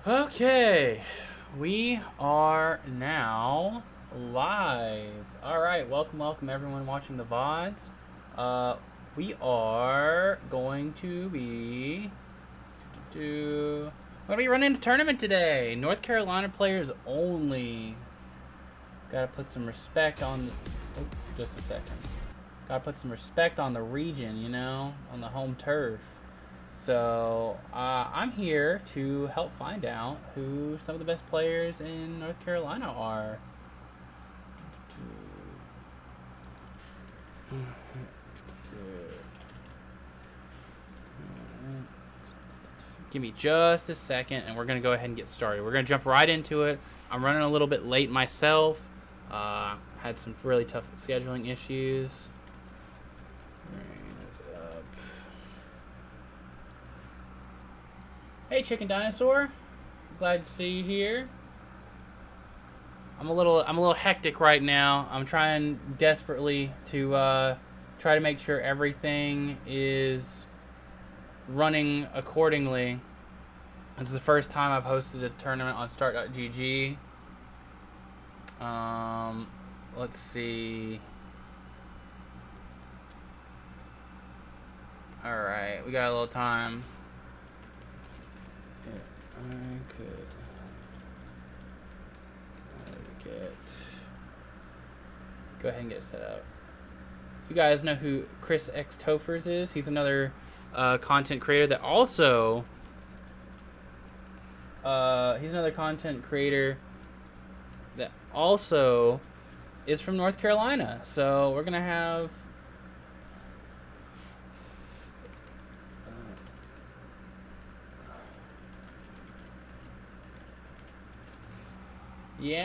Okay, we are now live. All right, welcome everyone watching the VODs. We are going to be running a tournament today. North Carolina players only. Gotta put some respect on. Oh, just a second. Gotta put some respect on the region, on the home turf. So I'm here to help find out who some of the best players in North Carolina are. Give me just a second, and we're going to go ahead and get started. We're going to jump right into it. I'm running a little bit late myself. Had some really tough scheduling issues. Hey, Chicken Dinosaur. Glad to see you here. I'm a little hectic right now. I'm trying desperately to try to make sure everything is running accordingly. This is the first time I've hosted a tournament on Start.gg. Let's see. All right, we got a little time. I could go ahead and get set up. You guys know who Chris X Tofers is? He's another content creator that also is from North Carolina. So we're gonna have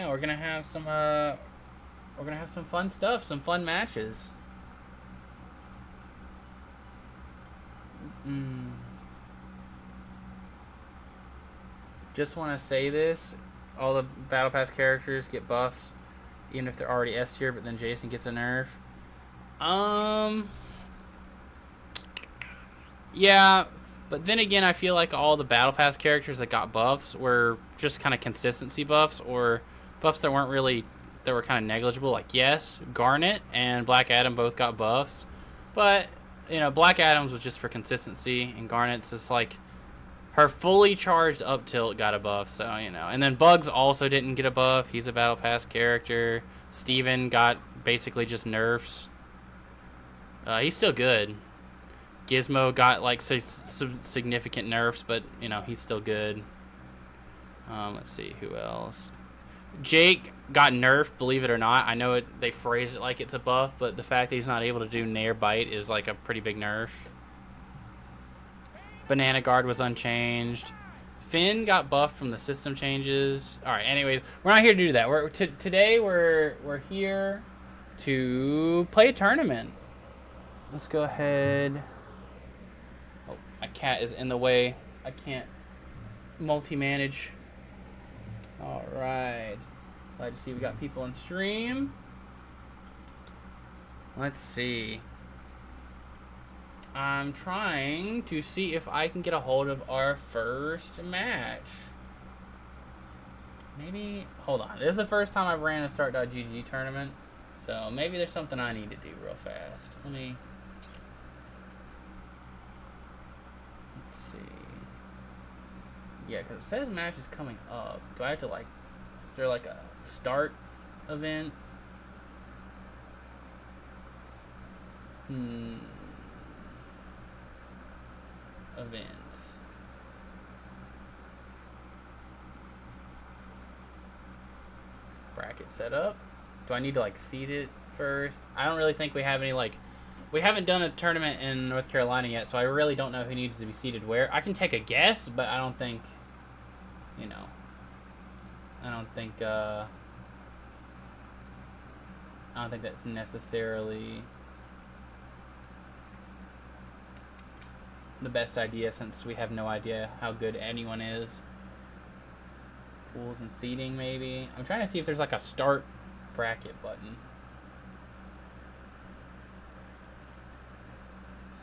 we're gonna have some fun stuff, some fun matches. Just want to say this: all the Battle Pass characters get buffs, even if they're already S tier. But then Jason gets a nerf. Yeah, but then again, I feel like all the Battle Pass characters that got buffs were just kind of consistency buffs, or buffs that were kind of negligible. Like, yes, Garnet and Black Adam both got buffs, but Black Adam's was just for consistency, and Garnet's just like her fully charged up tilt got a buff. So and then Bugs also didn't get a buff. He's a Battle Pass character. Steven got basically just nerfs. He's still good. Gizmo got like some significant nerfs, but he's still good. Let's see who else. Jake got nerfed, believe it or not. I know they phrase it like it's a buff, but the fact that he's not able to do Nair Bite is like a pretty big nerf. Banana Guard was unchanged. Finn got buffed from the system changes. All right, anyways, we're not here to do that. Today we're here to play a tournament. Let's go ahead. Oh, my cat is in the way. I can't multi-manage. All right. Glad to see we got people in stream. Let's see. I'm trying to see if I can get a hold of our first match. Maybe, hold on. This is the first time I've ran a Start.gg tournament, so maybe there's something I need to do real fast. Let's see. Yeah, because it says match is coming up. Do I have to is there like a start event? Events. Bracket set up. Do I need to seed it first? I don't really think we have any we haven't done a tournament in North Carolina yet, so I really don't know who needs to be seeded where. I can take a guess, but I don't think that's necessarily the best idea, since we have no idea how good anyone is. Pools and seeding, maybe. I'm trying to see if there's a start bracket button.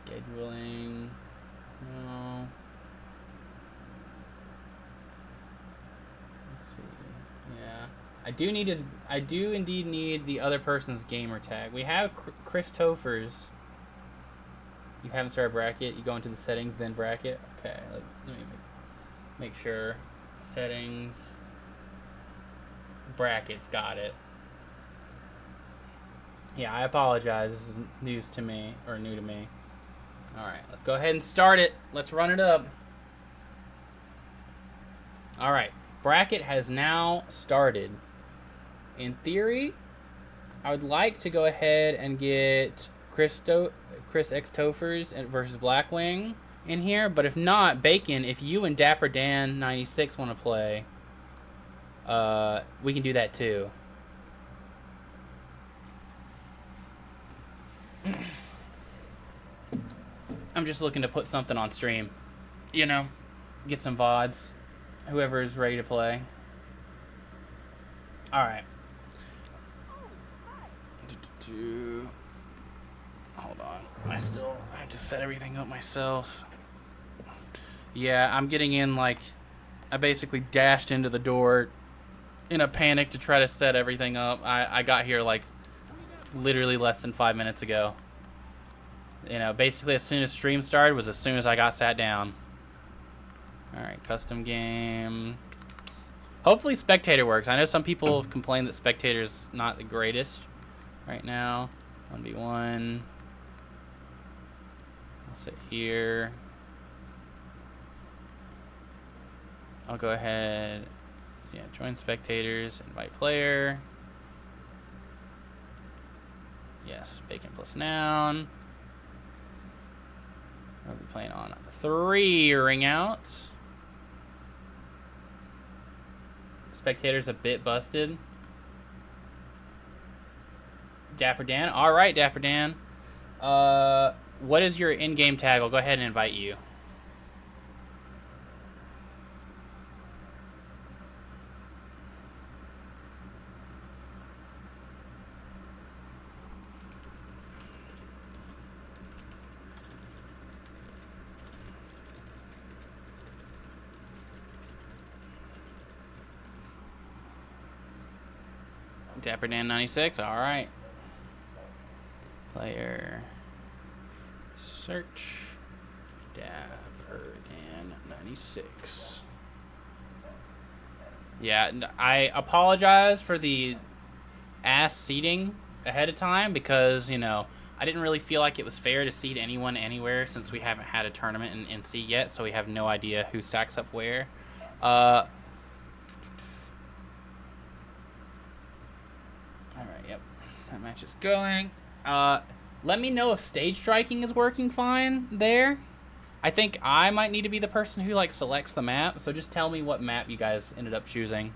Scheduling. No. I do indeed need the other person's gamer tag. We have Chris Tofers. You haven't started bracket. You go into the settings, then bracket. Okay, let me make sure. Settings. Brackets, got it. Yeah, I apologize. This is news to me, or new to me. Alright, let's go ahead and start it. Let's run it up. Alright, bracket has now started. In theory, I would like to go ahead and get Chris X Tofers versus Blackwing in here, but if not, Bacon, if you and Dapper Dan 96 want to play, we can do that too. I'm just looking to put something on stream, you know, get some VODs, whoever is ready to play. Alright. Hold on. I have to set everything up myself. Yeah, I'm getting in like, I basically dashed into the door in a panic to try to set everything up. I got here like literally less than 5 minutes ago. You know, basically as soon as stream started was as soon as I got sat down. Alright, custom game. Hopefully spectator works. I know some people have complained that spectator's not the greatest right now. 1v1. I'll sit here. I'll go ahead. Yeah, join spectators, invite player. Yes, Bacon plus noun. I'll be playing on 3 ring outs. Spectators a bit busted. Dapper Dan. All right, Dapper Dan. What is your in-game tag? I'll go ahead and invite you. Dapper Dan 96. All right. Player search. Dapper Dan 96. Yeah, I apologize for the ass seating ahead of time because, you know, I didn't really feel like it was fair to seat anyone anywhere since we haven't had a tournament in NC yet, so we have no idea who stacks up where. That match is going. Let me know if stage striking is working fine there. I think I might need to be the person who like selects the map. So just tell me what map you guys ended up choosing,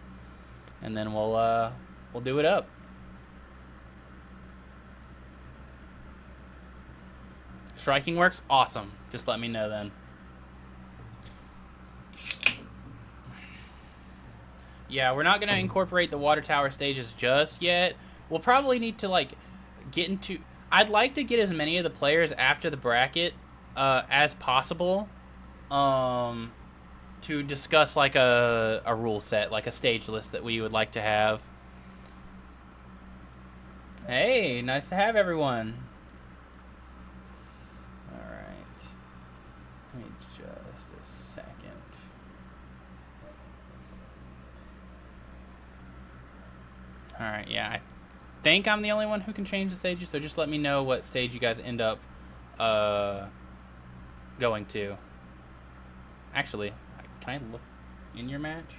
and then we'll do it up. Striking works? Awesome. Just let me know then. Yeah, we're not gonna incorporate the water tower stages just yet. We'll probably need to like get into. I'd like to get as many of the players after the bracket as possible, to discuss like a rule set, like a stage list that we would like to have. Hey, nice to have everyone. All right, give me just a second. All right, yeah. I think I'm the only one who can change the stages, so just let me know what stage you guys end up going to. Actually, can I look in your match?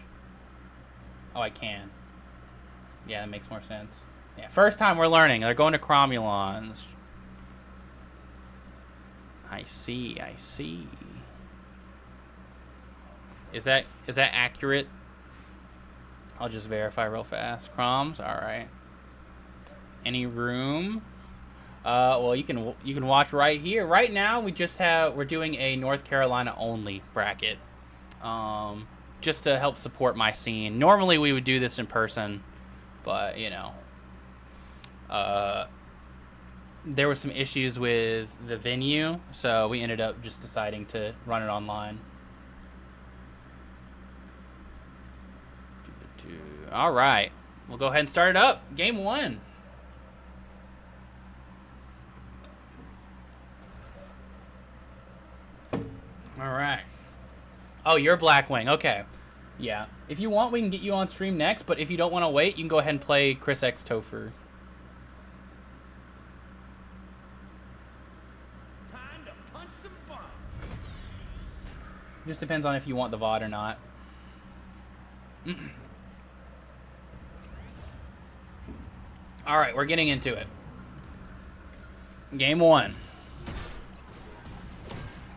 Oh, I can. Yeah, that makes more sense. Yeah, first time we're learning. They're going to Cromulons. I see. Is that accurate? I'll just verify real fast. Croms, all right. Any room? Well, you can watch right here. Right now, we're doing a North Carolina only bracket, just to help support my scene. Normally, we would do this in person, but you know, there were some issues with the venue, so we ended up just deciding to run it online. All right. we'll go ahead and start it up. Game 1. All right. Oh, you're Blackwing. Okay. Yeah. If you want, we can get you on stream next, but if you don't want to wait, you can go ahead and play Chris X Topher. Time to punch some bugs. Just depends on if you want the VOD or not. All right, we're getting into it. Game 1.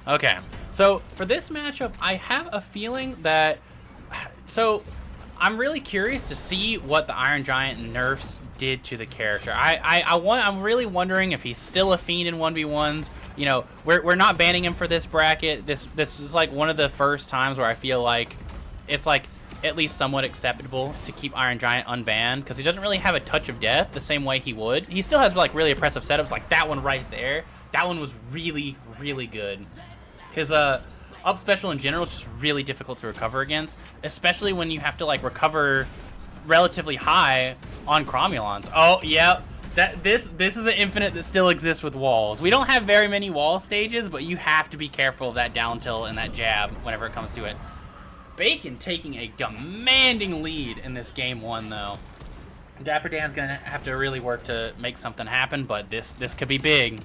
Okay. So, for this matchup, I have a feeling that... So, I'm really curious to see what the Iron Giant nerfs did to the character. I'm really wondering if he's still a fiend in 1v1s. You know, we're not banning him for this bracket. This is like one of the first times where I feel like it's like at least somewhat acceptable to keep Iron Giant unbanned, because he doesn't really have a touch of death the same way he would. He still has like really oppressive setups, like that one right there. That one was really, really good. His up special in general is just really difficult to recover against, especially when you have to like recover relatively high on Cromulons. Oh, yep. This is an infinite that still exists with walls. We don't have very many wall stages, but you have to be careful of that down tilt and that jab whenever it comes to it. Bacon taking a demanding lead in this game 1, though. Dapper Dan's gonna have to really work to make something happen, but this could be big.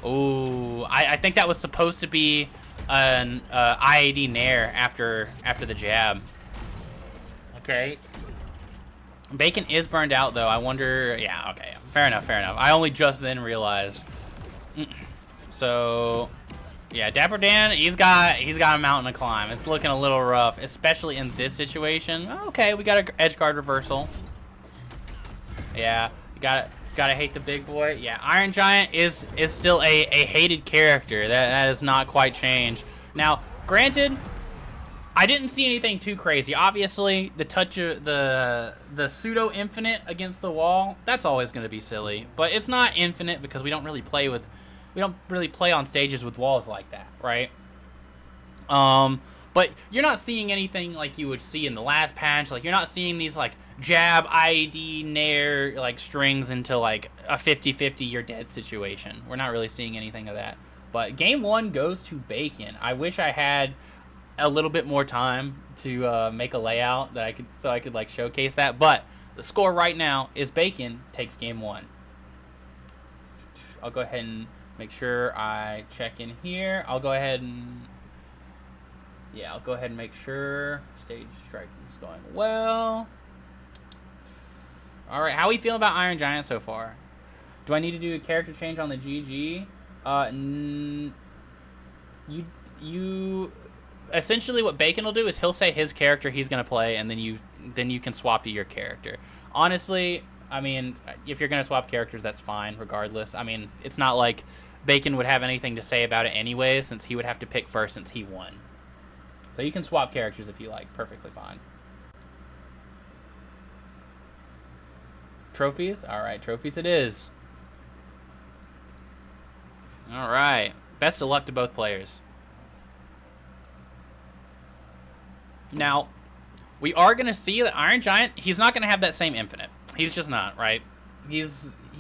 Ooh, I think that was supposed to be an IAD Nair after the jab. Okay. Bacon is burned out, though. I wonder... Yeah, okay. Fair enough, fair enough. I only just then realized. So... Yeah, Dapper Dan, he's got a mountain to climb. It's looking a little rough, especially in this situation. Okay, we got an edge guard reversal. Yeah, you gotta hate the big boy. Yeah, Iron Giant is still a hated character. That has not quite changed. Now, granted, I didn't see anything too crazy. Obviously, the touch of the pseudo infinite against the wall, that's always going to be silly. But it's not infinite because we don't really play on stages with walls like that, right? But you're not seeing anything like you would see in the last patch. Like, you're not seeing these like jab, IAD, Nair like strings into like a 50-50 you're dead situation. We're not really seeing anything of that. But game 1 goes to Bacon. I wish I had a little bit more time to make a layout that I could like showcase that. But the score right now is Bacon takes game 1. I'll go ahead and make sure I check in here. I'll go ahead and make sure stage striking is going well. All right, how are we feeling about Iron Giant so far? Do I need to do a character change on the GG? You essentially what Bacon will do is he'll say his character he's gonna play, and then you can swap to your character. Honestly, I mean, if you're gonna swap characters, that's fine regardless. I mean, it's not like Bacon would have anything to say about it anyway, since he would have to pick first since he won. So you can swap characters if you like, perfectly fine. Trophies? Alright, trophies it is. Alright, best of luck to both players. Now, we are going to see that Iron Giant, he's not going to have that same infinite. He's just not, right? He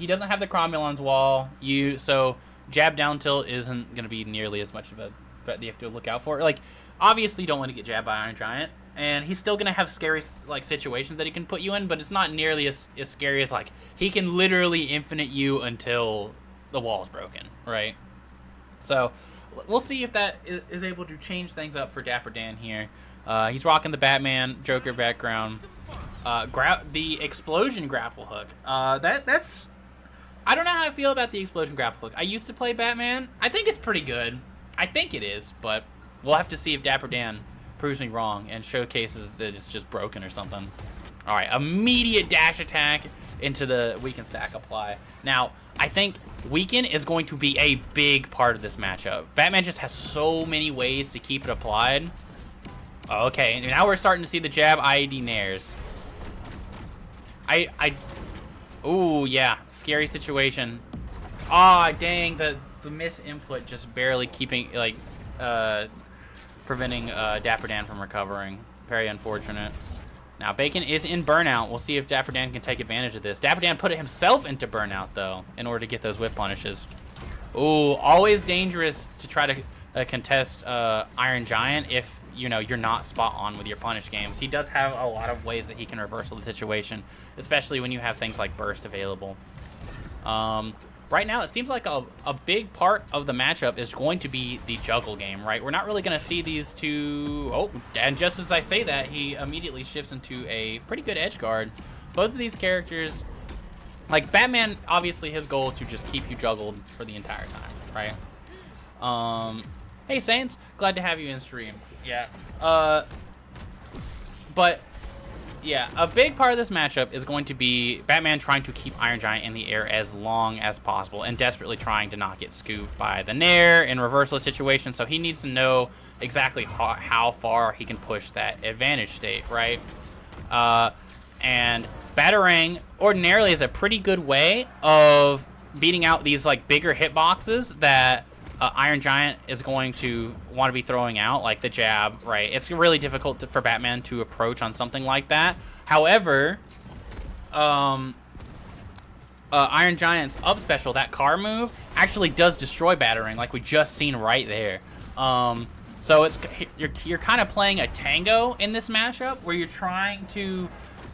doesn't have the Cromulon's wall. So jab down tilt isn't going to be nearly as much of a threat that you have to look out for. Like, obviously you don't want to get jabbed by Iron Giant, and he's still going to have scary like situations that he can put you in, but it's not nearly as scary as like he can literally infinite you until the wall's broken, right? So we'll see if that is able to change things up for Dapper Dan here. He's rocking the Batman Joker background. The explosion grapple hook. That's I don't know how I feel about the explosion grapple hook. I used to play Batman. I think it's pretty good. I think it is, but we'll have to see if Dapper Dan proves me wrong and showcases that it's just broken or something. All right, immediate dash attack into the weaken stack apply. Now, I think weaken is going to be a big part of this matchup. Batman just has so many ways to keep it applied. Okay, now we're starting to see the jab IAD Nairs. Ooh, yeah, scary situation. Ah, dang, the miss input just barely keeping, like, preventing Dapper Dan from recovering. Very unfortunate. Now, Bacon is in burnout. We'll see if Dapper Dan can take advantage of this. Dapper Dan put himself into burnout, though, in order to get those whip punishes. Ooh, always dangerous to try to contest Iron Giant if, you know, you're not spot on with your punish games. He does have a lot of ways that he can reversal the situation, especially when you have things like burst available. Right now, it seems like a big part of the matchup is going to be the juggle game, right? We're not really going to see these two... Oh, and just as I say that, he immediately shifts into a pretty good edge guard. Both of these characters... Like, Batman, obviously, his goal is to just keep you juggled for the entire time, right? Hey, Saints. Glad to have you in stream. Yeah. But... Yeah, a big part of this matchup is going to be Batman trying to keep Iron Giant in the air as long as possible and desperately trying to not get scooped by the Nair in reversal situations. So he needs to know exactly how far he can push that advantage state, right? And Batarang ordinarily is a pretty good way of beating out these like bigger hitboxes that Iron Giant is going to want to be throwing out, like the jab, right? It's really difficult for Batman to approach on something like that. However, Iron Giant's up special, that car move, actually does destroy Batarang, like we just seen right there. So you're kind of playing a tango in this matchup, where you're trying to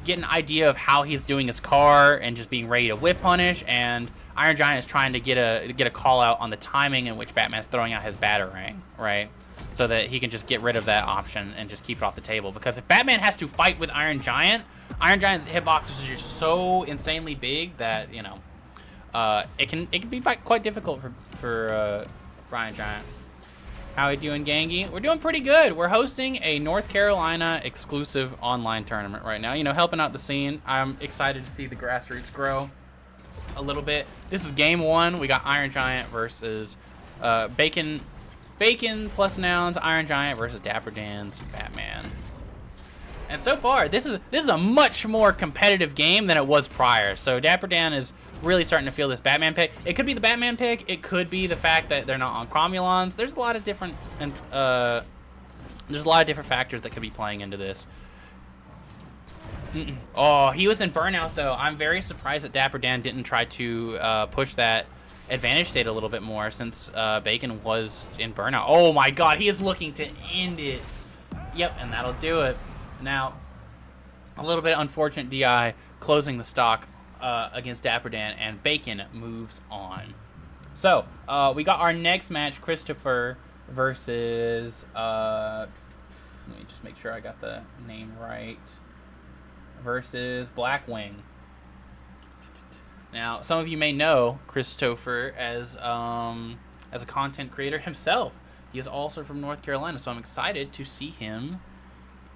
get an idea of how he's doing his car and just being ready to whip punish, and Iron Giant is trying to get a call out on the timing in which Batman's throwing out his Batarang, right? So that he can just get rid of that option and just keep it off the table. Because if Batman has to fight with Iron Giant's hitboxes are just so insanely big that, you know, it can be quite difficult for Iron Giant. How are we doing, Gangy? We're doing pretty good. We're hosting a North Carolina exclusive online tournament right now. You know, helping out the scene. I'm excited to see the grassroots grow a little bit. This is game one. We got Iron Giant versus Bacon plus Nouns, Iron Giant versus Dapper Dan's Batman. And so far, this is a much more competitive game than it was prior. So Dapper Dan is really starting to feel this Batman pick. It could be the Batman pick. It could be the fact that they're not on Cromulons. There's a lot of different factors that could be playing into this. Oh, he was in burnout though. I'm very surprised that Dapper Dan didn't try to push that advantage state a little bit more, since Bacon was in burnout. Oh my god, he is looking to end it. Yep, and that'll do it. Now, a little bit unfortunate DI closing the stock against Dapper Dan, and Bacon moves on. So, we got our next match, Christopher versus, let me just make sure I got the name right, versus Blackwing. Now, some of you may know Christopher as a content creator himself. He is also from North Carolina, so I'm excited to see him.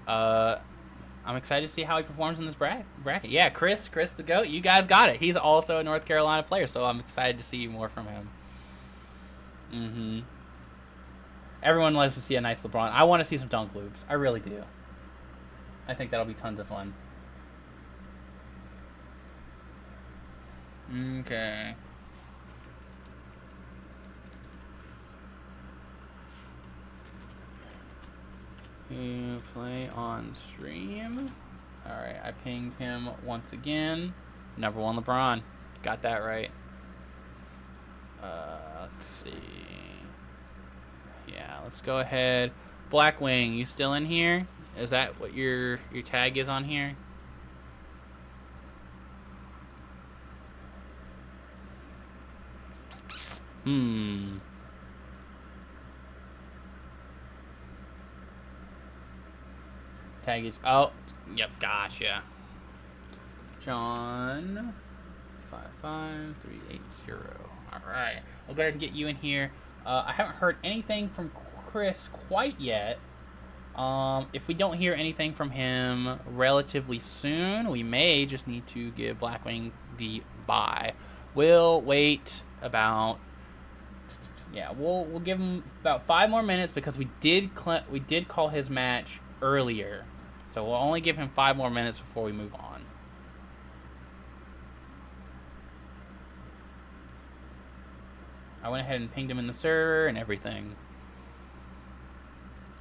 I'm excited to see how he performs in this bracket. Yeah, Chris the GOAT, you guys got it. He's also a North Carolina player, so I'm excited to see more from him. Everyone loves to see a nice LeBron. I want to see some dunk loops. I really do. I think that'll be tons of fun. Okay. You play on stream. Alright, I pinged him once again. Number one LeBron. Got that right. Let's see. Yeah, let's go ahead. Blackwing, you still in here? Is that what your tag is on here? Tag is, oh, yep, gotcha. John 55380. All right, we'll go ahead and get you in here. I haven't heard anything from Chris quite yet. If we don't hear anything from him relatively soon, we may just need to give Blackwing the bye. We'll wait about, yeah, we'll give him about 5 more minutes, because we did call his match earlier, so we'll only give him 5 more minutes before we move on. I went ahead and pinged him in the server and everything.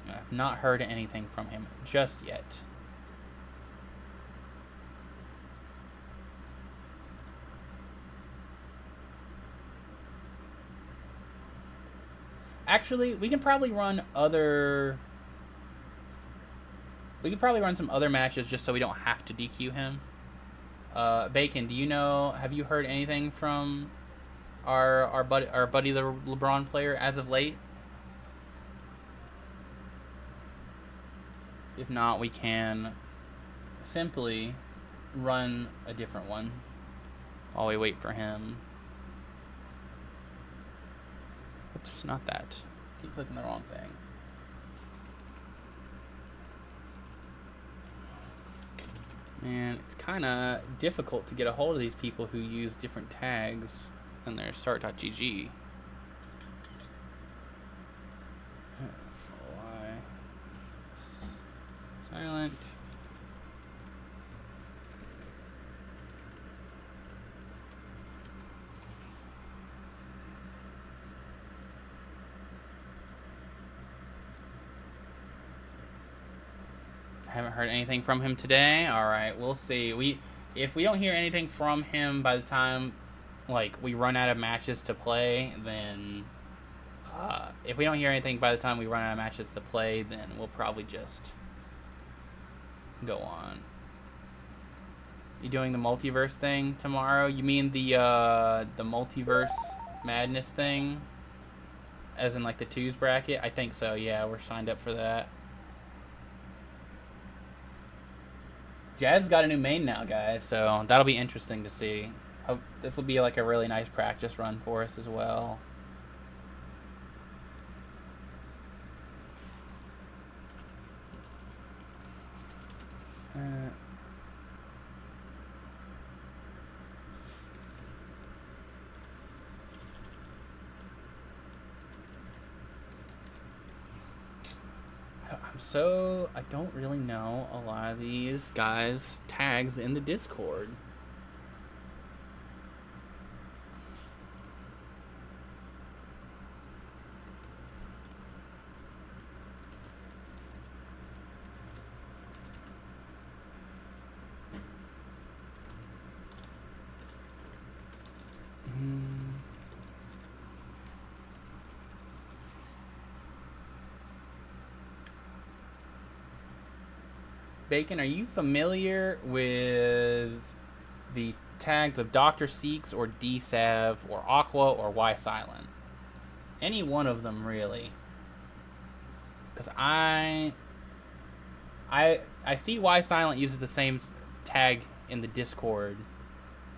I've not heard anything from him just yet. Actually, we can probably run other... We could probably run some other matches just so we don't have to DQ him. Bacon, do you know... Have you heard anything from our buddy the LeBron player as of late? If not, we can simply run a different one while we wait for him. Oops, not that. Keep clicking the wrong thing. Man, it's kind of difficult to get a hold of these people who use different tags in their start.gg. Why? Silent. Haven't heard anything from him today. All right, we'll see. If we don't hear anything from him by the time like we run out of matches to play, then if we don't hear anything by the time we run out of matches to play, then we'll probably just go on. You doing the multiverse thing tomorrow? You mean the multiverse madness thing? As in like the twos bracket? I think so, yeah, we're signed up for that. Jazz got a new main now, guys, so that'll be interesting to see. Hope this will be like a really nice practice run for us as well. I don't really know a lot of these guys' tags in the Discord. Bacon, are you familiar with the tags of Dr. Seeks or DSav or Aqua or Y Silent? Any one of them, really. Because I see Y Silent uses the same tag in the Discord,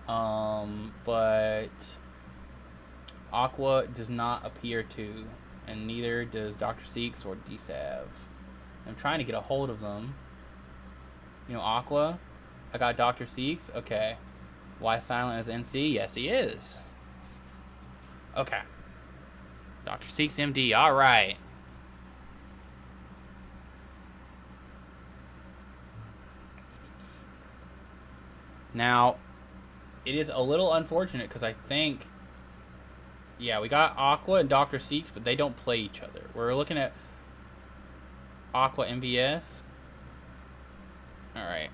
but Aqua does not appear to, and neither does Dr. Seeks or DSav. I'm trying to get a hold of them. You know, Aqua, I got Dr. Seeks. Okay. Y Silent is NC? Yes, he is. Okay. Dr. Seeks MD. All right. Now, it is a little unfortunate because I think, yeah, we got Aqua and Dr. Seeks, but they don't play each other. We're looking at Aqua MBS. Alright.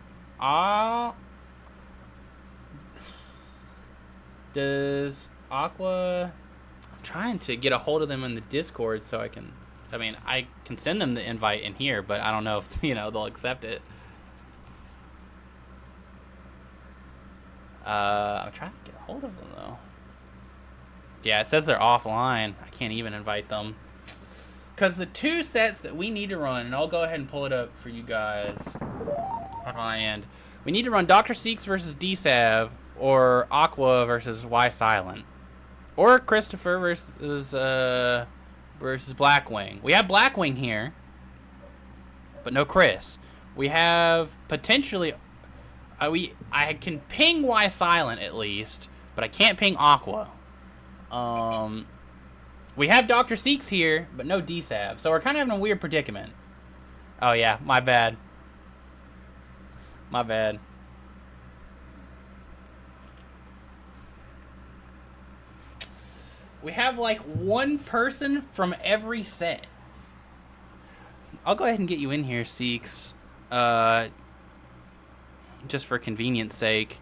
Does Aqua... I'm trying to get a hold of them in the Discord so I can... I mean, I can send them the invite in here, but I don't know if, you know, they'll accept it. I'm trying to get a hold of them, though. Yeah, it says they're offline. I can't even invite them. Because the two sets that we need to run, and I'll go ahead and pull it up for you guys on my end. We need to run Dr. Seeks versus DSav, or Aqua versus Y Silent, or Christopher versus Blackwing. We have Blackwing here, but no Chris. We have potentially, I can ping Y Silent at least, but I can't ping Aqua. We have Dr. Seeks here, but no DSav, so we're kind of in a weird predicament. Oh yeah, my bad. My bad. We have like one person from every set. I'll go ahead and get you in here, Seeks. Just for convenience sake.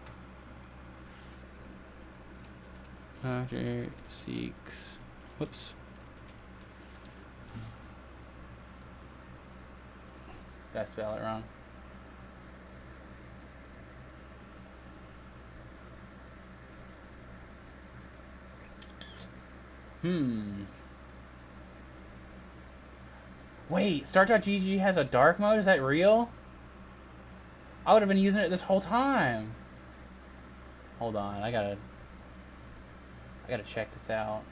Dr. Seeks. Whoops. Did I spell it wrong? Wait, Start.gg has a dark mode? Is that real? I would have been using it this whole time. Hold on, I gotta check this out.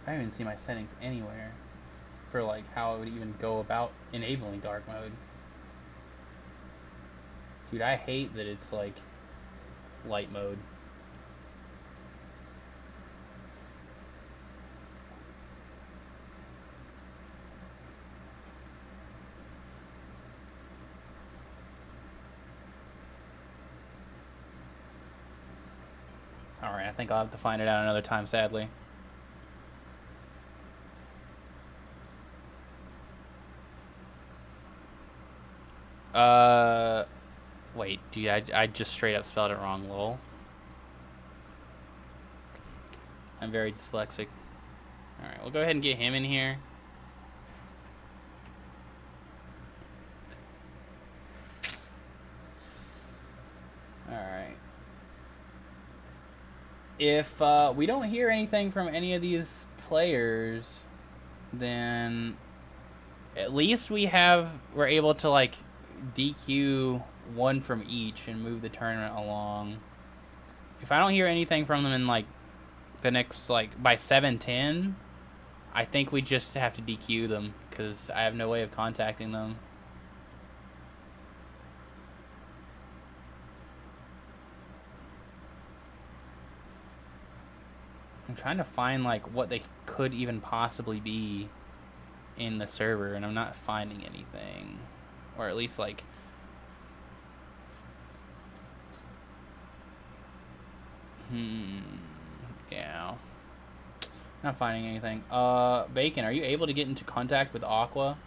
I don't even see my settings anywhere for like how I would even go about enabling dark mode. Dude, I hate that it's like light mode. Alright, I think I'll have to find it out another time, sadly. Wait, dude, I just straight up spelled it wrong, lol. I'm very dyslexic. Alright, we'll go ahead and get him in here. Alright. If we don't hear anything from any of these players, then at least we're able to like DQ one from each and move the tournament along. If I don't hear anything from them in like the next, like by 7-10, I think we just have to DQ them because I have no way of contacting them. I'm trying to find like what they could even possibly be in the server, and I'm not finding anything, or at least like yeah, not finding anything. Bacon, are you able to get into contact with Aqua?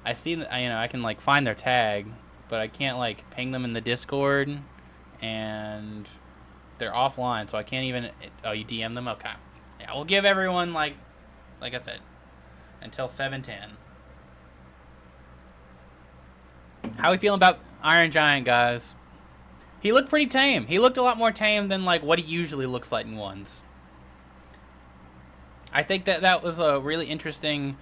I see that, you know, I can like find their tag, but I can't like ping them in the Discord, and they're offline, so I can't even. Oh, you DM them? Okay. Yeah, we'll give everyone like I said, until 7:10. How we feeling about Iron Giant, guys? He looked pretty tame. He looked a lot more tame than like what he usually looks like in ones. I think that was a really interesting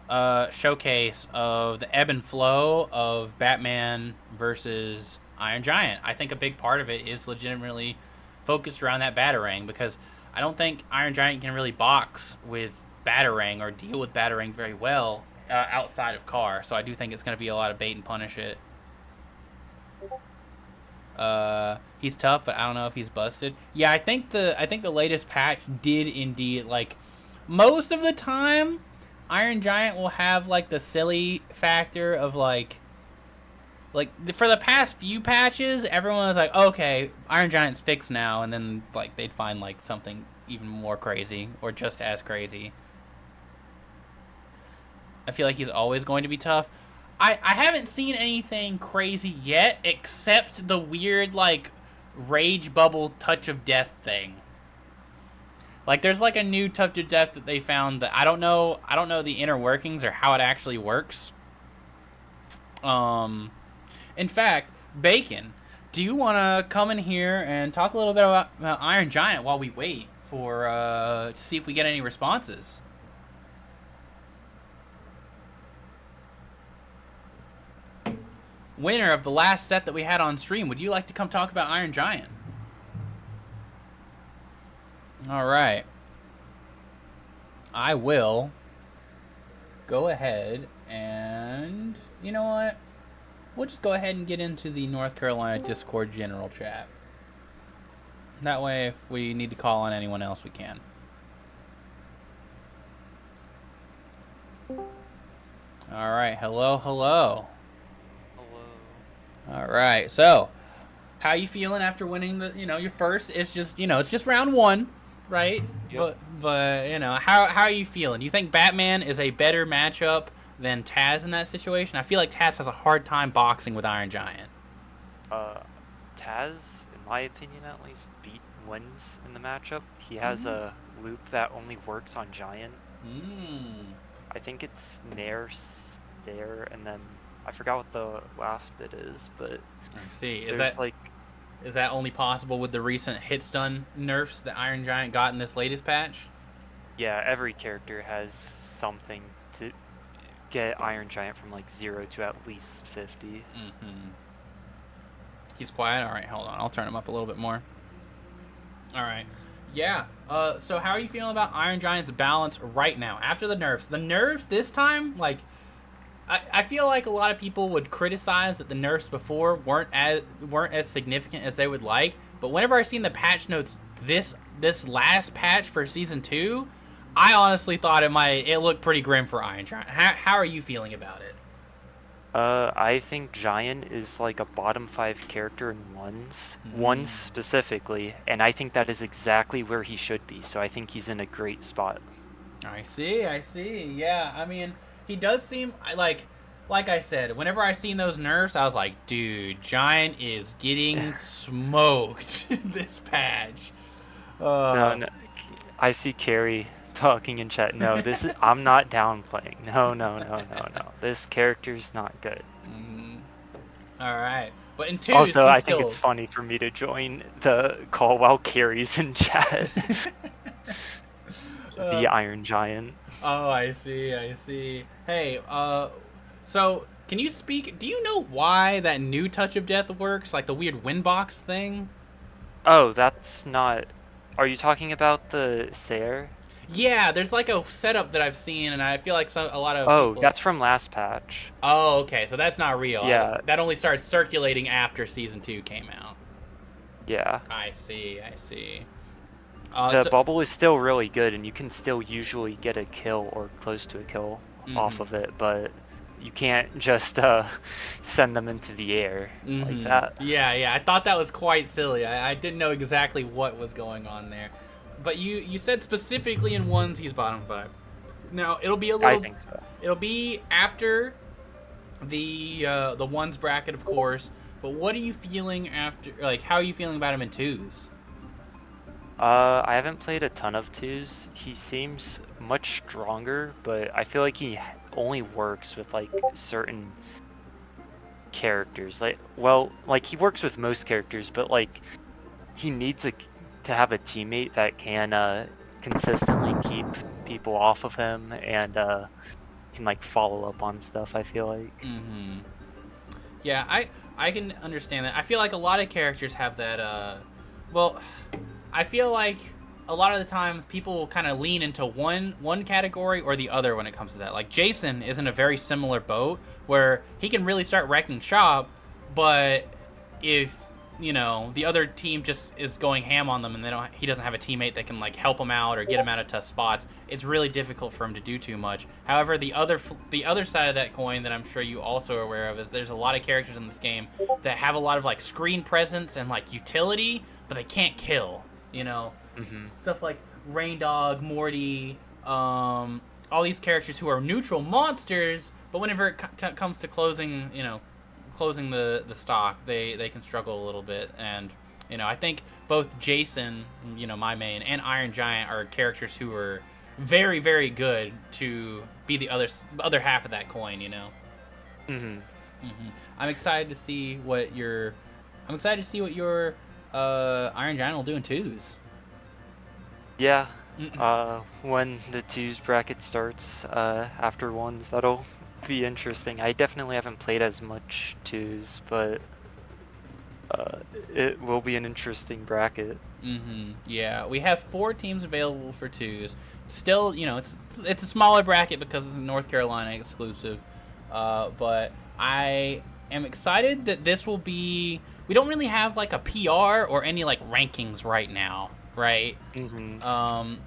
showcase of the ebb and flow of Batman versus Iron Giant. I think a big part of it is legitimately focused around that Batarang, because I don't think Iron Giant can really box with Batarang or deal with Batarang very well outside of Car. So I do think it's going to be a lot of bait and punish it. He's tough, but I don't know if he's busted. Yeah, I think the latest patch did indeed, like, most of the time Iron Giant will have like the silly factor of like for the past few patches, everyone was like, okay, Iron Giant's fixed now, and then like they'd find like something even more crazy or just as crazy. I feel like he's always going to be tough. I haven't seen anything crazy yet, except the weird like rage bubble touch of death thing. Like there's like a new touch of death that they found that I don't know the inner workings or how it actually works. In fact, Bacon, do you want to come in here and talk a little bit about Iron Giant while we wait for to see if we get any responses? Winner of the last set that we had on stream, would you like to come talk about Iron Giant? All right. I will go ahead and, you know what? We'll just go ahead and get into the North Carolina Discord general chat. That way, if we need to call on anyone else, we can. All right. Hello, hello. All right, so how you feeling after winning the, your first? It's just, it's just round one. right? Yep. But you know, how are you feeling? Do you think Batman is a better matchup than Taz in that situation? I feel like Taz has a hard time boxing with Iron Giant. Uh, Taz, in my opinion at least, wins in the matchup. He has a loop that only works on Giant. Mm. I think it's Nair, Stare, and then I forgot what the last bit is, but I see. Is that only possible with the recent hit stun nerfs that Iron Giant got in this latest patch? yeah, every character has something to get Iron Giant from like 0 to at least 50. Mm-hmm. He's quiet. All right, hold on. I'll turn him up a little bit more. All right. Yeah. So how are you feeling about Iron Giant's balance right now after the nerfs? The nerfs this time, like, I feel like a lot of people would criticize that the nerfs before weren't as significant as they would like. But whenever I seen the patch notes this last patch for season 2, I honestly thought it looked pretty grim for Iron Giant. How are you feeling about it? I think Giant is like a bottom 5 character in ones specifically, and I think that is exactly where he should be. So I think he's in a great spot. I see. Yeah, I mean, he does seem like I said, whenever I seen those nerfs, I was like, dude, Giant is getting smoked this patch. No, I see Carrie talking in chat. No, I'm not downplaying. No. This character's not good. All right, but in 2, also, I think it's funny for me to join the call while Carrie's in chat. The Iron Giant. Oh, I see. Hey, so can you speak? Do you know why that new Touch of Death works? Like the weird Windbox thing? Oh, that's not. Are you talking about the Sayer? Yeah, there's like a setup that I've seen, and I feel like a lot of. Oh, that's from last patch. Oh, okay, so that's not real. Yeah. That only started circulating after season 2 came out. Yeah. I see. The bubble is still really good, and you can still usually get a kill or close to a kill off of it, but you can't just send them into the air like that. Yeah, I thought that was quite silly. I didn't know exactly what was going on there. But you said specifically in ones he's bottom 5. Now it'll be a little. I think so. It'll be after the ones bracket, of course. But what are you feeling after? Like, how are you feeling about him in 2s? I haven't played a ton of 2s. He seems much stronger, but I feel like he only works with like certain characters. Like he works with most characters, but like he needs to have a teammate that can consistently keep people off of him and can like follow up on stuff. I feel like. Yeah, I can understand that. I feel like a lot of characters have that. I feel like a lot of the times people will kind of lean into one category or the other when it comes to that. Like Jason is in a very similar boat where he can really start wrecking shop, but if the other team just is going ham on them and he doesn't have a teammate that can like help him out or get him out of tough spots, it's really difficult for him to do too much. However, the other side of that coin that I'm sure you also are aware of is there's a lot of characters in this game that have a lot of like screen presence and like utility, but they can't kill. Stuff like Rain Dog, Morty, all these characters who are neutral monsters, but whenever it comes to closing the stock, they can struggle a little bit. And I think both Jason, my main, and Iron Giant are characters who are very, very good to be the other half of that coin. I'm excited to see what your Iron Giant will do in 2s. Yeah. When the 2s bracket starts after 1s, that'll be interesting. I definitely haven't played as much 2s, but it will be an interesting bracket. Yeah, we have 4 teams available for 2s. Still, it's a smaller bracket because it's a North Carolina exclusive. But I am excited that this will be. We don't really have like a PR or any like rankings right now, right?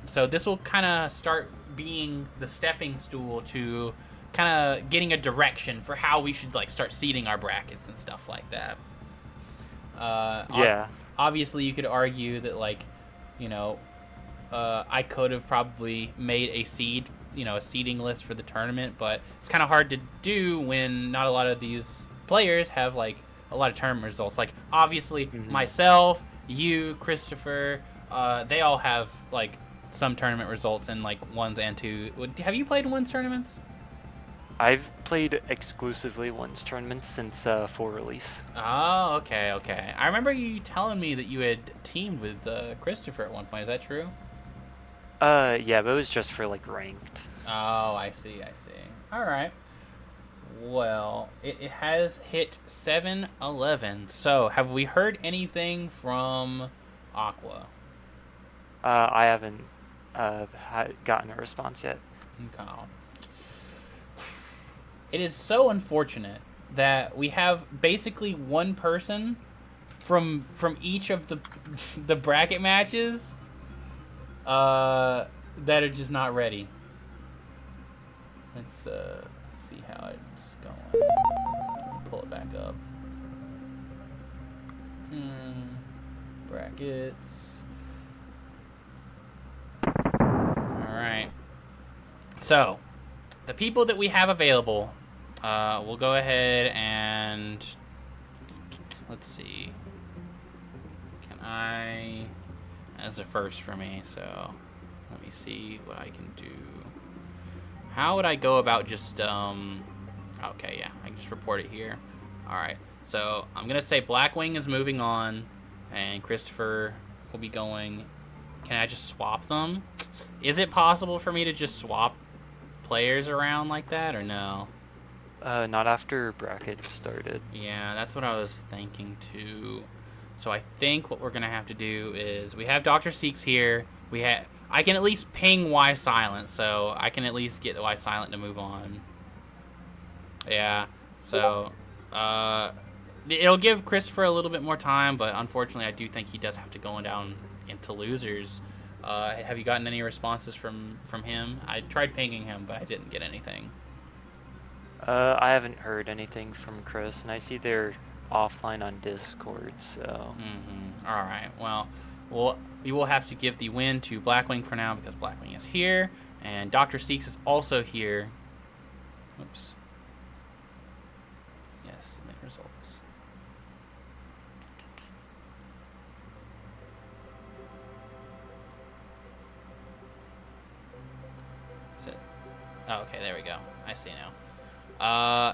So this will kind of start being the stepping stool to kind of getting a direction for how we should like start seeding our brackets and stuff like that. Yeah. Obviously, you could argue that like, I could have probably made a a seeding list for the tournament, but it's kind of hard to do when not a lot of these players have like a lot of tournament results. Like obviously myself, you, Christopher, they all have like some tournament results in like ones and two. Have you played in ones tournaments? I've played exclusively ones tournaments since 4 release. Oh, okay. I remember you telling me that you had teamed with Christopher at one point. Is that true? Yeah, but it was just for like ranked. Oh, I see. All right. Well, it has hit 7-11. So, have we heard anything from Aqua? I haven't gotten a response yet. Okay. It is so unfortunate that we have basically one person from each of the bracket matches that are just not ready. Let's see how it's going. Pull it back up. Brackets. Alright. So, the people that we have available, we'll go ahead and... Let's see. That's a first for me, so let me see what I can do. How would I go about just, okay, yeah, I can just report it here. Alright, so I'm going to say Blackwing is moving on, and Christopher will be going. Can I just swap them? Is it possible for me to just swap players around like that, or no? Not after bracket started. Yeah, that's what I was thinking too. So I think what we're gonna have to do is we have Dr. Seeks here. I can at least ping Y Silent, so I can at least get Y Silent to move on. Yeah. So it'll give Christopher a little bit more time, but unfortunately I do think he does have to go down into losers. Have you gotten any responses from him? I tried pinging him, but I didn't get anything. I haven't heard anything from Chris, and I see they're offline on Discord, so... Alright, well, we will have to give the win to Blackwing for now, because Blackwing is here, and Dr. Seeks is also here. Oops. Yes, submit results. That's it. Oh, okay, there we go. I see now.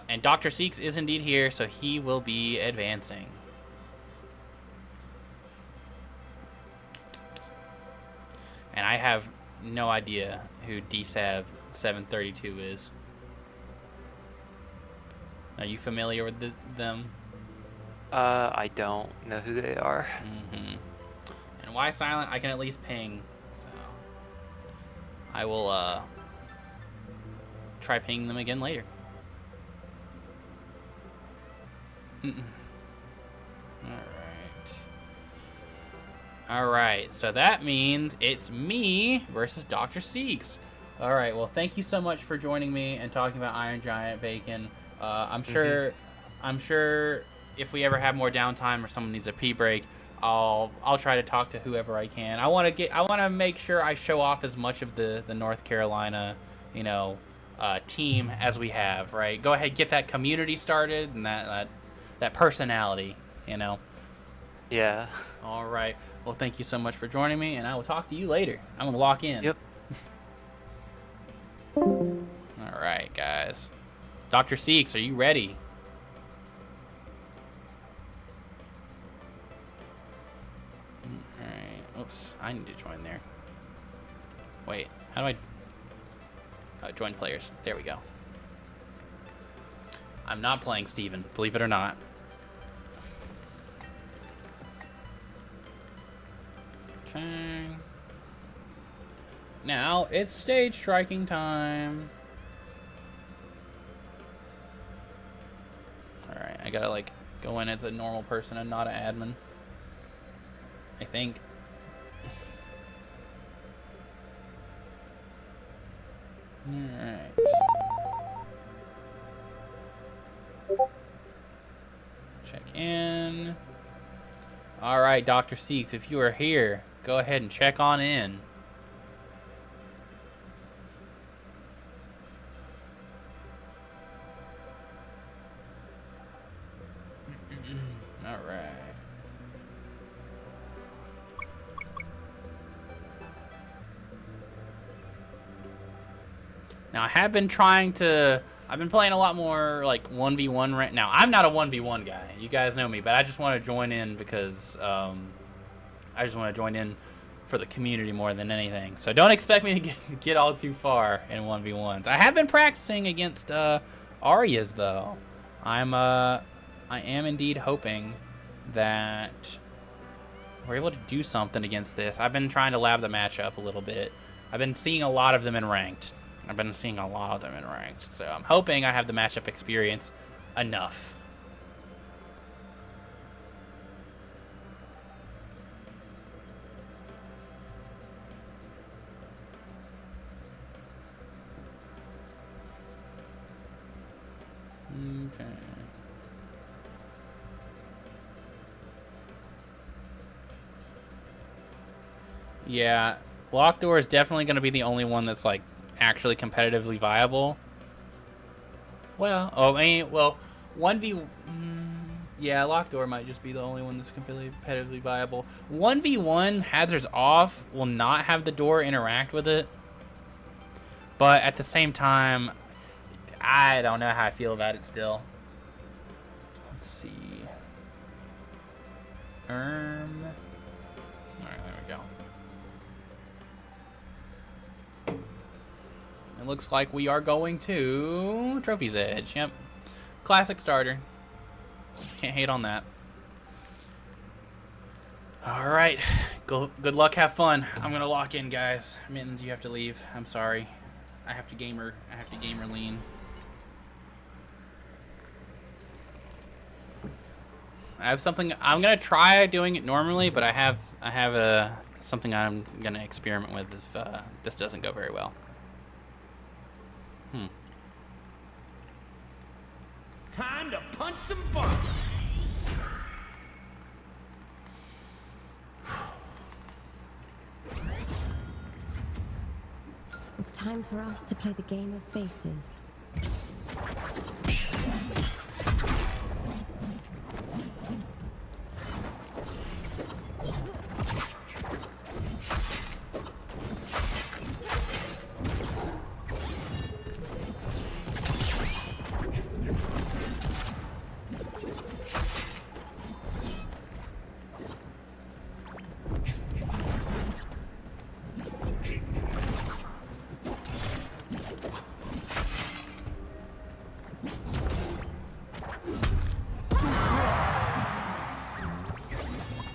And Dr. Seeks is indeed here, so he will be advancing. And I have no idea who DSAV 732 is. Are you familiar with them? I don't know who they are. And Y Silent, I can at least ping, so I will try pinging them again later. Alright, so that means it's me versus Dr. Seeks. Alright, well, thank you so much for joining me and talking about Iron Giant Bacon. I'm sure if we ever have more downtime or someone needs a pee break, I'll try to talk to whoever I can. I want to make sure I show off as much of the North Carolina, team as we have, right? Go ahead, get that community started and that personality, Yeah. All right. Well, thank you so much for joining me, and I will talk to you later. I'm gonna lock in. Yep. All right, guys. Dr. Seeks, are you ready? All right. Oops, I need to join there. Wait, how do I join players? There we go. I'm not playing Steven, believe it or not. Okay. Now it's stage striking time. Alright, I gotta go in as a normal person and not an admin. I think. Alright. Check in. Alright, Dr. Seeks, if you are here, go ahead and check on in. Now I have been trying to. I've been playing a lot more like 1v1 right now. I'm not a 1v1 guy. You guys know me, but I just want to join in because I just want to join in for the community more than anything. So don't expect me to get all too far in 1v1s. I have been practicing against Arias though. I am indeed hoping that we're able to do something against this. I've been trying to lab the matchup a little bit. I've been seeing a lot of them in ranked. So I'm hoping I have the matchup experience enough. Okay. Yeah, Locked Door is definitely going to be the only one that's like actually competitively viable. Well, 1v... yeah, Locked Door might just be the only one that's competitively viable. 1v1, Hazards Off will not have the door interact with it. But at the same time, I don't know how I feel about it still. Let's see. Alright, there we go. It looks like we are going to Trophy's Edge. Yep. Classic starter. Can't hate on that. Alright. Good luck, have fun. I'm gonna lock in, guys. Mittens, you have to leave. I'm sorry. I have to gamer lean. I have something I'm gonna try doing it normally, but I have something I'm gonna experiment with if this doesn't go very well. Time to punch some buttons. It's time for us to play the game of faces.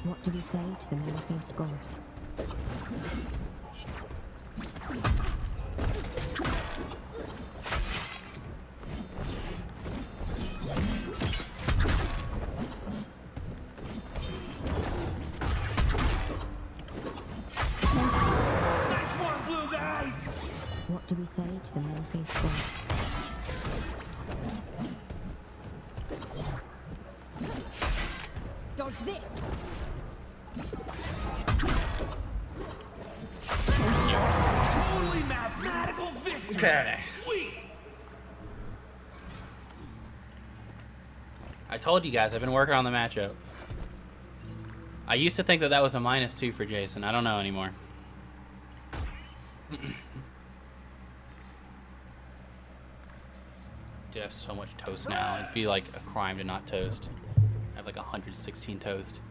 What do we say to the many-faced god? Nice one, blue guys. What do we say to the many-faced god? Dodge this! Totally mathematical victory. Okay. Sweet. I told you guys, I've been working on the matchup. I used to think that was a -2 for Jason. I don't know anymore. Dude, I have so much toast now. It'd be like a crime to not toast. I have like 116 toast.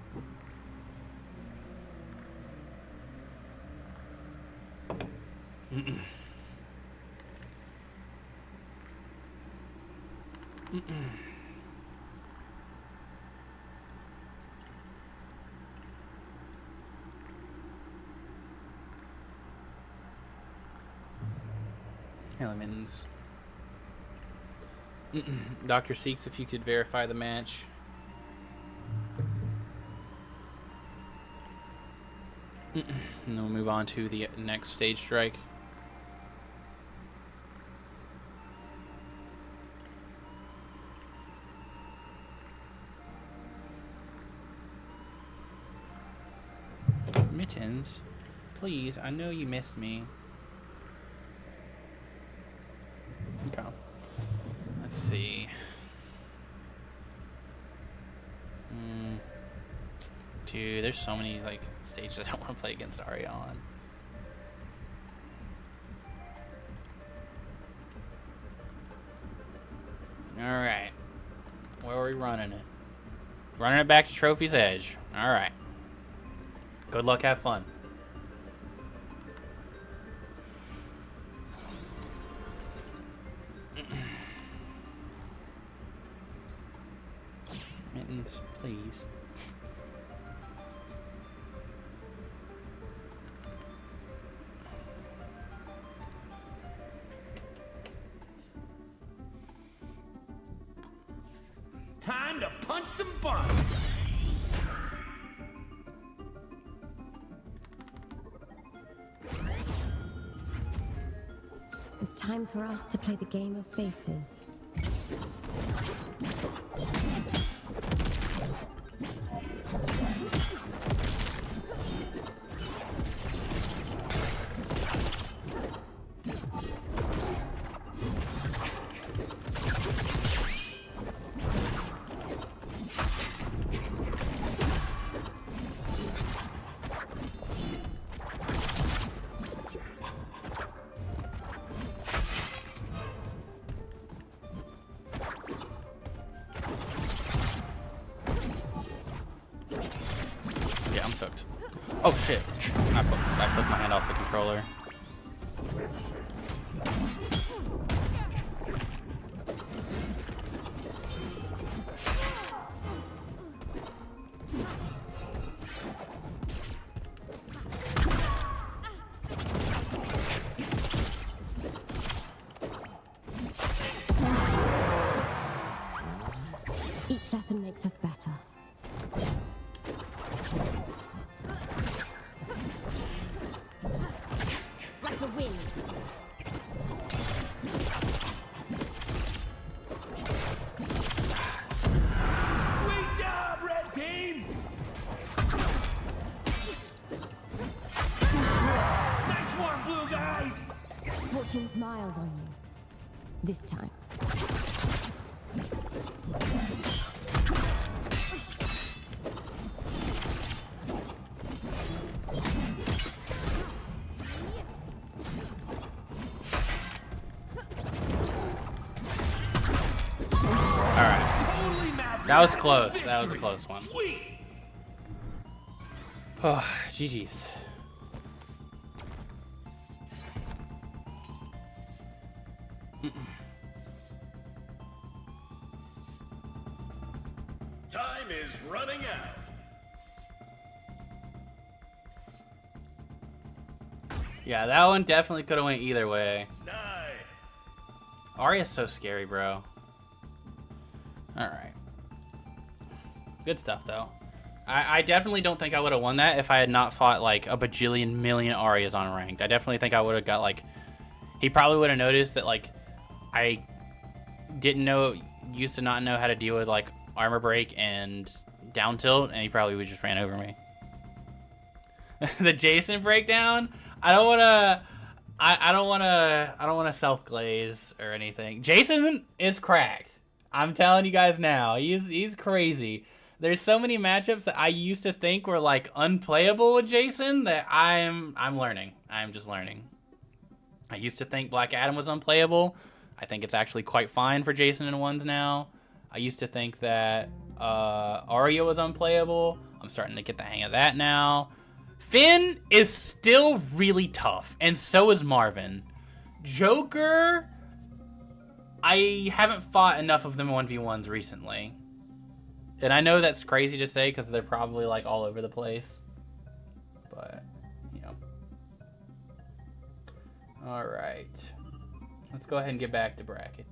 Elements. Dr. Seeks, if you could verify the match. And then we'll move on to the next stage strike. Mittens, please, I know you missed me. Okay. Let's see. Dude, there's so many like stages I don't want to play against Arya on. running it. Running it back to Trophy's Edge. All right. Good luck, have fun. Mittens, please. Time to punch some buttons. It's time for us to play the game of faces. Yeah, I'm cooked. Oh shit. I took my hand off the controller. Each lesson makes us better. Like the wind. Sweet job, Red Team! Nice one, Blue Guys! Fortune smiled on you. This time. Alright. Totally mad. That was close. That was a close one. Sweet! Oh, GG's. Time is running out. Yeah, that one definitely could have went either way. 9. Arya's so scary, bro. Alright. Good stuff, though. I definitely don't think I would have won that if I had not fought, like, a bajillion million Aryas on ranked. I definitely think I would have got, like... He probably would have noticed that, like, I used to not know how to deal with, like, armor break and down tilt, and he probably would just ran over me. The Jason breakdown? I don't want to self glaze or anything. Jason is cracked. I'm telling you guys now. He's crazy. There's so many matchups that I used to think were like unplayable with Jason that I'm learning. I'm just learning. I used to think Black Adam was unplayable. I think it's actually quite fine for Jason in ones now. I used to think that Arya was unplayable. I'm starting to get the hang of that now. Finn is still really tough, and so is Marvin. Joker, I haven't fought enough of them 1v1s recently. And I know that's crazy to say because they're probably like all over the place. But, you know. Alright. Let's go ahead and get back to bracket.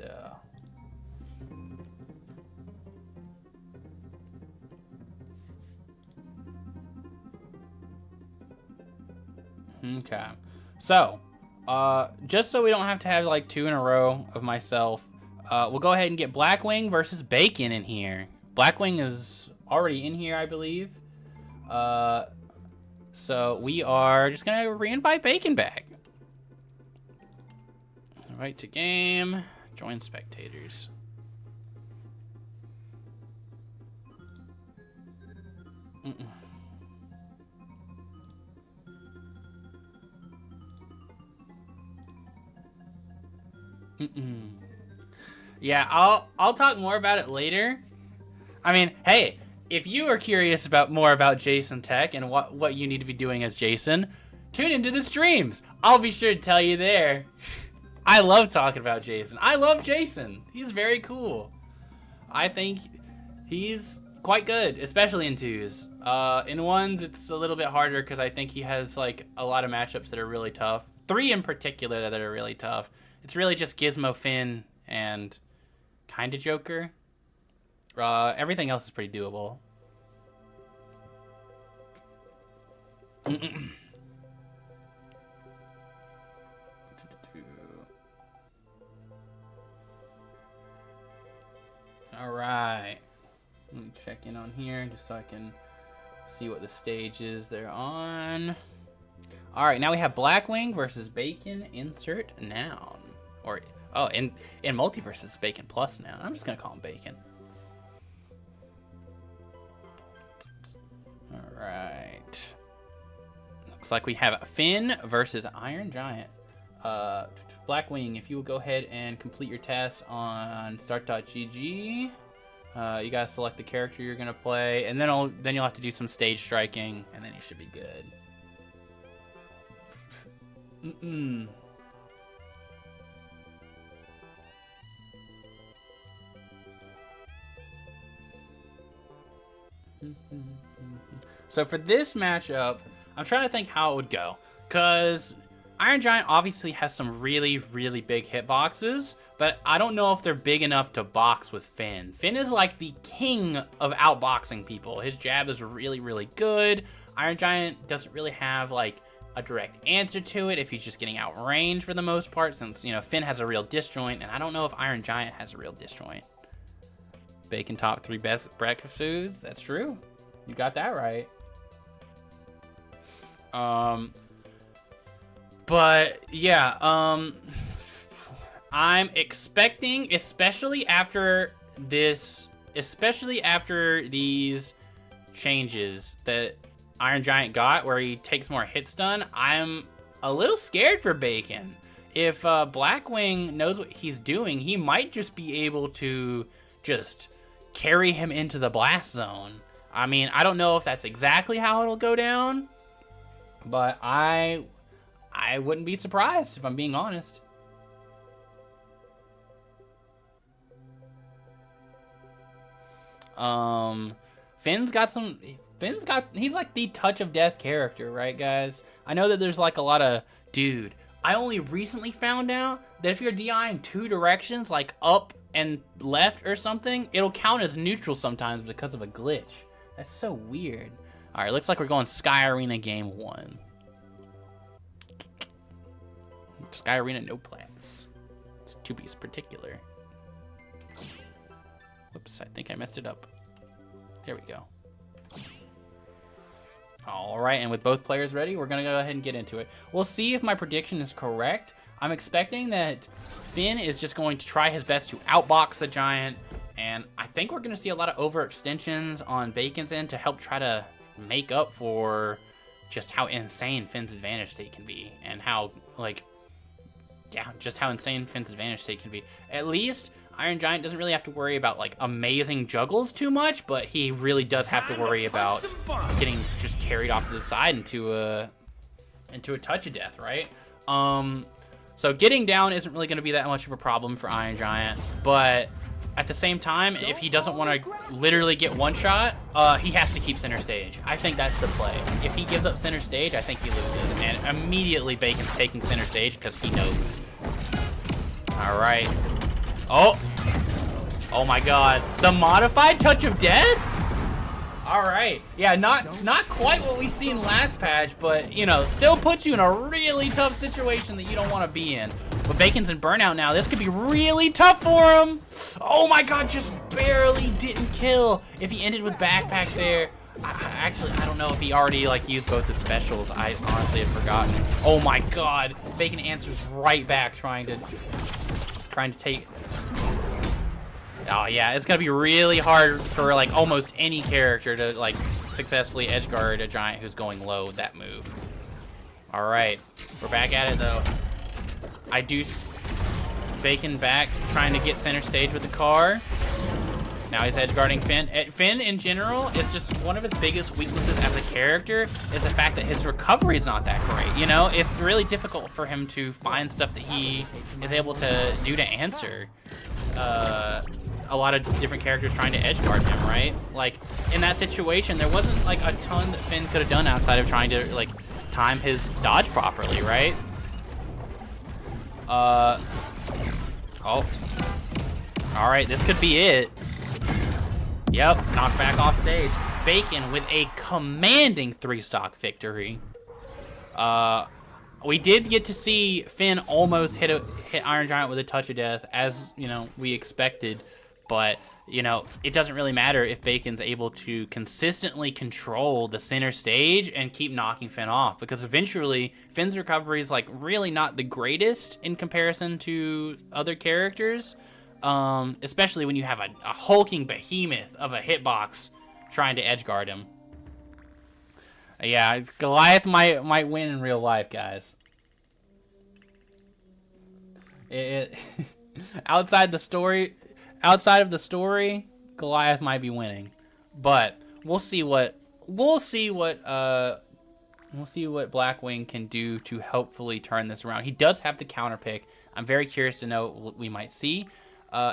Okay. So, just so we don't have to have like 2 in a row of myself, we'll go ahead and get Blackwing versus Bacon in here. Blackwing is already in here, I believe. So we are just gonna re-invite Bacon back. Invite to game. Join spectators. Yeah, I'll talk more about it later. I mean, hey, if you are curious about more about Jason Tech and what you need to be doing as Jason, tune into the streams. I'll be sure to tell you there. I love talking about Jason. I love Jason. He's very cool. I think he's quite good, especially in 2s. In 1s, it's a little bit harder because I think he has like a lot of matchups that are really tough. 3 in particular that are really tough. It's really just Gizmo, Finn, and kind of Joker. Everything else is pretty doable. All right. Let me check in on here just so I can see what the stages they're on. All right, now we have Blackwing versus Bacon. Insert noun. Or in Multiverse it's Bacon plus noun. I'm just gonna call him Bacon. All right. Looks like we have Finn versus Iron Giant. Blackwing, if you will go ahead and complete your task on start.gg. You gotta select the character you're gonna play, and then you'll have to do some stage striking, and then you should be good. So for this matchup, I'm trying to think how it would go, because Iron Giant obviously has some really, really big hitboxes, but I don't know if they're big enough to box with Finn. Finn is like the king of outboxing people. His jab is really, really good. Iron Giant doesn't really have like a direct answer to it if he's just getting outranged for the most part, since, you know, Finn has a real disjoint, and I don't know if Iron Giant has a real disjoint. Bacon top 3 best breakfast foods. That's true. You got that right. But yeah, I'm expecting, especially after these changes that Iron Giant got, where he takes more hit stun, I'm a little scared for Bacon. If Blackwing knows what he's doing, he might just be able to just carry him into the blast zone. I mean, I don't know if that's exactly how it'll go down, but I wouldn't be surprised if I'm being honest. He's like the touch of death character, right, guys? I know that there's like a lot of, dude, I only recently found out that if you're DI in 2 directions, like up and left or something, it'll count as neutral sometimes because of a glitch. That's so weird. All right, looks like we're going Sky Arena game 1. Sky Arena, no plans. It's to be particular. Whoops, I think I messed it up. There we go. All right, and with both players ready, we're gonna go ahead and get into it. We'll see if my prediction is correct. I'm expecting that Finn is just going to try his best to outbox the Giant, and I think we're gonna see a lot of overextensions on Bacon's end to help try to make up for just how insane Finn's advantage state can be, and how, like, yeah, just how insane Finn's advantage state can be. At least Iron Giant doesn't really have to worry about like amazing juggles too much, but he really does have to worry about getting just carried off to the side into a touch of death, right? So getting down isn't really going to be that much of a problem for Iron Giant, but at the same time, if he doesn't want to literally get one shot, he has to keep center stage. I think that's the play. If he gives up center stage, I think he loses, and immediately Bacon's taking center stage because he knows. All right. Oh my God, the modified touch of death? All right, yeah, not quite what we seen last patch, but you know, still puts you in a really tough situation that you don't want to be in. But Bacon's in burnout now. This could be really tough for him. Oh my God, just barely didn't kill. If he ended with backpack there, I don't know if he already like used both his specials. I honestly had forgotten. Oh my God, Bacon answers right back, trying to take. Oh yeah, it's gonna be really hard for like almost any character to like successfully edgeguard a Giant who's going low with that move. All right, we're back at it though. I do Bacon back, trying to get center stage with the car. Now he's edge guarding Finn. Finn in general is just one of his biggest weaknesses as a character is the fact that his recovery is not that great. You know, it's really difficult for him to find stuff that he is able to do to answer a lot of different characters trying to edge guard him, right? Like in that situation, there wasn't like a ton that Finn could have done outside of trying to like time his dodge properly, right? Oh. All right, this could be it. Yep, knocked back off stage. Bacon with a commanding 3-stock victory. We did get to see Finn almost hit Iron Giant with a touch of death, as you know we expected. But you know it doesn't really matter if Bacon's able to consistently control the center stage and keep knocking Finn off, because eventually Finn's recovery is like really not the greatest in comparison to other characters. Especially when you have a hulking behemoth of a hitbox trying to edge guard him. Yeah, Goliath might win in real life, guys. Outside of the story, Goliath might be winning, but we'll see what Blackwing can do to hopefully turn this around. He does have the counter pick. I'm very curious to know what we might see.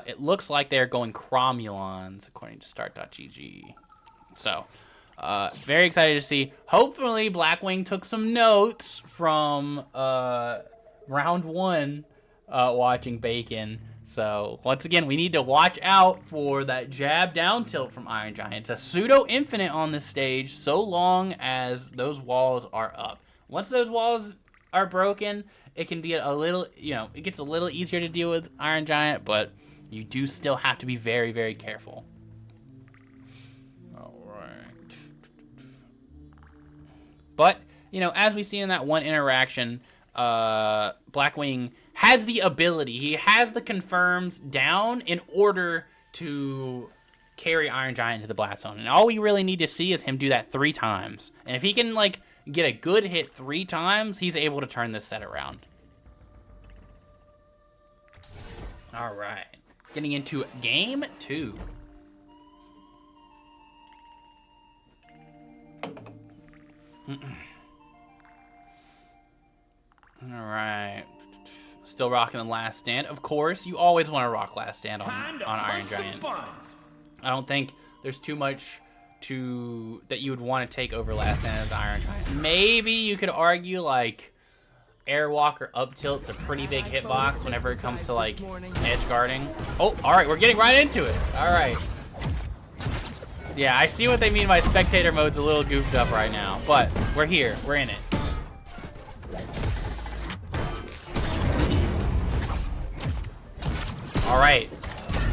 It looks like they're going Cromulons, according to start.gg. So, very excited to see. Hopefully, Blackwing took some notes from round 1 watching Bacon. So, once again, we need to watch out for that jab down tilt from Iron Giant. It's a pseudo-infinite on this stage so long as those walls are up. Once those walls are broken, it can be a little, you know, it gets a little easier to deal with Iron Giant, but you do still have to be very, very careful. All right. But, you know, as we see in that one interaction, Blackwing has the ability, he has the confirms down in order to carry Iron Giant to the blast zone. And all we really need to see is him do that 3 times. And if he can, like, get a good hit 3 times, he's able to turn this set around. All right. Getting into game 2. All right. Still rocking the Last Stand. Of course, you always want to rock Last Stand on Iron Giant. I don't think there's too much that you would want to take over Last Stand as Iron Giant. Maybe you could argue like Airwalker up tilt's a pretty big hitbox whenever it comes to like edge guarding. Oh, all right, we're getting right into it. All right. Yeah, I see what they mean by spectator mode's a little goofed up right now, but we're here, we're in it. All right.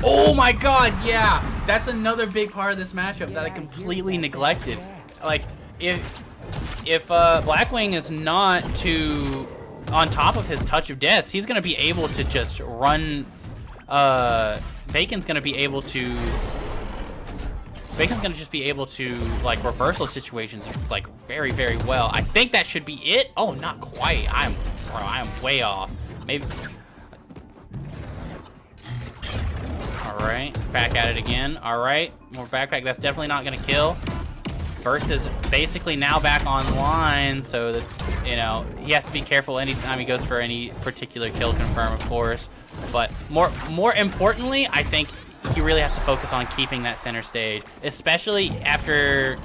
Oh my God, yeah. That's another big part of this matchup that I completely neglected. Like, if Blackwing is not on top of his touch of deaths, he's gonna be able to just run. Bacon's gonna just be able to like reversal situations like very, very well. I think that should be it. Oh, not quite. I'm way off. Maybe. All right, back at it again. All right, more backpack. That's definitely not gonna kill. Burst is basically now back online, so that, you know, he has to be careful anytime he goes for any particular kill confirm, of course. But more importantly, I think he really has to focus on keeping that center stage, especially in a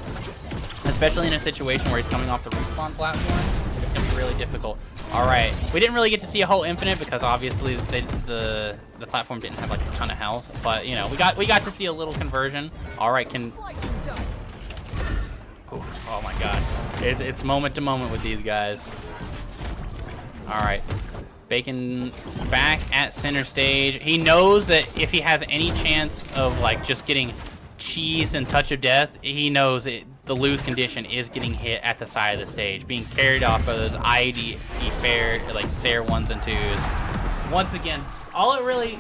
situation where he's coming off the respawn platform. It's gonna be really difficult. All right, we didn't really get to see a whole infinite because obviously the platform didn't have like a ton of health, but you know, we got to see a little conversion. All right, oh my God, it's moment to moment with these guys. All right, Bacon back at center stage. He knows that if he has any chance of like just getting cheesed and touch of death, he knows the lose condition is getting hit at the side of the stage, being carried off by those IED fair like Sair 1s and 2s. Once again, all it really.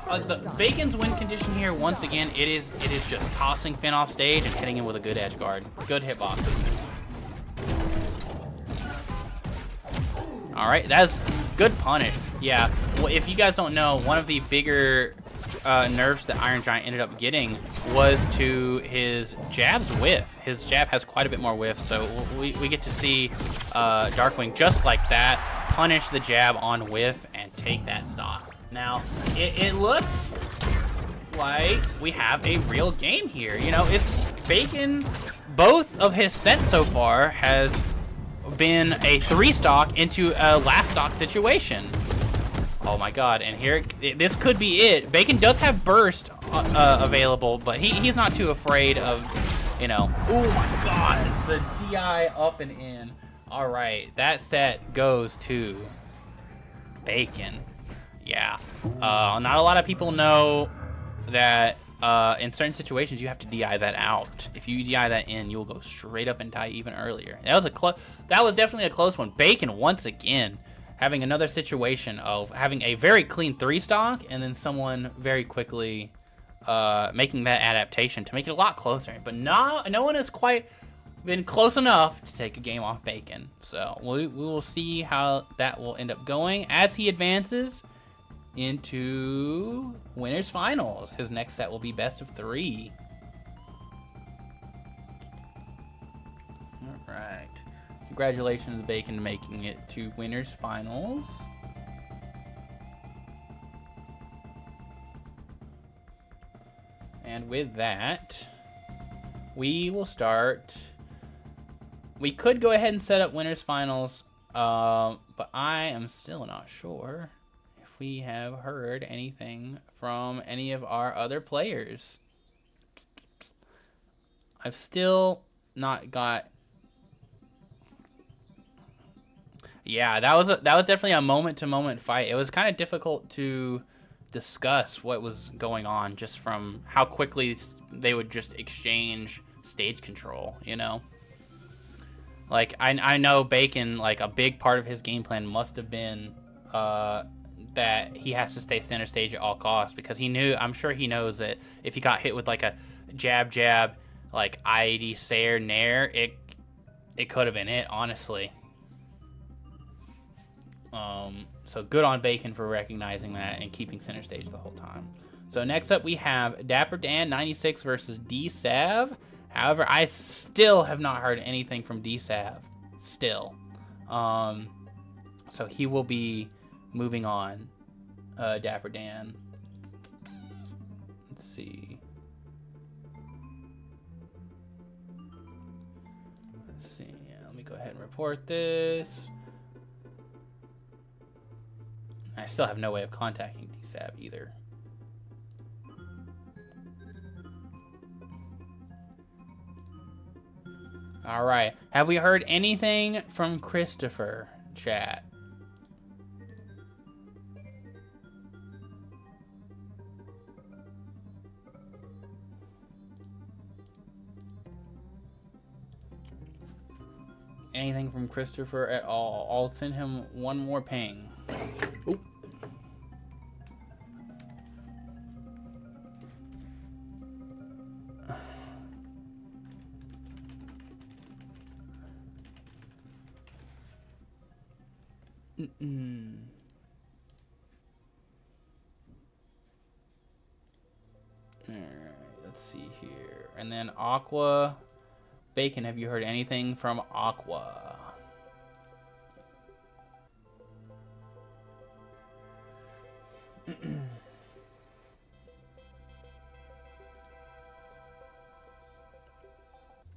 The Bacon's win condition here, once again, it is just tossing Finn off stage and hitting him with a good edge guard. Good hitboxes. All right, that's good punish. Yeah, well, if you guys don't know, one of the bigger nerfs that Iron Giant ended up getting was to his jab's whiff. His jab has quite a bit more whiff, so we get to see Darkwing just like that, punish the jab on whiff and take that stock. Now, it looks like we have a real game here. You know, it's Bacon, both of his sets so far has been a 3-stock into a last stock situation. Oh my god, and here, this could be it. Bacon does have burst available, but he's not too afraid of, you know. Oh my god, the DI up and in. All right, that set goes to Bacon. Yeah, not a lot of people know that in certain situations you have to DI that out. If you DI that in, you'll go straight up and die even earlier. That was definitely a close one. Bacon once again having another situation of having a very clean 3-stock and then someone very quickly making that adaptation to make it a lot closer. But no one has quite been close enough to take a game off Bacon. So we will see how that will end up going as he advances into winners finals. His next set will be best of 3. All right. Congratulations, Bacon, making it to winners finals. And with that, we will start. We could go ahead and set up winners finals, but I am still not sure if we have heard anything from any of our other players. I've still not got. Yeah, that was definitely a moment-to-moment fight. It was kind of difficult to discuss what was going on just from how quickly they would just exchange stage control, you know? Like, I know Bacon, like, a big part of his game plan must have been that he has to stay center stage at all costs, because I'm sure he knows that if he got hit with, like, a jab, like, IED, Sayer, Nair, it could have been it, honestly. So good on Bacon for recognizing that and keeping center stage the whole time. So next up we have Dapper Dan 96 versus D-Sav. However, I still have not heard anything from D-Sav. Still. So he will be moving on. Dapper Dan. Let's see. Let me go ahead and report this. I still have no way of contacting D-Sav either. All right. Have we heard anything from Christopher, chat? Anything from Christopher at all? I'll send him one more ping. Oop. Alright, let's see here. And then Aqua. Bacon, have you heard anything from Aqua?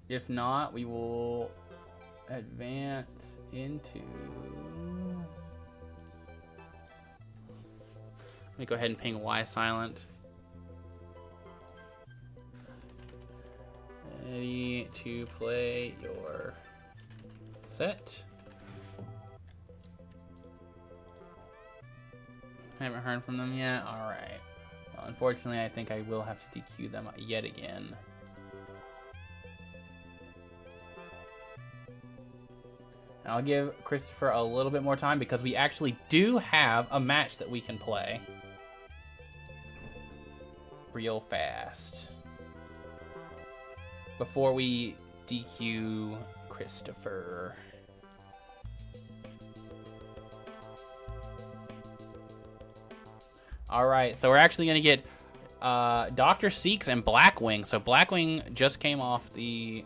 If not, we will advance into... Let me go ahead and ping Y Silent. Ready to play your set. I haven't heard from them yet. Alright. Well, unfortunately, I think I will have to DQ them yet again. I'll give Christopher a little bit more time because we actually do have a match that we can play real fast before we DQ Christopher. All right, so we're actually going to get Dr. Seeks and Blackwing. So Blackwing just came off the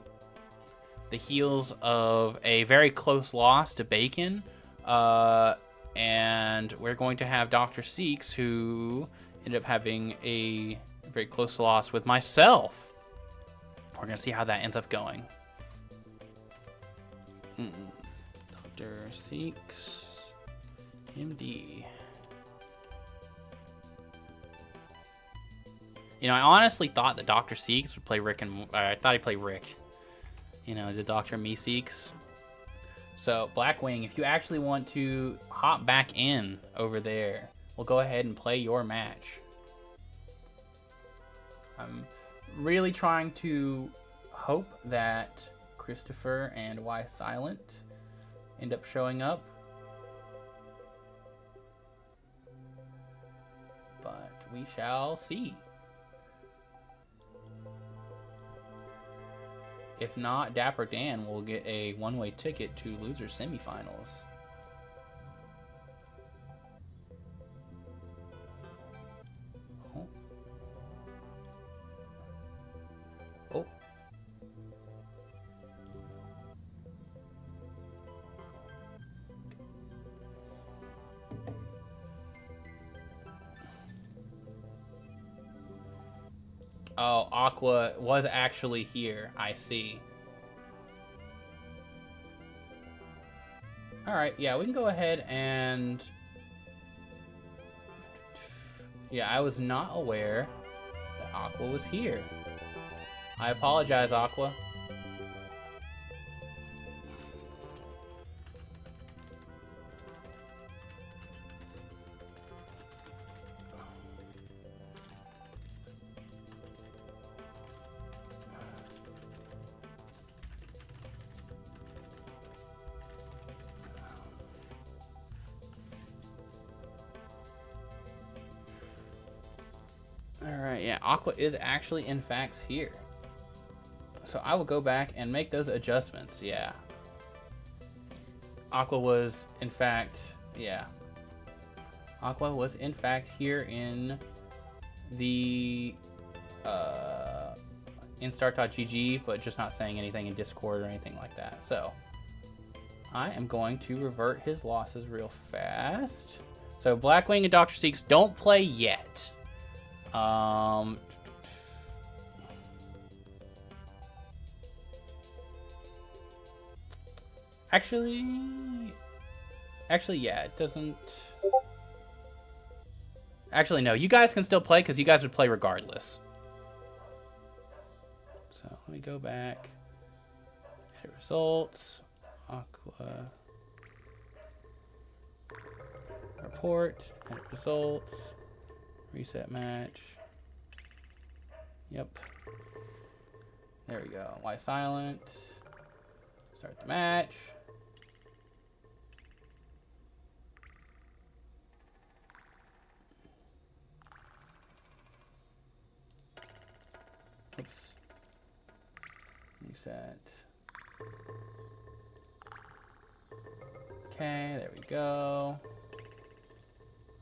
heels of a very close loss to Bacon. And we're going to have Dr. Seeks, who ended up having a very close loss with myself. We're going to see how that ends up going. Dr. Seeks, MD. You know, I honestly thought that Dr. Seeks would play Rick, and I thought he'd play Rick. You know, the Dr. Meeseeks. So, Blackwing, if you actually want to hop back in over there, we'll go ahead and play your match. I'm really trying to hope that Christopher and Y Silent end up showing up. But we shall see. If not, Dapper Dan will get a one-way ticket to loser semifinals. Oh. Oh. Oh, Aqua was actually here. I see. Alright, yeah, we can go ahead and... Yeah, I was not aware that Aqua was here. I apologize, Aqua. Alright, yeah, Aqua is actually, in fact, here. So I will go back and make those adjustments, yeah. Aqua was, in fact, yeah. Aqua was, in fact, here in the, in start.gg, but just not saying anything in Discord or anything like that. So, I am going to revert his losses real fast. So, Blackwing and Dr. Seeks don't play yet. Actually, yeah, it doesn't. Actually, no, you guys can still play because you guys would play regardless. So let me go back. Hit results. Aqua. Report. Hit results. Reset match. Yep. There we go. Y Silent. Start the match. Oops. Reset. Okay, there we go.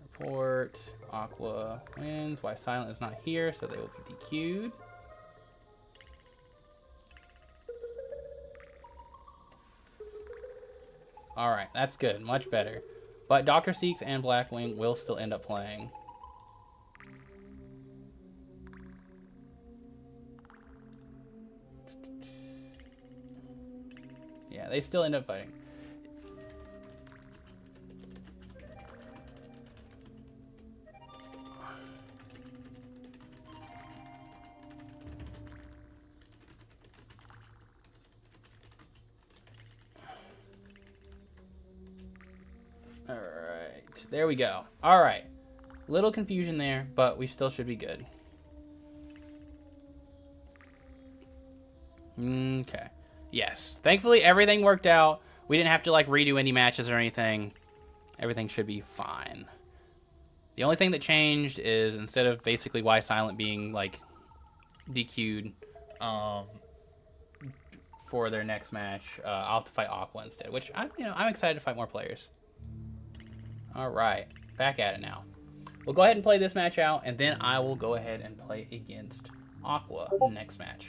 Report. Aqua wins. Y Silent is not here, so they will be DQ'd. Alright, that's good. Much better. But Dr. Seeks and Blackwing will still end up playing. Yeah, they still end up fighting. Alright, there we go. Alright, little confusion there, but we still should be good. Okay. Yes. Thankfully, everything worked out. We didn't have to, like, redo any matches or anything. Everything should be fine. The only thing that changed is instead of basically Y Silent being, like, DQ'd for their next match, I'll have to fight Aqua instead, which, I'm excited to fight more players. All right. Back at it now. we'll go ahead and play this match out, and then I will go ahead and play against Aqua next match.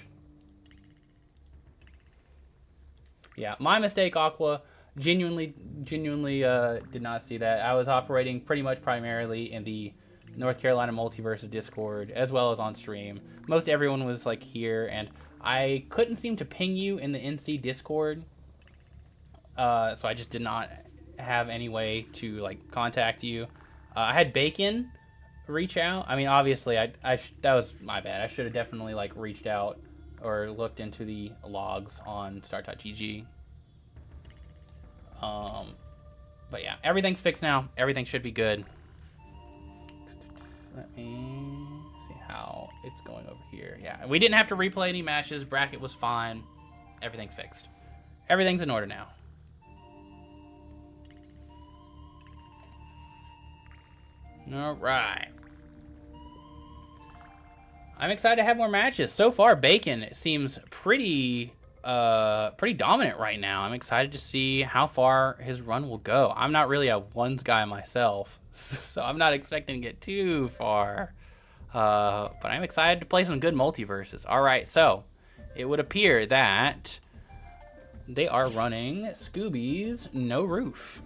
Yeah, my mistake, Aqua. Genuinely did not see that. I was operating pretty much primarily in the North Carolina Multiverse Discord, as well as on stream. Most everyone was like here, and I couldn't seem to ping you in the NC Discord, so I just did not have any way to like contact you. I had Bacon reach out. I mean, obviously, that was my bad. I should have definitely like reached out or looked into the logs on Start.gg. But yeah, everything's fixed now. Everything should be good. Let me see how it's going over here. Yeah, we didn't have to replay any matches. Bracket was fine. Everything's fixed. Everything's in order now. All right. I'm excited to have more matches. So far, Bacon seems pretty dominant right now. I'm excited to see how far his run will go. I'm not really a ones guy myself, so I'm not expecting to get too far. But I'm excited to play some good multiverses. All right, so it would appear that they are running Scooby's No Roof.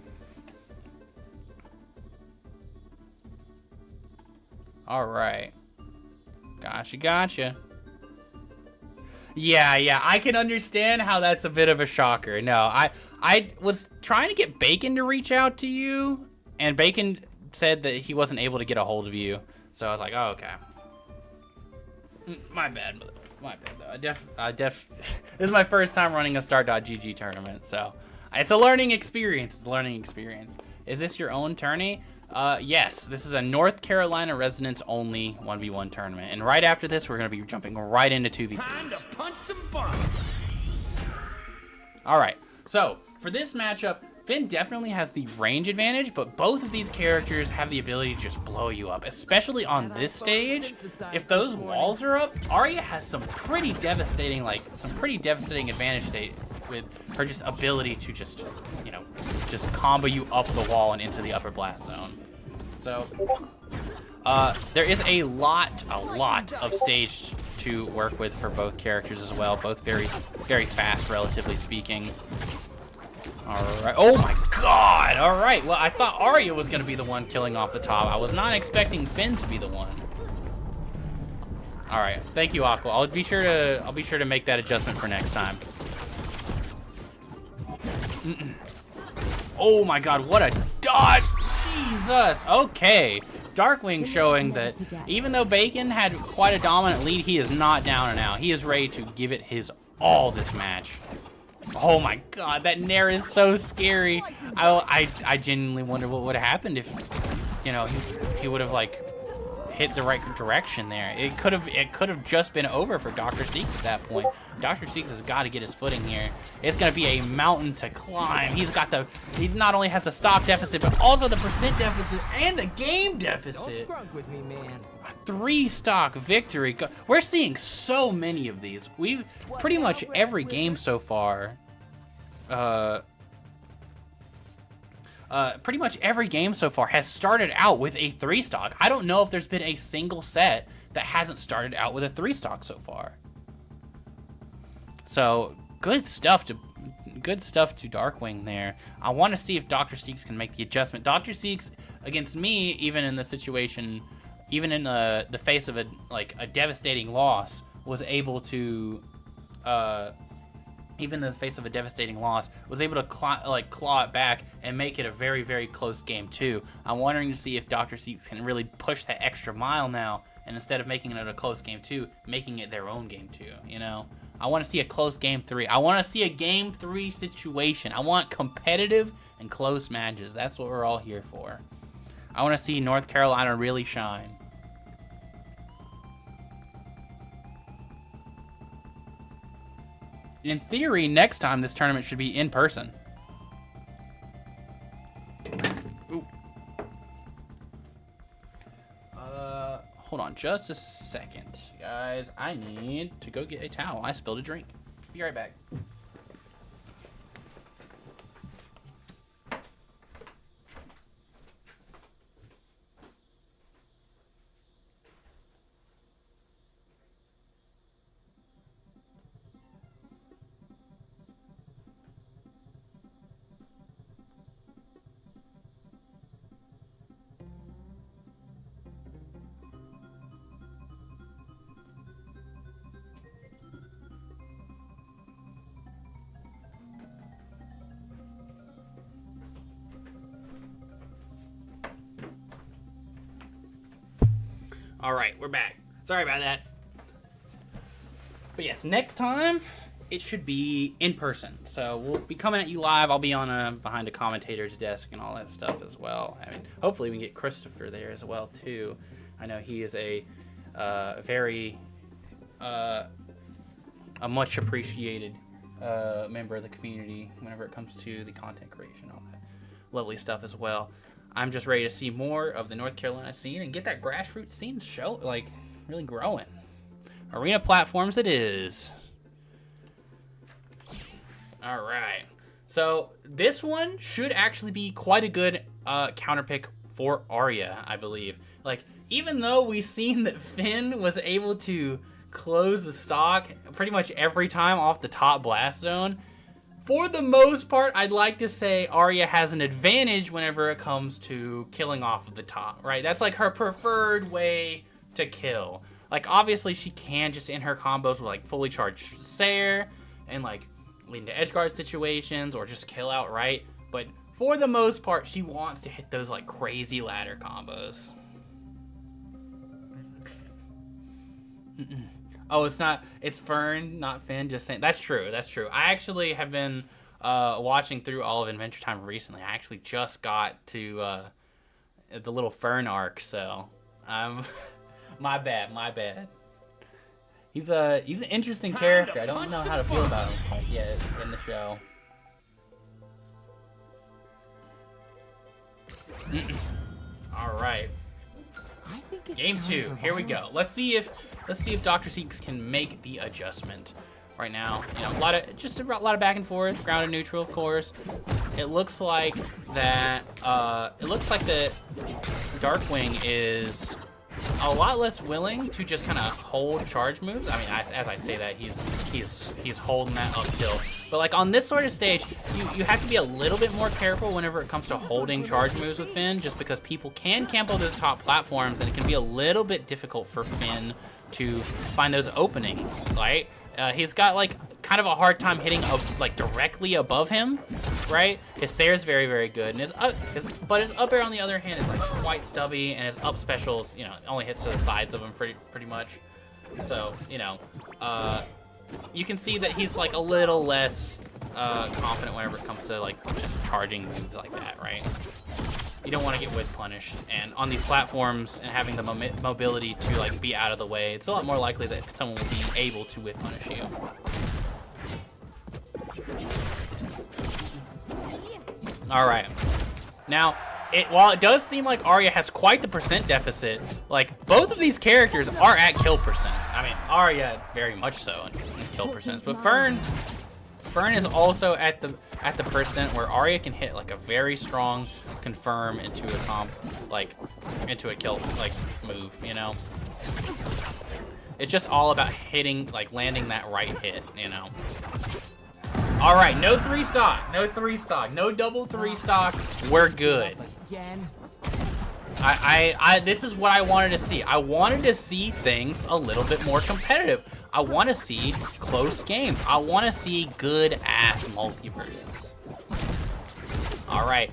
All right. Gotcha. Yeah, I can understand how that's a bit of a shocker. No, I was trying to get Bacon to reach out to you, and Bacon said that he wasn't able to get a hold of you. So I was like, oh, okay. My bad though. This is my first time running a Start.gg tournament, so it's a learning experience. Is this your own tourney? Yes, this is a North Carolina residents only 1v1 tournament. And right after this, we're going to be jumping right into 2v2s. Time to punch some bumps. All right, so for this matchup, Finn definitely has the range advantage, but both of these characters have the ability to just blow you up, especially on this stage. If those walls are up, Arya has some pretty devastating advantage state with her just ability to just combo you up the wall and into the upper blast zone. So there is a lot of stage to work with for both characters as well, both very fast, relatively speaking. All right. Oh my God. All right. Well, I thought Arya was gonna be the one killing off the top. I was not expecting Finn to be the one. All right. Thank you, Aqua. I'll be sure to make that adjustment for next time. Oh my God, what a dodge! Jesus! Okay. Darkwing showing that even though Bacon had quite a dominant lead, he is not down and out. He is ready to give it his all this match. Oh my God, that Nair is so scary. I genuinely wonder what would have happened if, he would have like hit the right direction there. It could have just been over for Dr. Seeks at that point. Dr. Seeks has got to get his footing here. It's gonna be a mountain to climb. He's not only has the stock deficit, but also the percent deficit and the game deficit. Don't scrunk with me, man. 3 stock victory. We're seeing so many of these. We've pretty much every game so far. Pretty much every game so far has started out with a 3 stock. I don't know if there's been a single set that hasn't started out with a 3 stock so far. So good stuff to Darkwing there. I want to see if Dr. Seeks can make the adjustment. Dr. Seeks against me, even in the situation, even in the face of a devastating loss, was able to even in the face of a devastating loss, was able to claw it back and make it a very, very close game too. I'm wondering to see if Dr. Seeks can really push that extra mile now, and instead of making it a close game 2, making it their own game 2, I want to see a close game 3. I want to see a game 3 situation. I want competitive and close matches. That's what we're all here for. I want to see North Carolina really shine. In theory, next time this tournament should be in person. Ooh. Hold on just a second, guys. I need to go get a towel. I spilled a drink. Be right back. All right, we're back. Sorry about that. But yes, next time it should be in person. So we'll be coming at you live. I'll be on behind a commentator's desk and all that stuff as well. I mean, hopefully we can get Christopher there as well too. I know he is a very a much appreciated member of the community whenever it comes to the content creation, all that lovely stuff as well. I'm just ready to see more of the North Carolina scene and get that grassroots scene show like really growing. Arena platforms it is. All right. So this one should actually be quite a good counter pick for Arya, I believe. Like, even though we've seen that Finn was able to close the stock pretty much every time off the top blast zone, for the most part, I'd like to say Arya has an advantage whenever it comes to killing off of the top, right? That's like her preferred way to kill. Like, obviously, she can just in her combos with, like, fully charged Sayer and, like, lead into edgeguard situations or just kill outright. But for the most part, she wants to hit those, like, crazy ladder combos. Oh, it's Fern, not Finn, just saying. That's true, that's true. I actually have been watching through all of Adventure Time recently. I actually just got to the little Fern arc, so my bad. He's an interesting character. I don't know how to feel about him quite yet in the show. All right. Game 2. Here we go. Let's see if Dr. Seeks can make the adjustment. Right now, you know, a lot of back and forth, ground and neutral, of course. It looks like that. It looks like the Darkwing is a lot less willing to just kind of hold charge moves. I mean, as I say that, he's holding that up till. But like on this sort of stage, you have to be a little bit more careful whenever it comes to holding charge moves with Finn, just because people can camp over those top platforms, and it can be a little bit difficult for Finn to find those openings, right? He's got like kind of a hard time hitting like directly above him, right? His Sayer's very, very good, and but his up air on the other hand is like quite stubby, and his up specials, you know, only hits to the sides of him pretty much. So, you know, you can see that he's like a little less confident whenever it comes to like just charging moves like that, right? You don't want to get whip punished, and on these platforms and having the mobility to like be out of the way, it's a lot more likely that someone will be able to whip punish you. All right, now while it does seem like Arya has quite the percent deficit, like both of these characters are at kill percent. I mean, Arya very much so in kill percents, but Fern is also at the percent where Arya can hit like a very strong confirm into a comp, like into a kill like move, you know. It's just all about hitting, like landing that right hit, you know. All right, no 3-stock, no double 3-stock. We're good. This is what I wanted to see. I wanted to see things a little bit more competitive. I want to see close games. I want to see good-ass multiverses. All right.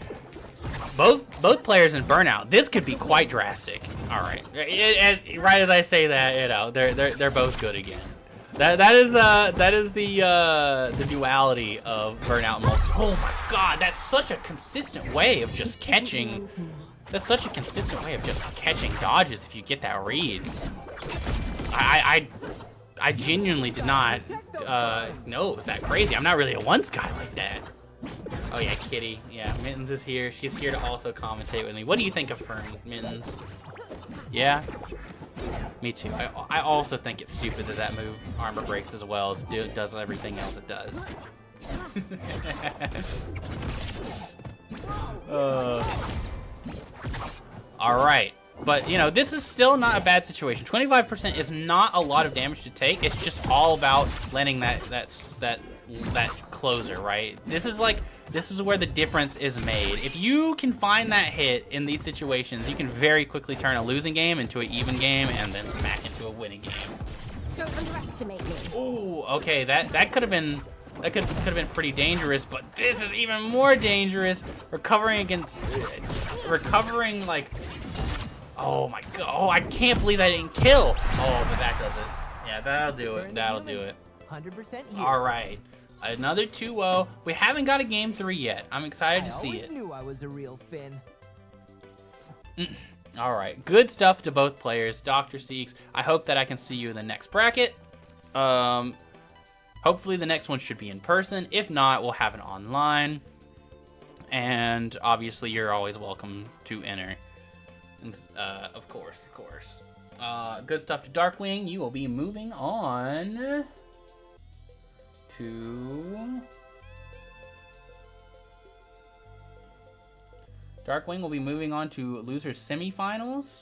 Both players in Burnout. This could be quite drastic. All right. Right as I say that, you know, they're both good again. That is the duality of Burnout multi. Oh my God, that's such a consistent way of just catching. That's such a consistent way of just catching dodges if you get that read. I genuinely did not know it was that crazy. I'm not really a once guy like that. Oh yeah, Kitty. Yeah, Mittens is here. She's here to also commentate with me. What do you think of Fern, Mittens? Yeah? Me too. I also think it's stupid that move armor breaks as well as does everything else it does. All right, but you know, this is still not a bad situation. 25% is not a lot of damage to take. It's just all about landing that closer, right? This is where the difference is made. If you can find that hit in these situations, you can very quickly turn a losing game into an even game and then smack into a winning game. Don't underestimate me. Ooh, okay, that could have been pretty dangerous, but this is even more dangerous. Recovering like Oh my god. Oh, I can't believe I didn't kill. Oh, but that does it. Yeah, that'll do it. That'll do it. 100% you. All right. Another 2-0. We haven't got a game 3 yet. I'm excited to see I always it. knew I was a real Finn. All right. Good stuff to both players. Dr. Seeks, I hope that I can see you in the next bracket. Hopefully the next one should be in person. If not, we'll have it online. And obviously you're always welcome to enter. Of course. Good stuff to Darkwing. You will be moving on to... Darkwing will be moving on to losers semifinals,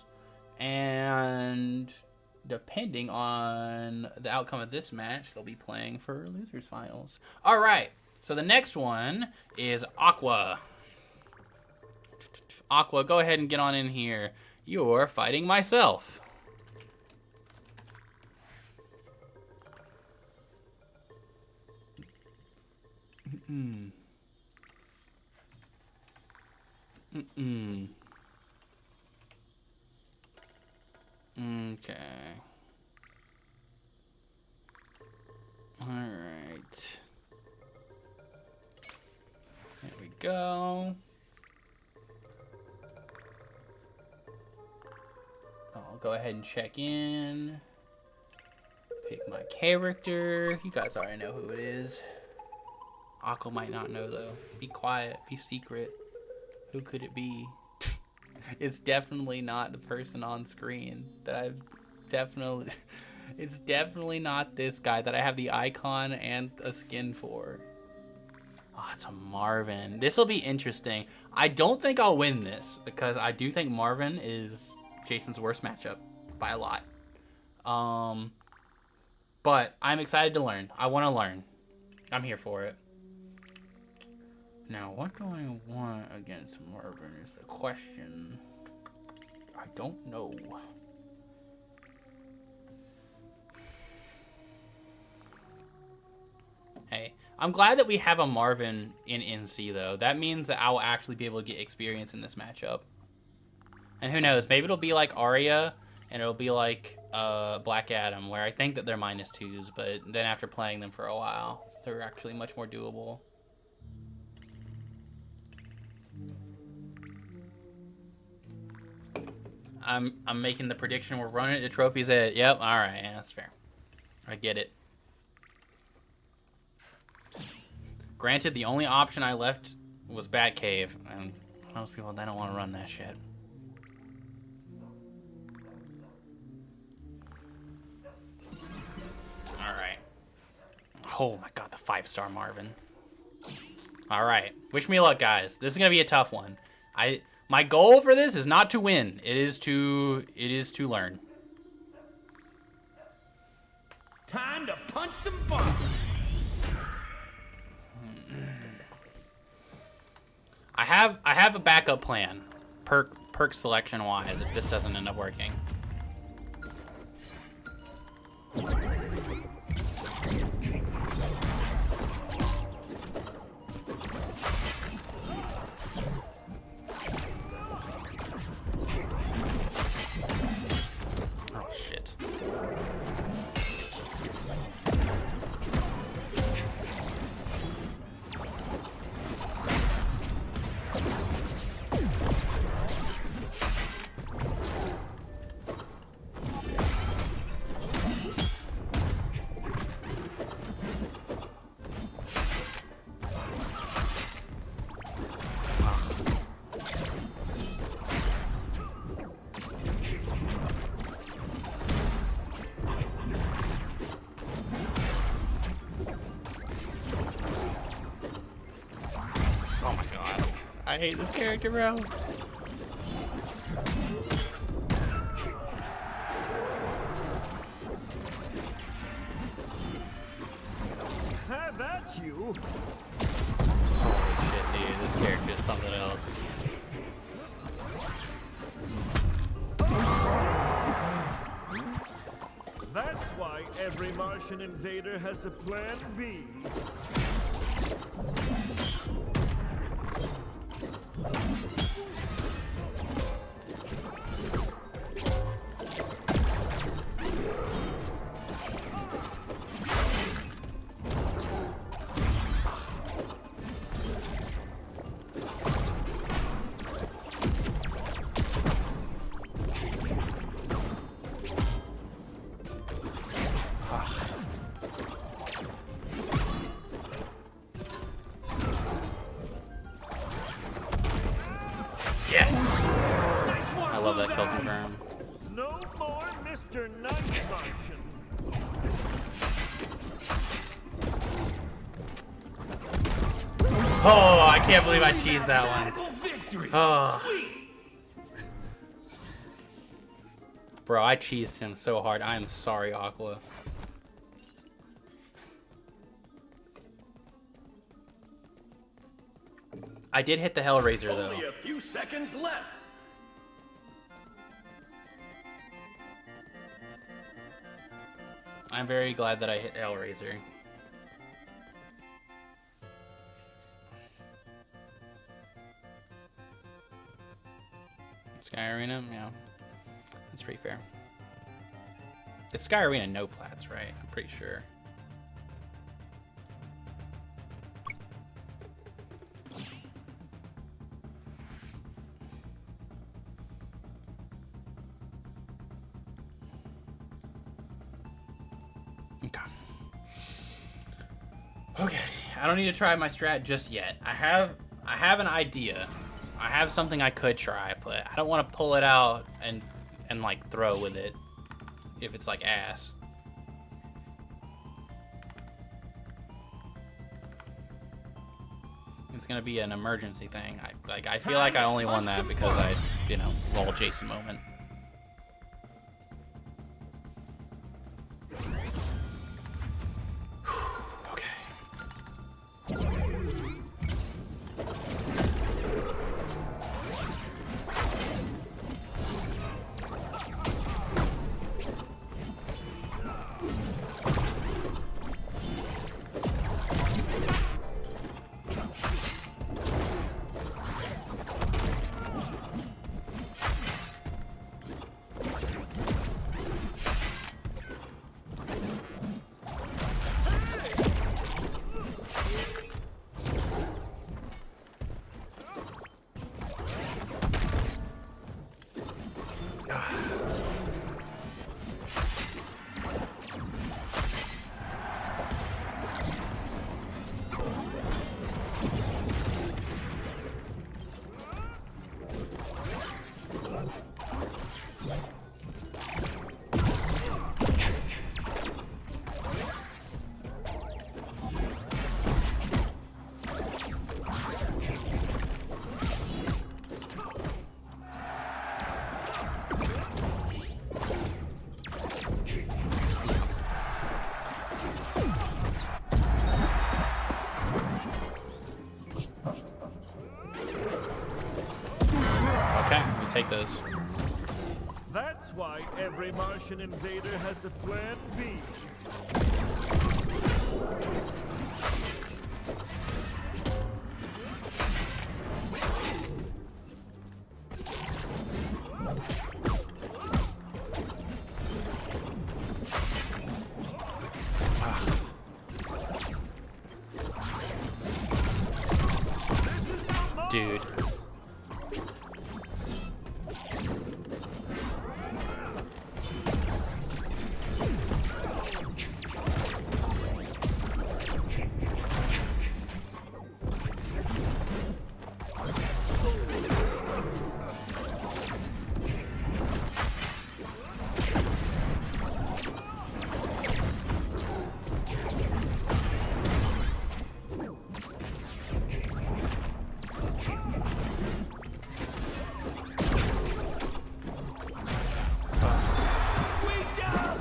and depending on the outcome of this match, they'll be playing for losers finals. All right, so the next one is Aqua. Aqua, go ahead and get on in here. You're fighting myself. Okay. All right. There we go. I'll go ahead and check in. Pick my character. You guys already know who it is. Aqua might not know though. Be quiet. Be secret. Who could it be? It's definitely not the person on screen that I've definitely... It's definitely not this guy that I have the icon and a skin for. Oh, it's a Marvin. This will be interesting. I don't think I'll win this because I do think Marvin is Jason's worst matchup by a lot. But I'm excited to learn. I want to learn. I'm here for it. Now, what do I want against Marvin is the question. I don't know. Hey, I'm glad that we have a Marvin in NC, though. That means that I will actually be able to get experience in this matchup. And who knows, maybe it'll be like Arya, and it'll be like Black Adam, where I think that they're -2s, but then after playing them for a while, they're actually much more doable. I'm making the prediction we're running it to Trophy's Edge. Yep, alright, yeah, that's fair. I get it. Granted, the only option I left was Batcave, and most people, they don't want to run that shit. Alright. Oh my god, the 5-star Marvin. Alright, wish me luck, guys. This is gonna be a tough one. My goal for this is not to win. It is to learn. Time to punch some buttons. I have a backup plan, perk selection wise, if this doesn't end up working. Oh shit. Oh my god. I hate this character, bro. Have at you. Holy shit, dude. This character is something else. That's why every Martian invader has a plan B. confirm. No more Mr. Nice Martian. Oh, I can't believe I cheesed that one. Oh. Bro, I cheesed him so hard. I am sorry, Aqua. I did hit the Hellraiser, though. Only a few seconds left. I'm very glad that I hit Hellraiser. Sky Arena? Yeah. That's pretty fair. It's Sky Arena no plats, right? I'm pretty sure. Okay. Okay, I don't need to try my strat just yet. I have an idea. I have something I could try, but I don't want to pull it out and like throw with it if it's like ass. It's gonna be an emergency thing. I feel like I only won that because I, rolled Jason moment. Take those. That's why every Martian invader has a plan B. Dude.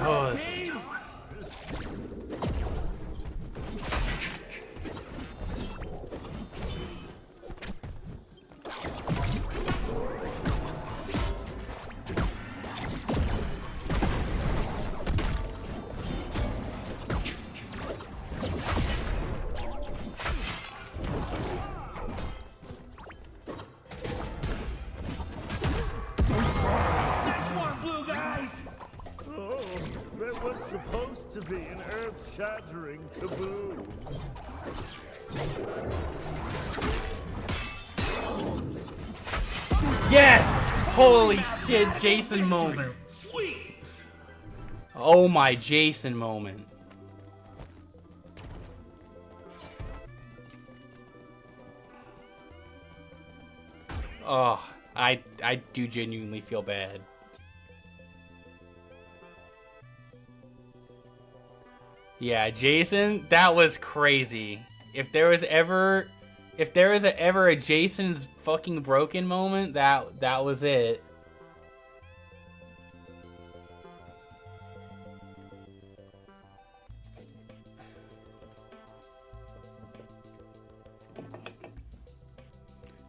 Oh, this is a tough one. That was supposed to be an earth-shattering kaboom. Yes! Holy shit, Jason moment. Sweet. Oh my Jason moment. Oh, I do genuinely feel bad. Yeah, Jason, that was crazy. If there was ever a Jason's fucking broken moment, that was it.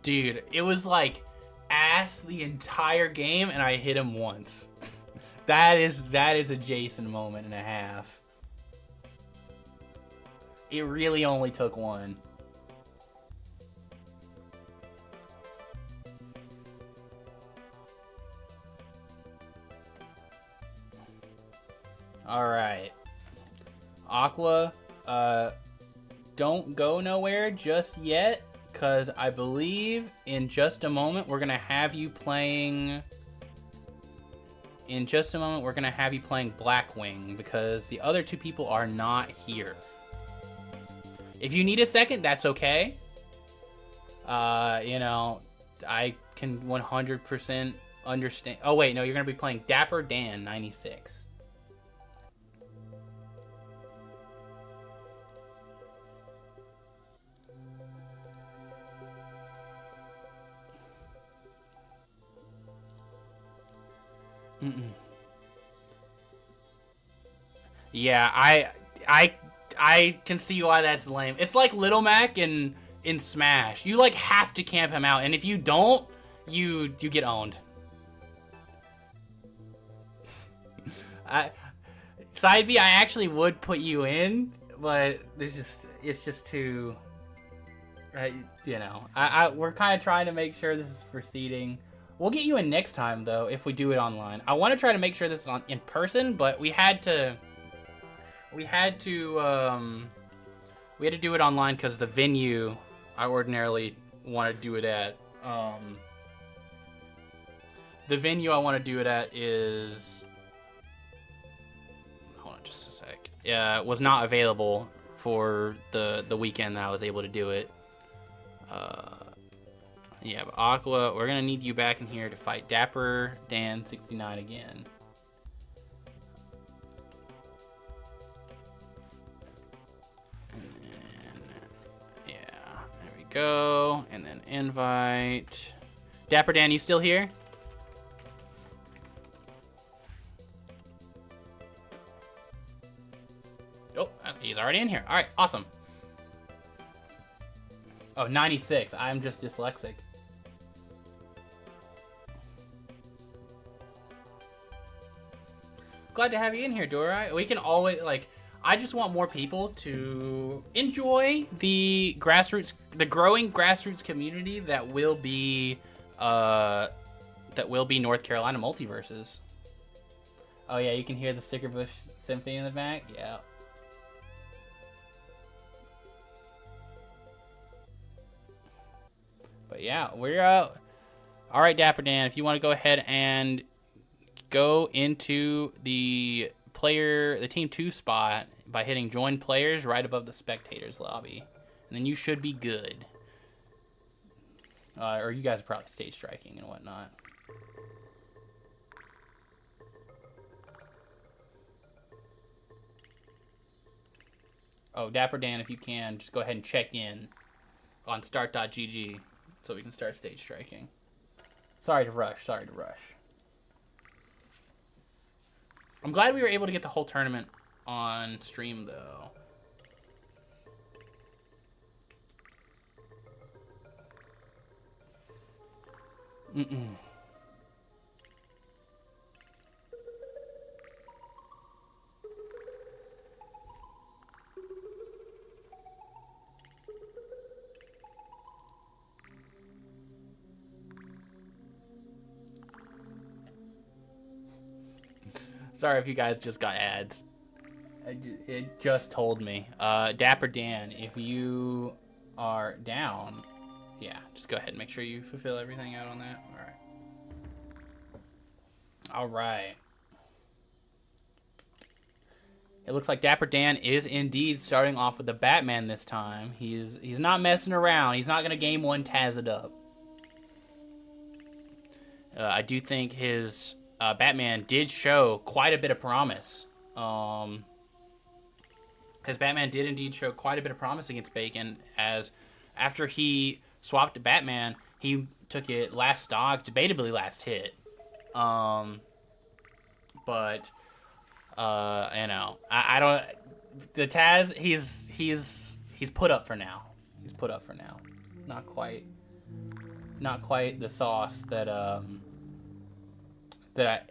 Dude, it was like ass the entire game and I hit him once. That is a Jason moment and a half. It really only took one. Alright. Aqua, don't go nowhere just yet, because I believe in just a moment we're going to have you playing... In just a moment we're going to have you playing Blackwing, because the other two people are not here. If you need a second, that's okay. You know, I can 100% understand. Oh, wait, no, you're going to be playing Dapper Dan 96. Yeah, I can see why that's lame. It's like Little Mac in Smash. You like have to camp him out, and if you don't, you get owned. Side B, I actually would put you in, but it's just too. You know, we're kind of trying to make sure this is proceeding. We'll get you in next time though if we do it online. I want to try to make sure this is in person, but we had to do it online because the venue I ordinarily want to do it at. The venue I want to do it at is, hold on just a sec. Was not available for the weekend that I was able to do it. Yeah, but Aqua, we're gonna need you back in here to fight Dapper Dan 69 again. And then, yeah, there we go. And then invite. Dapper Dan, you still here? Oh, he's already in here. All right, awesome. Oh, 96. I'm just dyslexic. Glad to have you in here, Dora. We can always, like, I just want more people to enjoy the growing grassroots community that will be North Carolina Multiverses. Oh yeah, you can hear the Sticker Bush Symphony in the back. Yeah. But yeah, we're all right, Dapper Dan. If you want to go ahead and go into the Team 2 spot by hitting Join Players right above the Spectators lobby, and then you should be good. Or you guys are probably stage striking and whatnot. Oh, Dapper Dan, if you can, just go ahead and check in on start.gg so we can start stage striking. Sorry to rush. I'm glad we were able to get the whole tournament on stream, though. Sorry if you guys just got ads. It just told me. Dapper Dan, if you are down, yeah, just go ahead and make sure you fulfill everything out on that. All right. It looks like Dapper Dan is indeed starting off with the Batman this time. He's not messing around. He's not gonna game one Taz it up. I do think his Batman did show quite a bit of promise. His Batman did indeed show quite a bit of promise against Bacon, as after he swapped to Batman, he took it last stock, debatably last hit. But you know, I don't. The Taz, he's put up for now. He's put up for now. Not quite the sauce that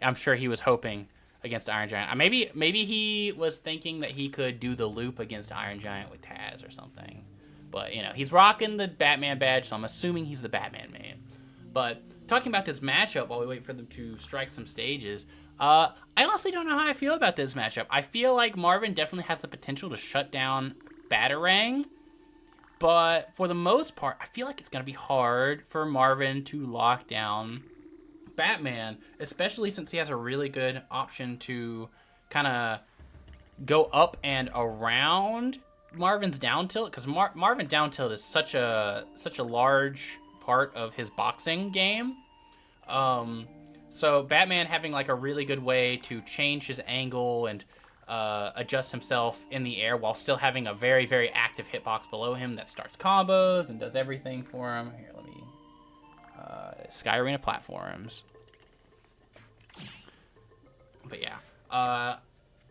I'm sure he was hoping against Iron Giant. Maybe he was thinking that he could do the loop against Iron Giant with Taz or something. But you know, he's rocking the Batman badge, so I'm assuming he's the Batman main. But talking about this matchup while we wait for them to strike some stages, I honestly don't know how I feel about this matchup. I feel like Marvin definitely has the potential to shut down Batarang, but for the most part, I feel like it's going to be hard for Marvin to lock down Batman, especially since he has a really good option to kind of go up and around Marvin's down tilt, because Marvin down tilt is such a large part of his boxing game. So Batman having like a really good way to change his angle and adjust himself in the air while still having a very, very active hitbox below him that starts combos and does everything for him. Here, let me Sky Arena platforms. But yeah,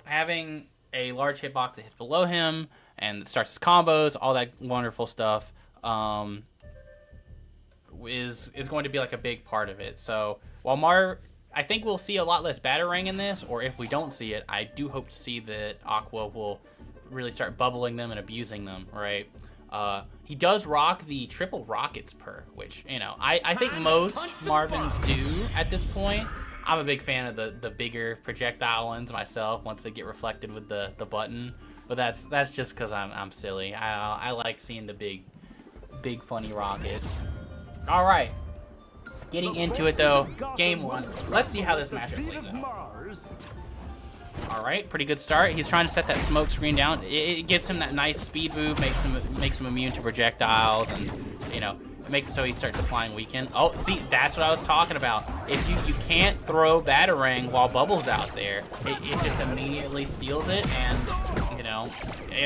having a large hitbox that hits below him and starts his combos, all that wonderful stuff, is going to be like a big part of it. So while I think we'll see a lot less Batarang in this, or if we don't see it, I do hope to see that Aqua will really start bubbling them and abusing them, right? He does rock the triple rockets perk, which, you know, I think most Marvins do at this point. I'm a big fan of the bigger projectile ones myself once they get reflected with the button, but that's just because I'm silly. I like seeing the big funny rockets. All right, getting into it though, game one. Let's see how this matchup plays out. All right, pretty good start. He's trying to set that smoke screen down. It gives him that nice speed move, makes him immune to projectiles, and you know, it makes it so he starts applying weaken. Oh, see, that's what I was talking about. If you can't throw Batarang while Bubble's out there, it just immediately steals it, and you know,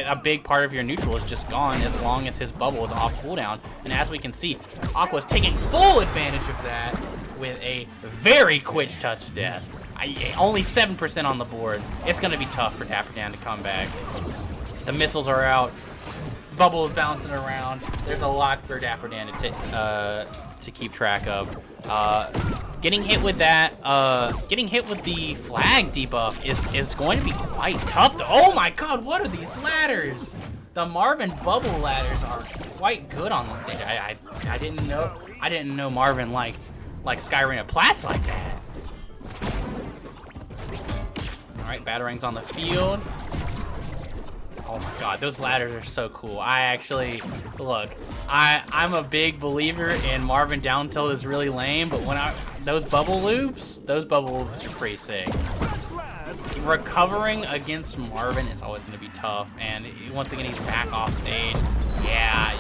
a big part of your neutral is just gone as long as his Bubble is off cooldown. And as we can see, Aqua's taking full advantage of that with a very quick touch death. Only 7% on the board. It's going to be tough for Dapper Dan to come back. The missiles are out. Bubble is bouncing around. There's a lot for Dapper Dan to keep track of. Getting hit with that, getting hit with the flag debuff is going to be quite tough. Oh my god, what are these ladders? The Marvin Bubble ladders are quite good on this stage. I didn't know Marvin liked Sky Arena Plats like that. Alright, Batarang's on the field. Oh my god, those ladders are so cool. I'm a big believer in Marvin down tilt is really lame, but when those bubble loops are pretty sick. Recovering against Marvin is always going to be tough, and once again, he's back off stage. Yeah,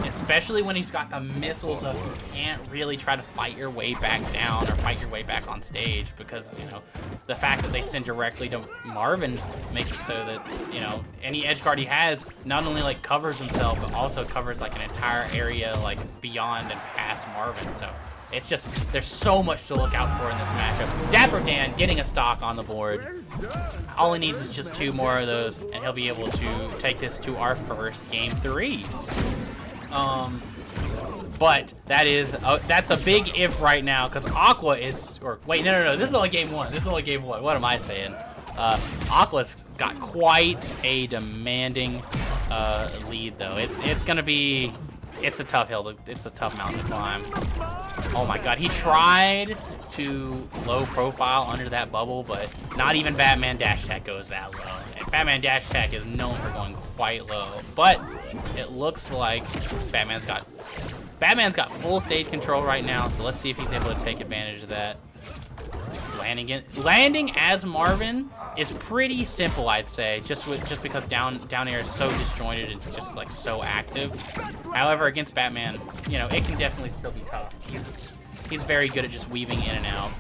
especially when he's got the missiles up, you can't really try to fight your way back down or fight your way back on stage, because, you know, the fact that they send directly to Marvin makes it so that, you know, any edge guard he has not only like covers himself, but also covers like an entire area like beyond and past Marvin. So it's just, there's so much to look out for in this matchup. Dapper Dan getting a stock on the board. All he needs is just 2 more of those, and he'll be able to take this to our first game 3. But that's a big if right now, because Aqua is, or wait, no, this is only game 1. What am I saying? Aqua's got quite a demanding lead though. It's a tough hill. It's a tough mountain to climb. Oh my god, he tried to low profile under that bubble, but not even Batman Dash Tech goes that low. And Batman Dash Tech is known for going quite low, but it looks like Batman's got full stage control right now, so let's see if he's able to take advantage of that. Landing as Marvin is pretty simple, I'd say, just because down air is so disjointed and just like so active. However, against Batman, you know, it can definitely still be tough. He's very good at just weaving in and out.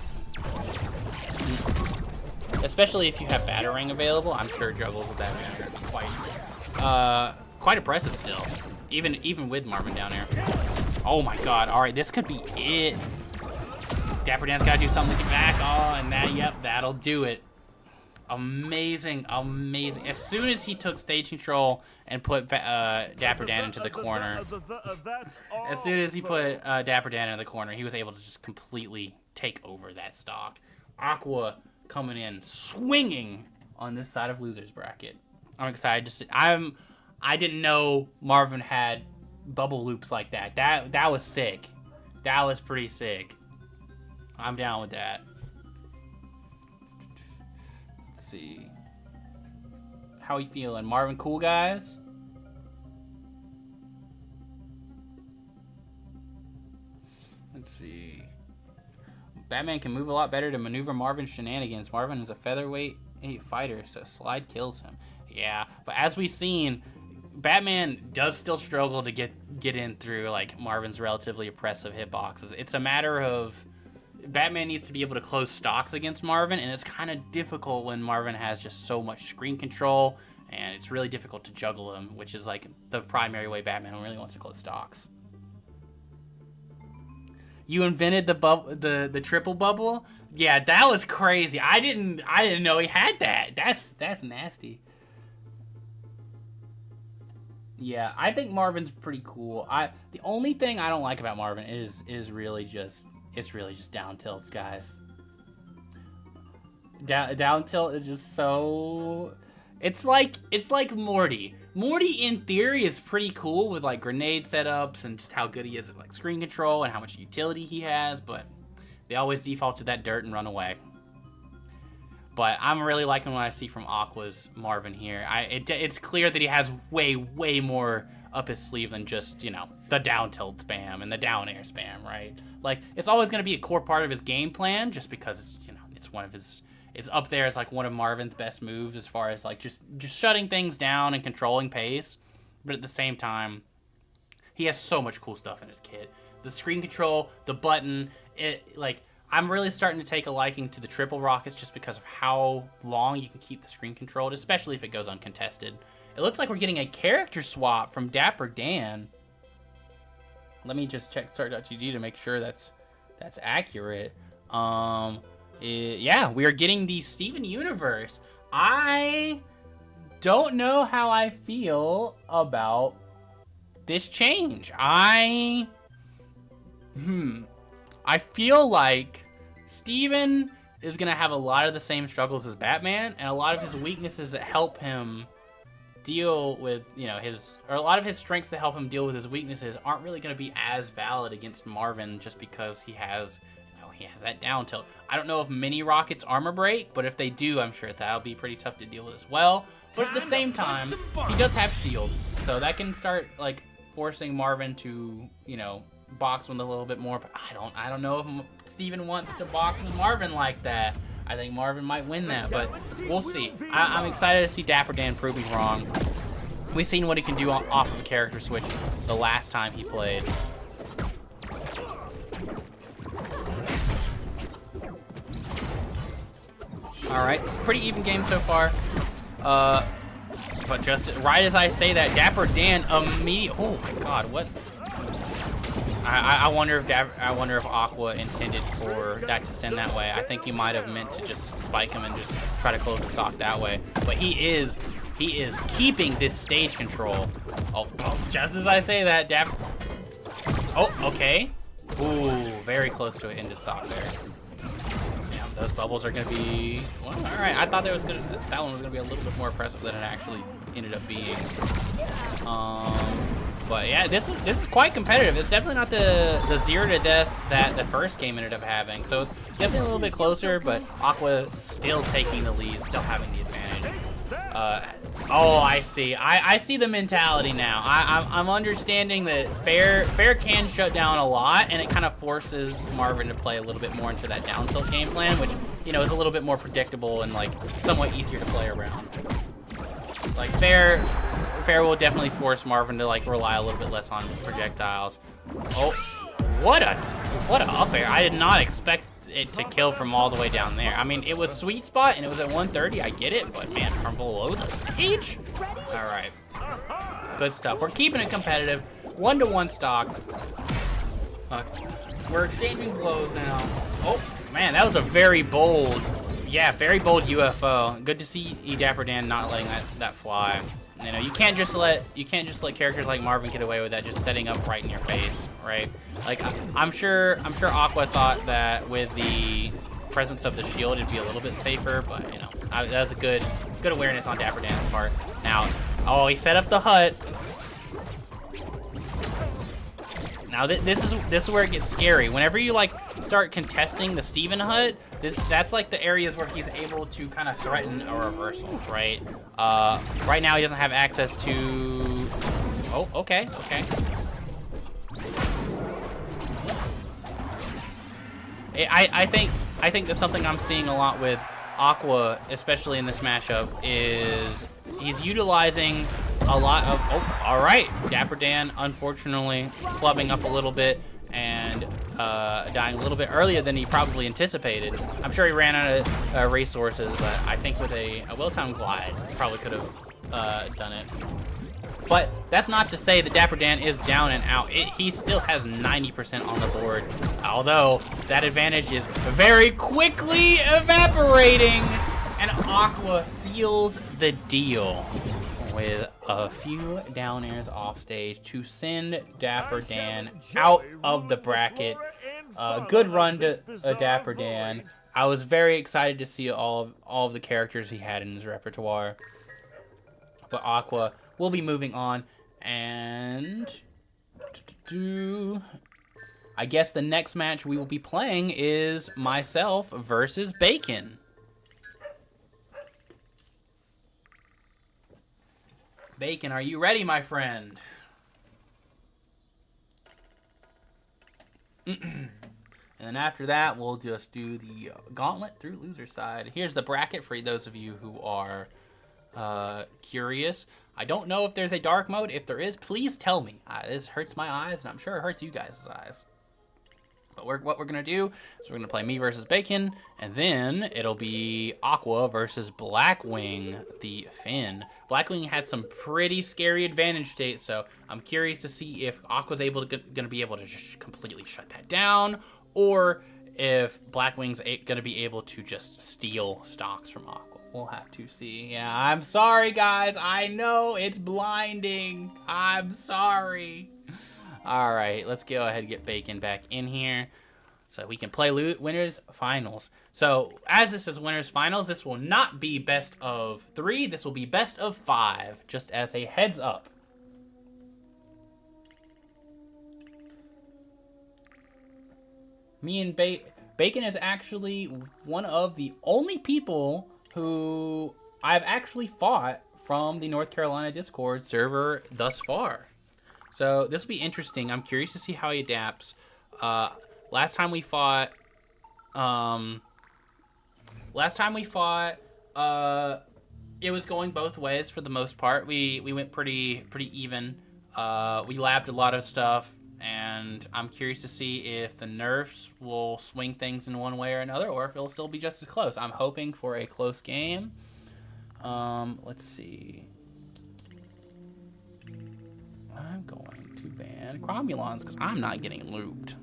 Especially if you have Batarang available, I'm sure juggles with Batman are quite impressive still, even with Marvin down there. Oh my God! All right, this could be it. Dapper Dan's got to do something to get back. Oh, and that'll do it. Amazing, amazing. As soon as he took stage control and put Dapper Dan into the corner, as soon as he put Dapper Dan in the corner, he was able to just completely take over that stock. Aqua coming in swinging on this side of losers bracket. I'm excited to see. I didn't know Marvin had bubble loops like that. That was sick. That was pretty sick. I'm down with that. Let's see. How you feeling? Marvin cool, guys? Let's see. Batman can move a lot better to maneuver Marvin's shenanigans. Marvin is a featherweight fighter, so slide kills him. Yeah, but as we've seen, Batman does still struggle to get in through like Marvin's relatively oppressive hitboxes. It's a matter of Batman needs to be able to close stocks against Marvin, and it's kind of difficult when Marvin has just so much screen control, and it's really difficult to juggle him, which is like the primary way Batman really wants to close stocks. You invented the triple bubble? Yeah, that was crazy. I didn't know he had that. That's nasty. Yeah, I think Marvin's pretty cool. The only thing I don't like about Marvin is really just down tilts, guys. Down tilt is just so. It's like Morty. Morty in theory is pretty cool with like grenade setups and just how good he is at like screen control and how much utility he has, but they always default to that dirt and run away. But I'm really liking what I see from Aqua's Marvin here. It's clear that he has way more up his sleeve than just, you know, the down tilt spam and the down air spam, right? Like, it's always going to be a core part of his game plan just because it's, you know, it's up there as like one of Marvin's best moves as far as like just shutting things down and controlling pace. But at the same time, he has so much cool stuff in his kit. The screen control, the button, I'm really starting to take a liking to the triple rockets just because of how long you can keep the screen controlled, especially if it goes uncontested. It looks like we're getting a character swap from Dapper Dan. Let me just check start.gg to make sure that's accurate. Yeah, we are getting the Steven Universe. I don't know how I feel about this change. I feel like Steven is going to have a lot of the same struggles as Batman, and a lot of his weaknesses that help him deal with, you know, a lot of his strengths that help him deal with his weaknesses aren't really going to be as valid against Marvin just because he has that down tilt. I don't know if mini rockets armor break, but if they do, I'm sure that'll be pretty tough to deal with as well. But at the same time, he does have shield, so that can start like forcing Marvin to, you know, box with a little bit more. But I don't know if Steven wants to box with Marvin like that. I think Marvin might win that, but we'll see. I'm excited to see Dapper Dan prove me wrong. We've seen what he can do off of a character switch the last time he played. All right, it's a pretty even game so far. But just right as I say that, Dapper Dan immediately. Oh my God, what? I wonder if Aqua intended for that to send that way. I think he might have meant to just spike him and just try to close the stock that way. But he is keeping this stage control. Oh, just as I say that, Dapper. Oh, okay. Ooh, very close to an end of stock there. Yeah, those bubbles are gonna be. Well, all right. I thought that one was gonna be a little bit more impressive than it actually ended up being. But yeah, this is quite competitive. It's definitely not the 0 to death that the first game ended up having. So it's definitely a little bit closer, but Aqua still taking the lead, still having the advantage. Oh, I see. I see the mentality now. I'm understanding that Fair can shut down a lot, and it kind of forces Marvin to play a little bit more into that down tilt game plan, which, you know, is a little bit more predictable and like somewhat easier to play around. Like Fair will definitely force Marvin to like rely a little bit less on projectiles. Oh, what a up air. I did not expect it to kill from all the way down there. I mean, it was sweet spot and it was at 130. I get it, but man, from below the stage? All right. Good stuff. We're keeping it competitive. 1-to-1 stock. We're exchanging blows now. Oh, man, that was a very bold, very bold UFO. Good to see Dapper Dan not letting that fly. You know, you can't just let characters like Marvin get away with that, just setting up right in your face, right? Like, I'm sure Aqua thought that with the presence of the shield, it'd be a little bit safer, but you know, that was a good awareness on Dapper Dan's part. Now, oh, he set up the hut. Now this is where it gets scary. Whenever you like start contesting the Steven hut, that's like the areas where he's able to kind of threaten a reversal, right? Right now he doesn't have access to. Oh, okay. I think that's something I'm seeing a lot with Aqua, especially in this matchup, is he's utilizing a lot of. Oh, all right. Dapper Dan, unfortunately, flubbing up a little bit and dying a little bit earlier than he probably anticipated. I'm sure he ran out of resources, but I think with a well-timed glide, he probably could have done it. But that's not to say that Dapper Dan is down and out. He still has 90% on the board, although that advantage is very quickly evaporating, and Aqua seals the deal with a few down airs off stage to send Dapper Dan out of the bracket. Good run to Dapper Dan. I was very excited to see all of the characters he had in his repertoire. But Aqua will be moving on, and I guess the next match we will be playing is myself versus Bacon. Bacon, are you ready, my friend? And then after that, we'll just do the gauntlet through loser side. Here's the bracket for those of you who are curious. I don't know if there's a dark mode. If there is, please tell me. This hurts my eyes, and I'm sure it hurts you guys' eyes. But what we're going to do is we're going to play me versus Bacon, and then it'll be Aqua versus Blackwing, the Finn. Blackwing had some pretty scary advantage states, so I'm curious to see if Aqua's going to be able to just completely shut that down, or if Blackwing's going to be able to just steal stocks from Aqua. We'll have to see. Yeah, I'm sorry, guys. I know it's blinding. I'm sorry. All right, let's go ahead and get Bacon back in here so we can play winners finals. So as this is winners finals, this will not be best of 3. This will be best of 5, just as a heads up. Me and Bacon is actually one of the only people who I've actually fought from the North Carolina Discord server thus far. So this will be interesting. I'm curious to see how he adapts. Last time we fought, it was going both ways for the most part. We went pretty even. We labbed a lot of stuff, and I'm curious to see if the nerfs will swing things in one way or another, or if it'll still be just as close. I'm hoping for a close game. Let's see. I'm going to ban Cromulons because I'm not getting looped.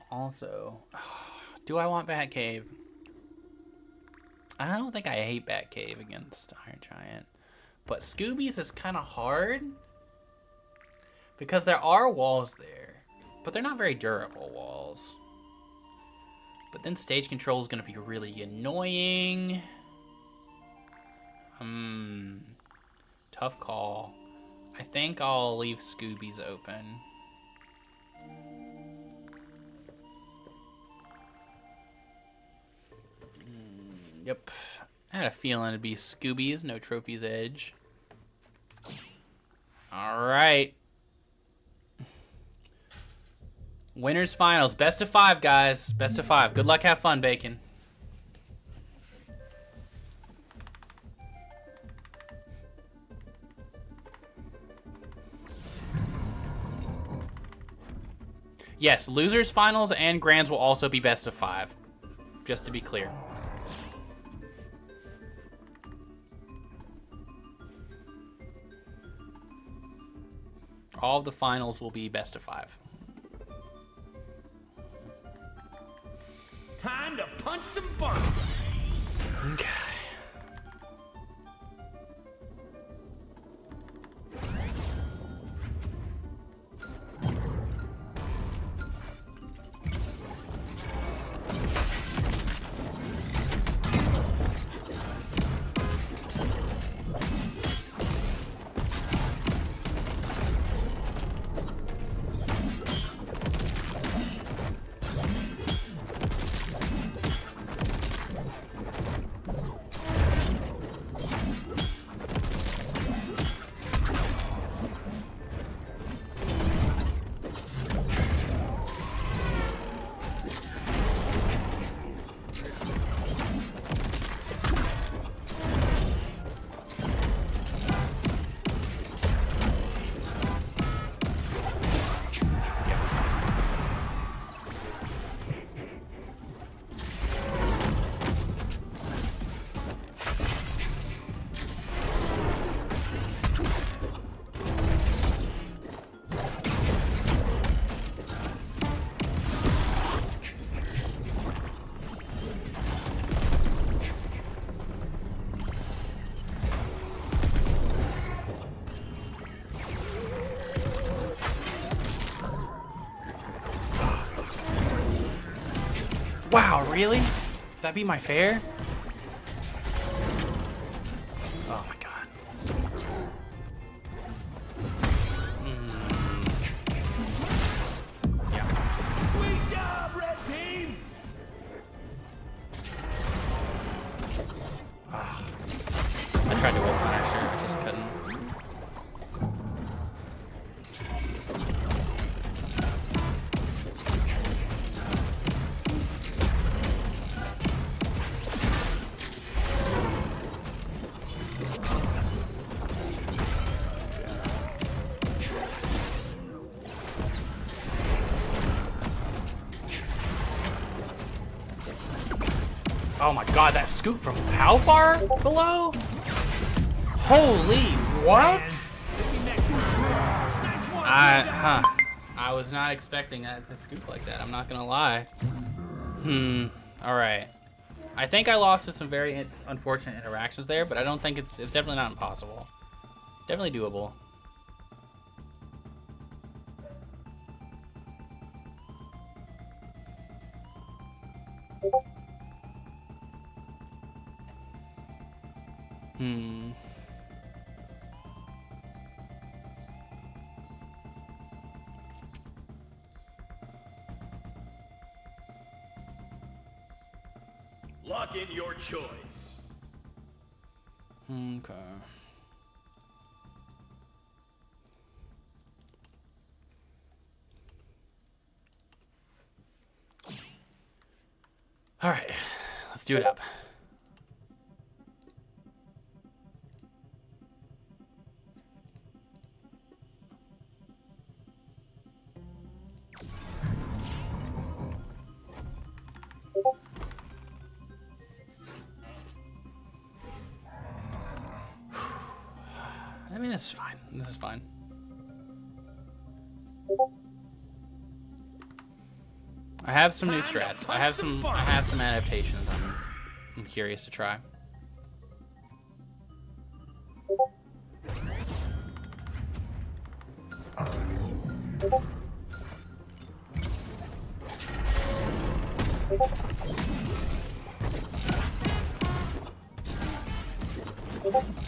Also, do I want Batcave? I don't think I hate Batcave against Iron Giant, but Scooby's is kind of hard because there are walls there, but they're not very durable walls. But then stage control is going to be really annoying. Tough call. I think I'll leave Scooby's open. Yep. I had a feeling it'd be Scooby's, no Trophy's Edge. Alright. Winners finals. Best of 5, guys. Best of 5. Good luck, have fun, Bacon. Yes, losers finals and grands will also be best of 5. Just to be clear. All of the finals will be best of 5. Time to punch some buttons. Okay. Wow, really? That be my fare? Oh my god. Yeah. Great job, Red Team! I tried to whip Punisher, I just couldn't. Oh my god, that scoop from how far below? Holy, what? I was not expecting that to scoop like that, I'm not gonna lie. Alright. I think I lost to some very unfortunate interactions there, but I don't think it's definitely not impossible. Definitely doable. Lock in your choice. Okay. All right, let's do it up. I mean, this is fine. This is fine. I have some new strats. I have some adaptations I'm curious to try.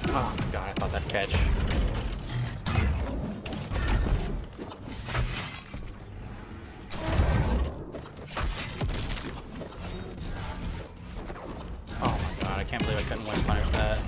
Oh my god, I thought that'd catch. Oh my god, I can't believe I couldn't one punish that.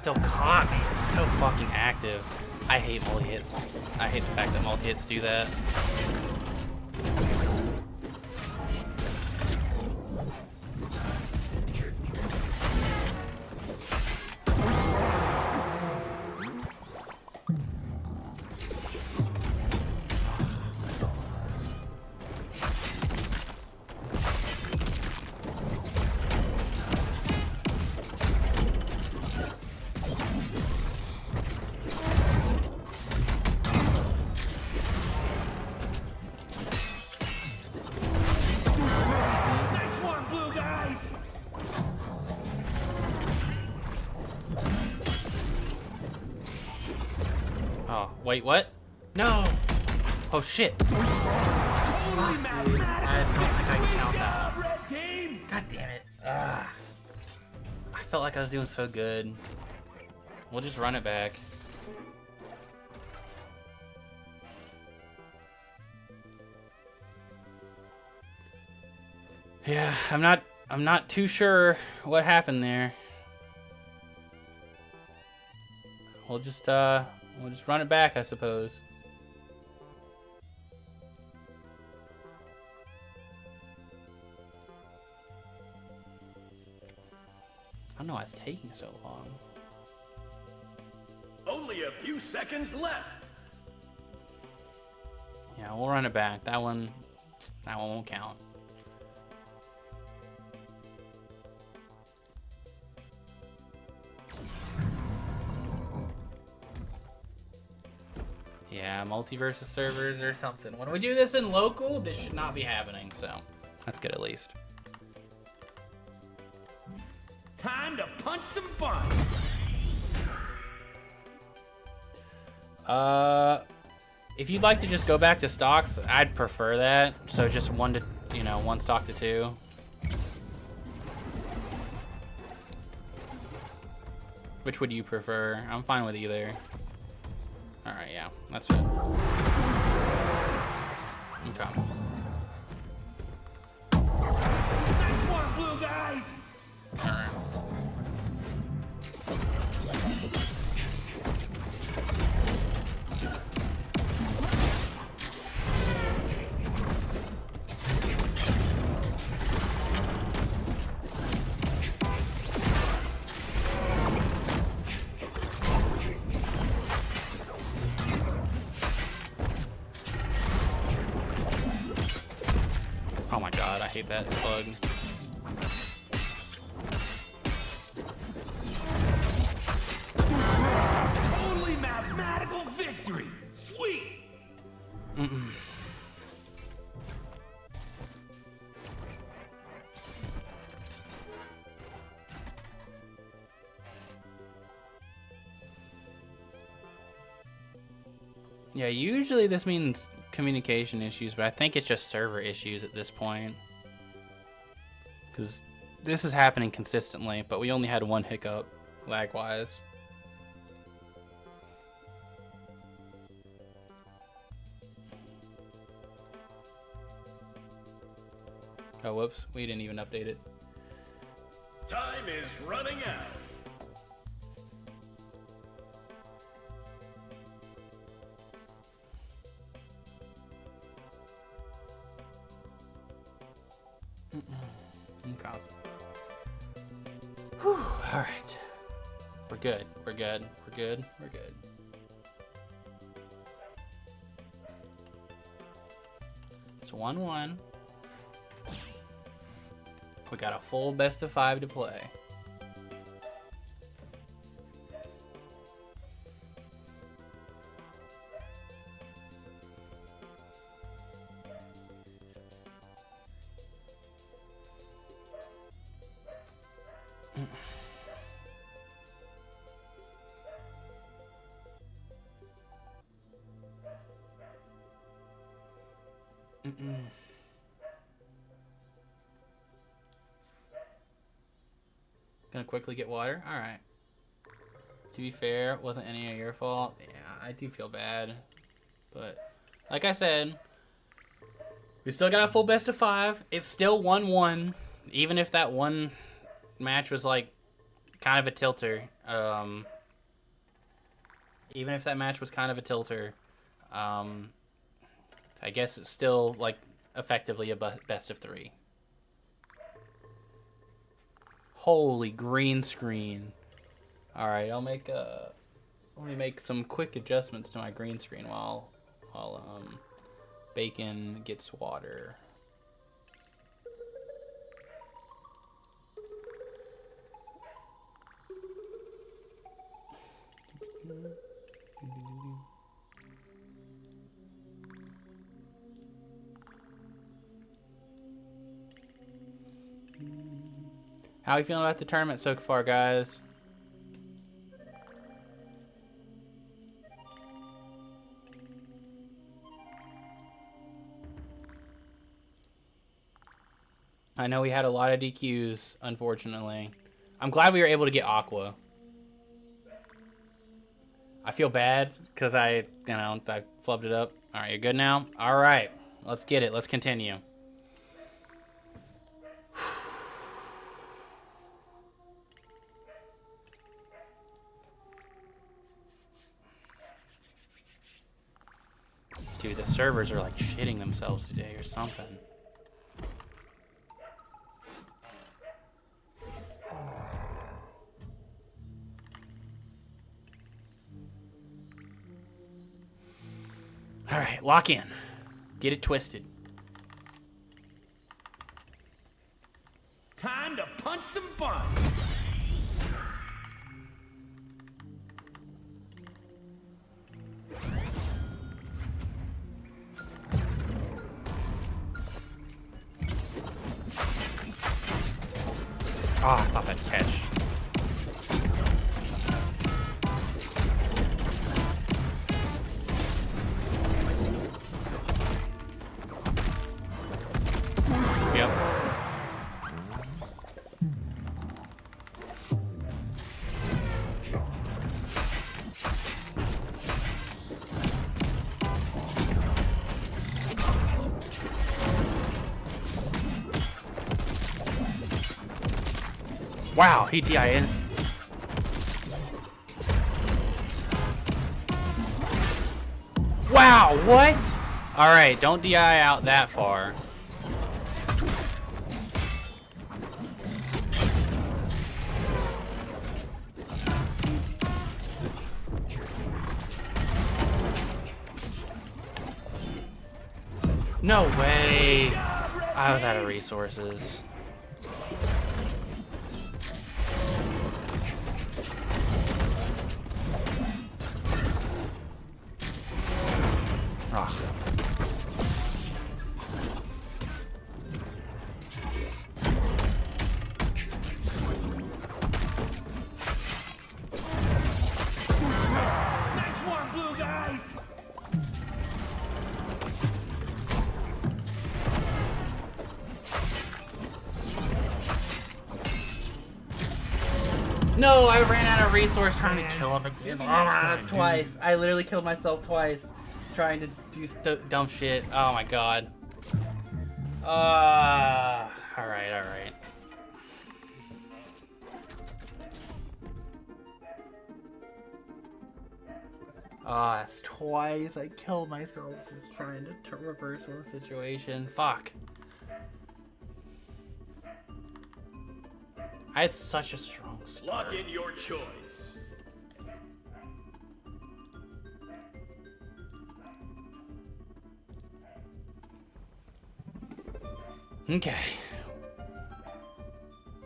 still caught me. It's so fucking active. I hate multi-hits. I hate the fact that multi-hits do that. Nice one, blue guys. Oh, wait, what? No! Oh, shit. Totally I mathematical. don't think I can count Good that. job, red team. God damn it. I felt like I was doing so good. We'll just run it back. Yeah, I'm not too sure what happened there. We'll just run it back, I suppose. I don't know why it's taking so long. Only a few seconds left. Yeah, we'll run it back. That one won't count. Yeah, multiversus servers or something. When we do this in local, this should not be happening, so that's good at least. Time to punch some buns. If you'd like to just go back to stocks, I'd prefer that. So just one stock to two. Which would you prefer? I'm fine with either. All right, yeah, that's it. Okay. Nice one, blue guys. All right. Oh my god, I hate that bug. Totally mathematical victory. Sweet. Yeah, usually this means communication issues, but I think it's just server issues at this point. Because this is happening consistently, but we only had one hiccup, lag-wise. Oh, whoops. We didn't even update it. Time is running out. Okay. Whew, all right. We're good. We're good. We're good. We're good. It's 1-1. We got a full best of 5 to play. Gonna quickly get water. All right. To be fair, it wasn't any of your fault. Yeah, I do feel bad, but like I said, we still got a full best of 5. It's still 1-1, even if that one match was like kind of a tilter. even if that match was kind of a tilter, I guess it's still like effectively a best of 3. Holy green screen! All right, let me make some quick adjustments to my green screen while Bacon gets water. How are you feeling about the tournament so far, guys? I know we had a lot of DQs, unfortunately. I'm glad we were able to get Aqua. I feel bad because I flubbed it up. All right, you're good now? All right, let's get it. Let's continue. Dude, the servers are like shitting themselves today or something. All right, lock in. Get it twisted. Time to punch some buns. Oh, I thought that'd catch. Yep. Wow, he DI'd. Wow, what? All right, don't DI out that far. No way. I was out of resources. Ugh. Nice one, blue guys. No, I ran out of resource trying to kill him again. Oh, that's twice. I literally killed myself twice trying to do dumb shit. Oh my god. Alright, alright. Oh, that's twice. I killed myself just trying to reverse the situation. Fuck. I had such a strong start. Lock in your choice. Okay.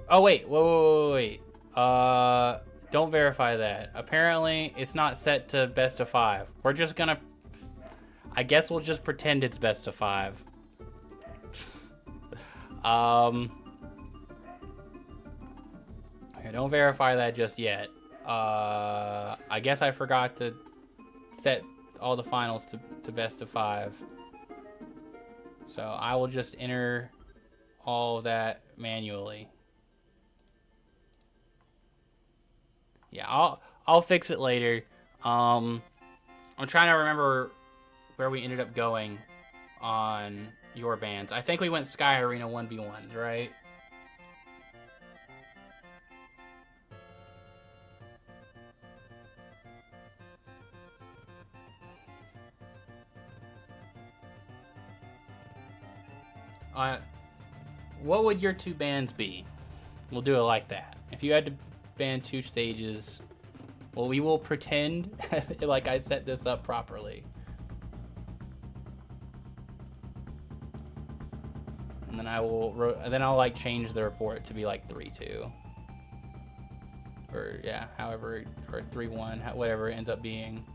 Oh wait, wait. Don't verify that. Apparently, it's not set to best of 5. We're just gonna. I guess we'll just pretend it's best of 5. Okay, don't verify that just yet. I guess I forgot to set all the finals to best of 5. So I will just enter all of that manually. Yeah, I'll fix it later. I'm trying to remember where we ended up going on your bands. I think we went Sky Arena 1v1s, right? What would your 2 bans be? We'll do it like that. If you had to ban 2 stages, well, we will pretend like I set this up properly. And then I'll like change the report to be like 3-2. Or yeah, however, or 3-1, whatever it ends up being.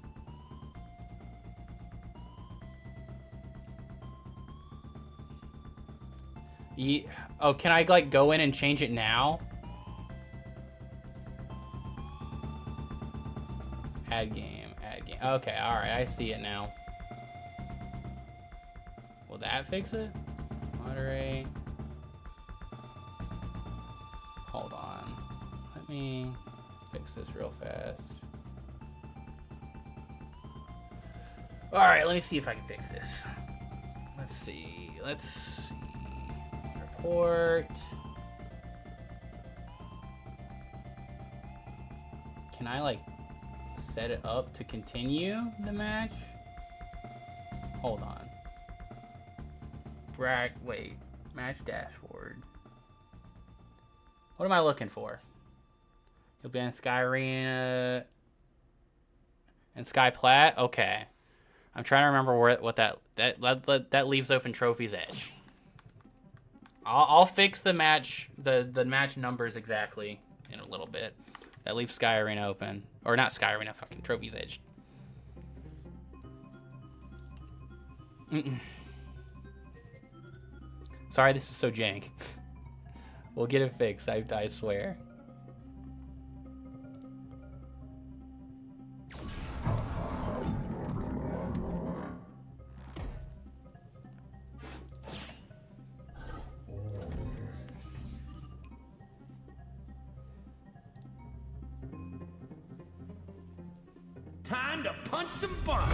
Oh, can I like go in and change it now? Add game, add game. Okay, all right, I see it now. Will that fix it? Moderate. Hold on. Let me fix this real fast. All right, let me see if I can fix this. Let's see. Report. Can I like set it up to continue the match? Hold on. Wait. Match dashboard. What am I looking for? You'll be in Sky Arena and Sky Plat. Okay. I'm trying to remember what that leaves open Trophy's Edge. I'll fix the match match numbers exactly in a little bit. That leaves Sky Arena open, or not Sky Arena, fucking Trophy's Edge. Sorry, this is so jank. We'll get it fixed. I swear. Time to punch some buns.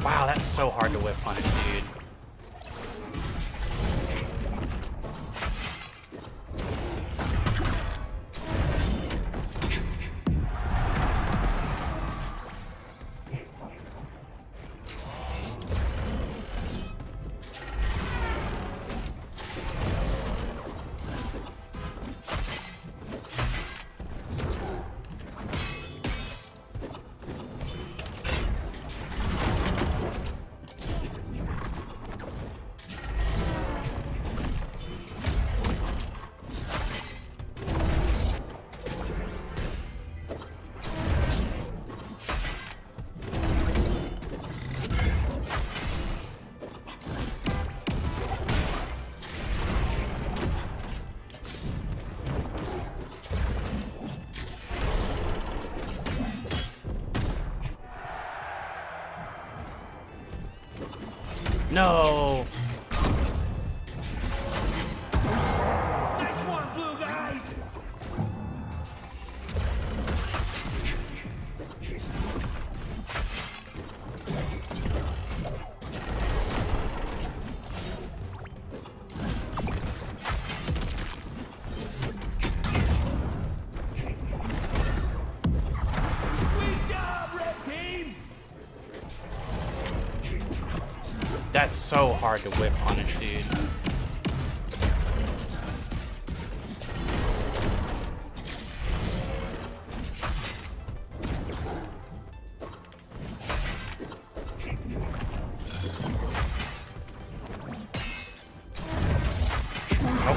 Wow, that's so hard to whip punish, dude. No. Nice one, blue guys. Sweet job, red team. That's so hard to whip punish, dude.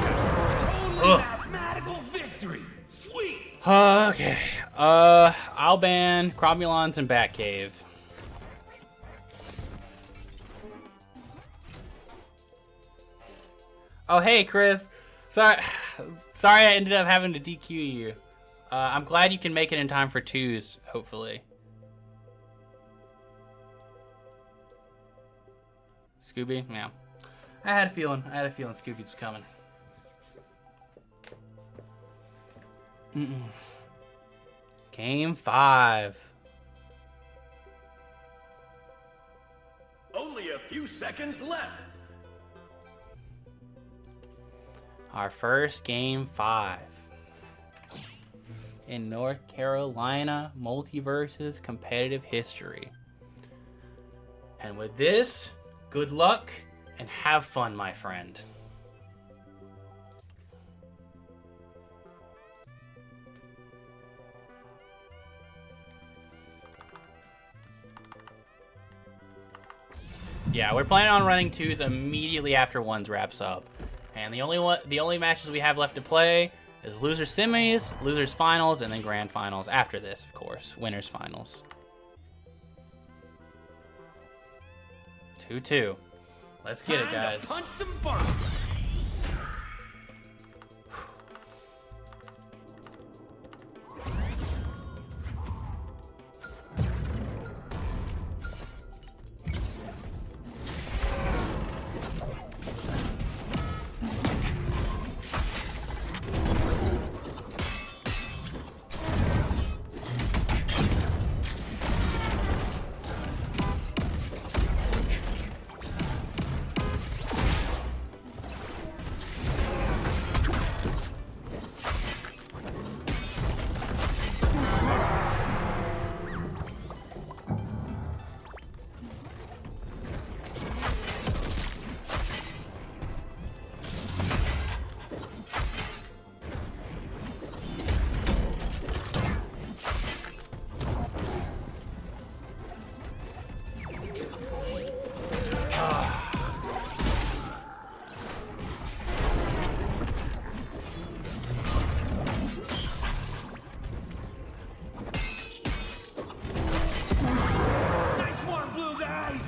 Totally mathematical victory. Sweet. Okay. I'll ban Cromulons and Batcave. Oh, hey, Chris. Sorry I ended up having to DQ you. I'm glad you can make it in time for twos, hopefully. Scooby? Yeah. I had a feeling Scooby was coming. Game 5. Only a few seconds left. Our first game 5. In North Carolina Multiverse's competitive history. And with this, good luck and have fun, my friend. Yeah, we're planning on running twos immediately after ones wraps up. And the only matches we have left to play is losers semis, losers finals, and then grand finals after this, of course. Winners finals. 2-2. Let's get it, guys. Time to punch some bumps. Nice one, blue guys.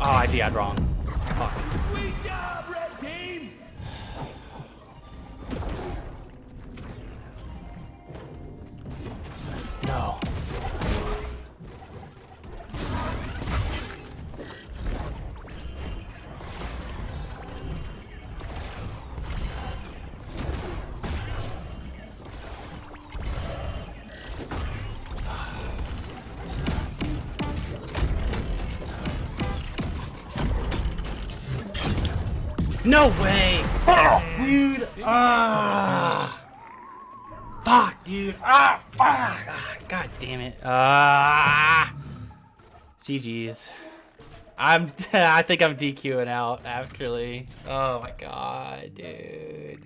Oh, I DI'd wrong. Fuck. Sweet job, red team. No. No way! Oh, dude! Ah! Fuck, dude! Ah! Fuck! Ah, God damn it! Ah! GG's. I think I'm DQing out actually. Oh my god, dude.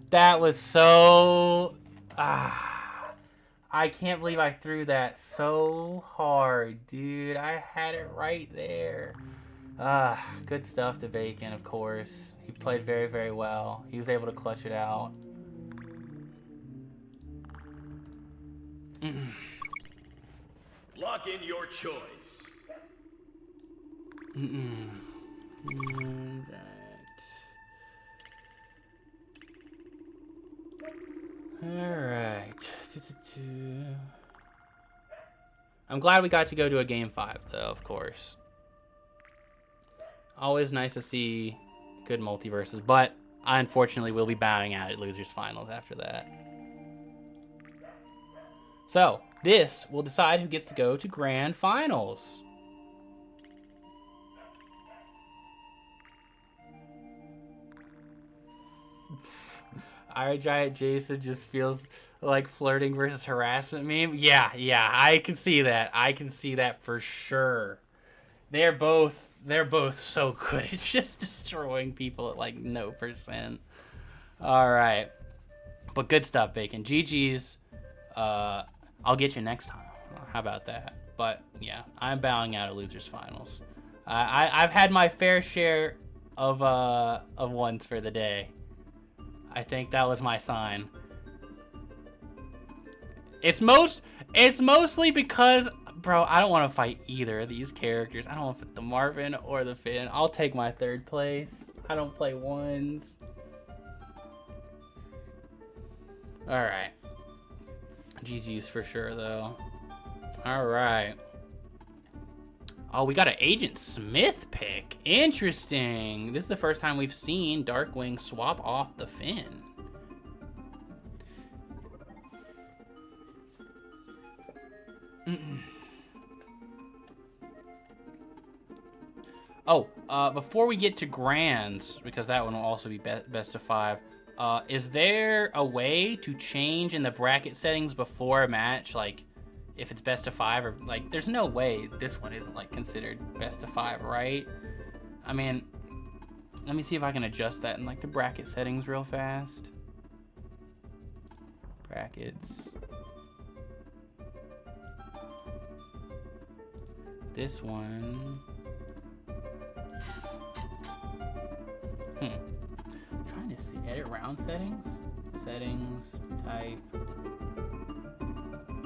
That was so. I can't believe I threw that so hard, dude. I had it right there. Good stuff to Bacon, of course. He played very, very well. He was able to clutch it out. Lock in your choice. Alright. I'm glad we got to go to a game 5, though, of course. Always nice to see good multiverses, but I unfortunately will be bowing out at Losers Finals after that. So, this will decide who gets to go to Grand Finals. Iron Giant Jason just feels like flirting versus harassment meme. Yeah, I can see that. I can see that for sure. They're both so good at just destroying people at like no %. All right, but good stuff, Bacon. GG's. I'll get you next time. How about that? But yeah, I'm bowing out at Losers Finals. I've had my fair share of ones for the day. I think that was my sign. It's mostly because, bro, I don't want to fight either of these characters. I don't want to fight the Marvin or the Finn. I'll take my 3rd place. I don't play ones. All right. GG's for sure, though. All right. Oh, we got an Agent Smith pick. Interesting. This is the first time we've seen Darkwing swap off the Finn. Oh, before we get to Grands, because that one will also be best of 5, is there a way to change in the bracket settings before a match, like if it's best of 5, or like there's no way this one isn't like considered best of 5, right? I mean, let me see if I can adjust that in like the bracket settings real fast. Brackets. This one. I'm trying to see. Edit round settings. Settings. Type.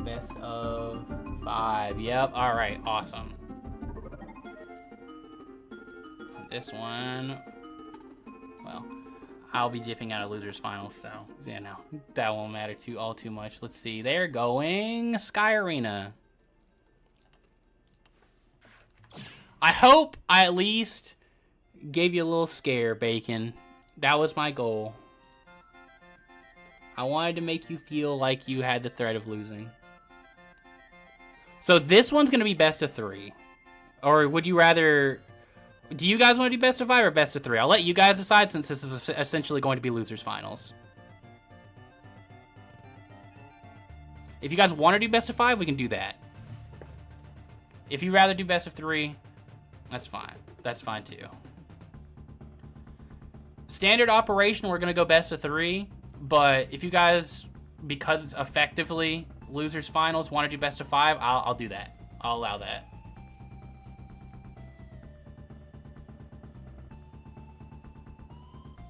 Best of 5. Yep. All right. Awesome. This one. Well, I'll be dipping out of Losers Finals, so yeah, no, that won't matter too much. Let's see. They're going Sky Arena. I hope I at least gave you a little scare, Bacon. That was my goal. I wanted to make you feel like you had the threat of losing. So this one's going to be best of 3. Or would you rather... Do you guys want to do best of 5 or best of 3? I'll let you guys decide since this is essentially going to be Losers Finals. If you guys want to do best of 5, we can do that. If you'd rather do best of 3... That's fine. That's fine too. Standard operation, we're going to go best of 3. But if you guys, because it's effectively Losers Finals, want to do best of 5, I'll do that. I'll allow that.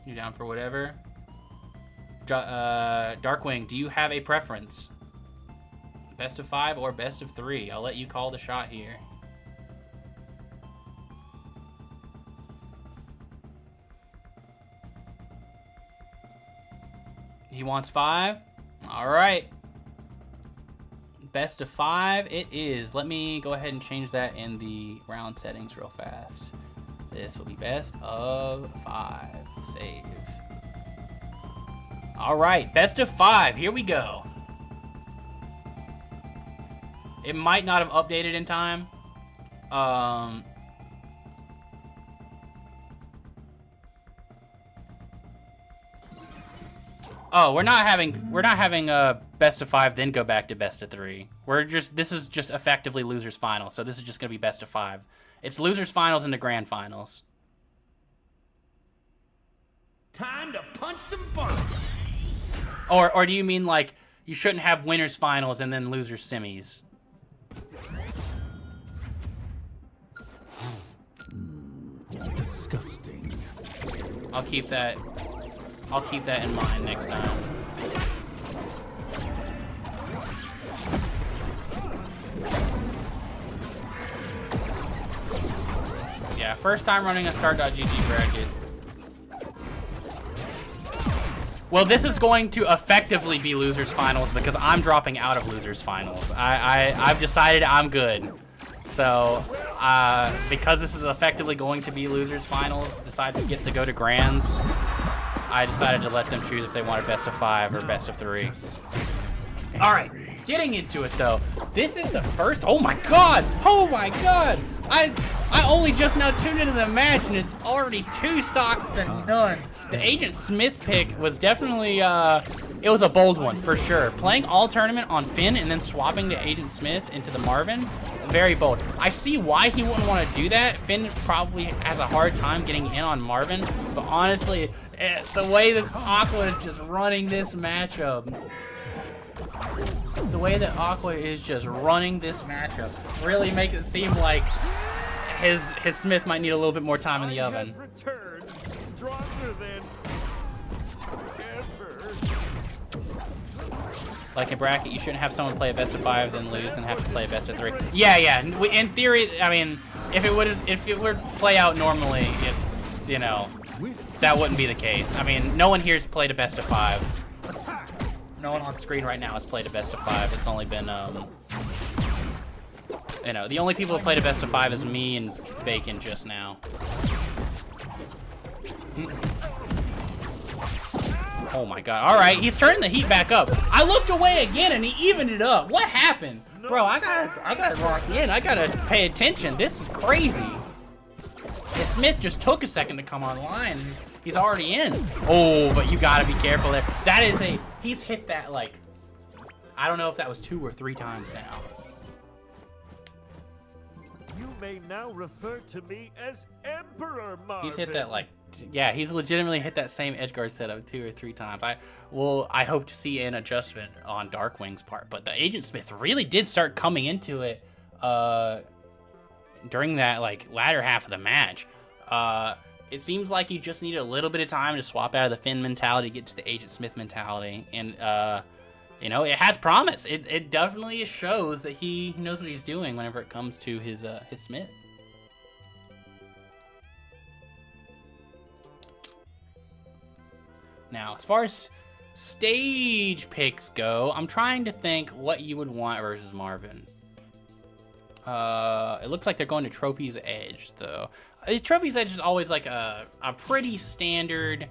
You down for whatever? Darkwing, do you have a preference? Best of 5 or best of 3? I'll let you call the shot here. He wants 5. All right. Best of 5 it is. Let me go ahead and change that in the round settings real fast. This will be best of 5. Save. All right, best of 5. Here we go. It might not have updated in time. Oh, we're not having a best of 5 then go back to best of 3. This is just effectively Losers Finals, so this is just gonna be best of 5. It's Losers Finals into Grand Finals. Time to punch some buttons. Or do you mean like you shouldn't have winners finals and then losers semis? Disgusting. I'll keep that in mind next time. Yeah, first time running a Star.gg bracket. Well, this is going to effectively be losers finals because I'm dropping out of losers finals. I've decided I'm good. So, because this is effectively going to be losers finals, decide who gets to go to grands. I decided to let them choose if they want a best of 5 or best of 3. All right, getting into it though. This is the first. Oh my god! Oh my god! I only just now tuned into the match and it's already 2 stocks to none. The Agent Smith pick was definitely, it was a bold one for sure. Playing all tournament on Finn and then swapping to Agent Smith into the Marvin, very bold. I see why he wouldn't want to do that. Finn probably has a hard time getting in on Marvin, but honestly, the way that Aqua is just running this matchup, really makes it seem like his Smith might need a little bit more time in the oven. Returned stronger than ever. Like in bracket, you shouldn't have someone play a best of 5, then lose, and have to play a best of 3. Yeah. In theory, I mean, if it would play out normally, you know, that wouldn't be the case. I mean, no one here's played a best of 5. No one on screen right now has played a best of 5. It's only been, you know, the only people who played a best of 5 is me and Bacon just now. Oh my god. All right, he's turning the heat back up. I looked away again and he evened it up. What happened? Bro, I gotta lock in. I gotta pay attention. This is crazy. And Smith just took a second to come online. He's already in. Oh, but you gotta be careful there. That is he's hit that like, I don't know if that was 2 or 3 times now. You may now refer to me as Emperor Marvin. He's hit that like, yeah, he's legitimately hit that same edge guard setup 2 or 3 times. I hope to see an adjustment on Darkwing's part, but the Agent Smith really did start coming into it during that like latter half of the match. It seems like he just needed a little bit of time to swap out of the Finn mentality, get to the Agent Smith mentality, and you know, it has promise. It definitely shows that he knows what he's doing whenever it comes to his Smith. Now, as far as stage picks go, I'm trying to think what you would want versus Marvin. It looks like they're going to Trophy's Edge, though. Trophy's Edge is always like a pretty standard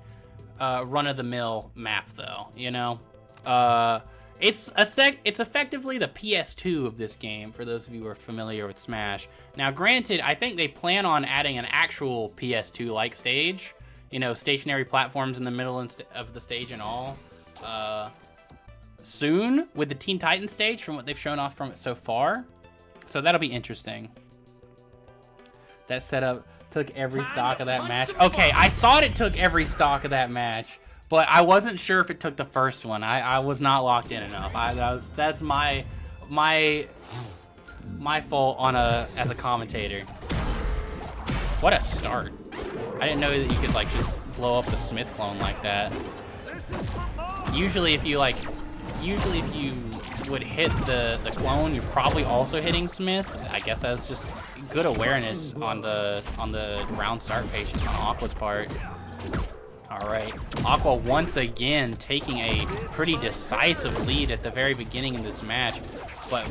run-of-the-mill map, though, you know? It's effectively the PS2 of this game, for those of you who are familiar with Smash. Now, granted, I think they plan on adding an actual PS2-like stage, you know, stationary platforms in the middle of the stage and all, soon with the Teen Titans stage from what they've shown off from it so far. So that'll be interesting. That setup took every stock of that match. Okay, I thought it took every stock of that match, but I wasn't sure if it took the first one. I was not locked in enough. That's my fault as a commentator. What a start. I didn't know that you could like just blow up the Smith clone like that. Usually if you would hit the clone, you're probably also hitting Smith. I guess that's just good awareness on the round start patience on Aqua's part. All right, Aqua once again taking a pretty decisive lead at the very beginning of this match, but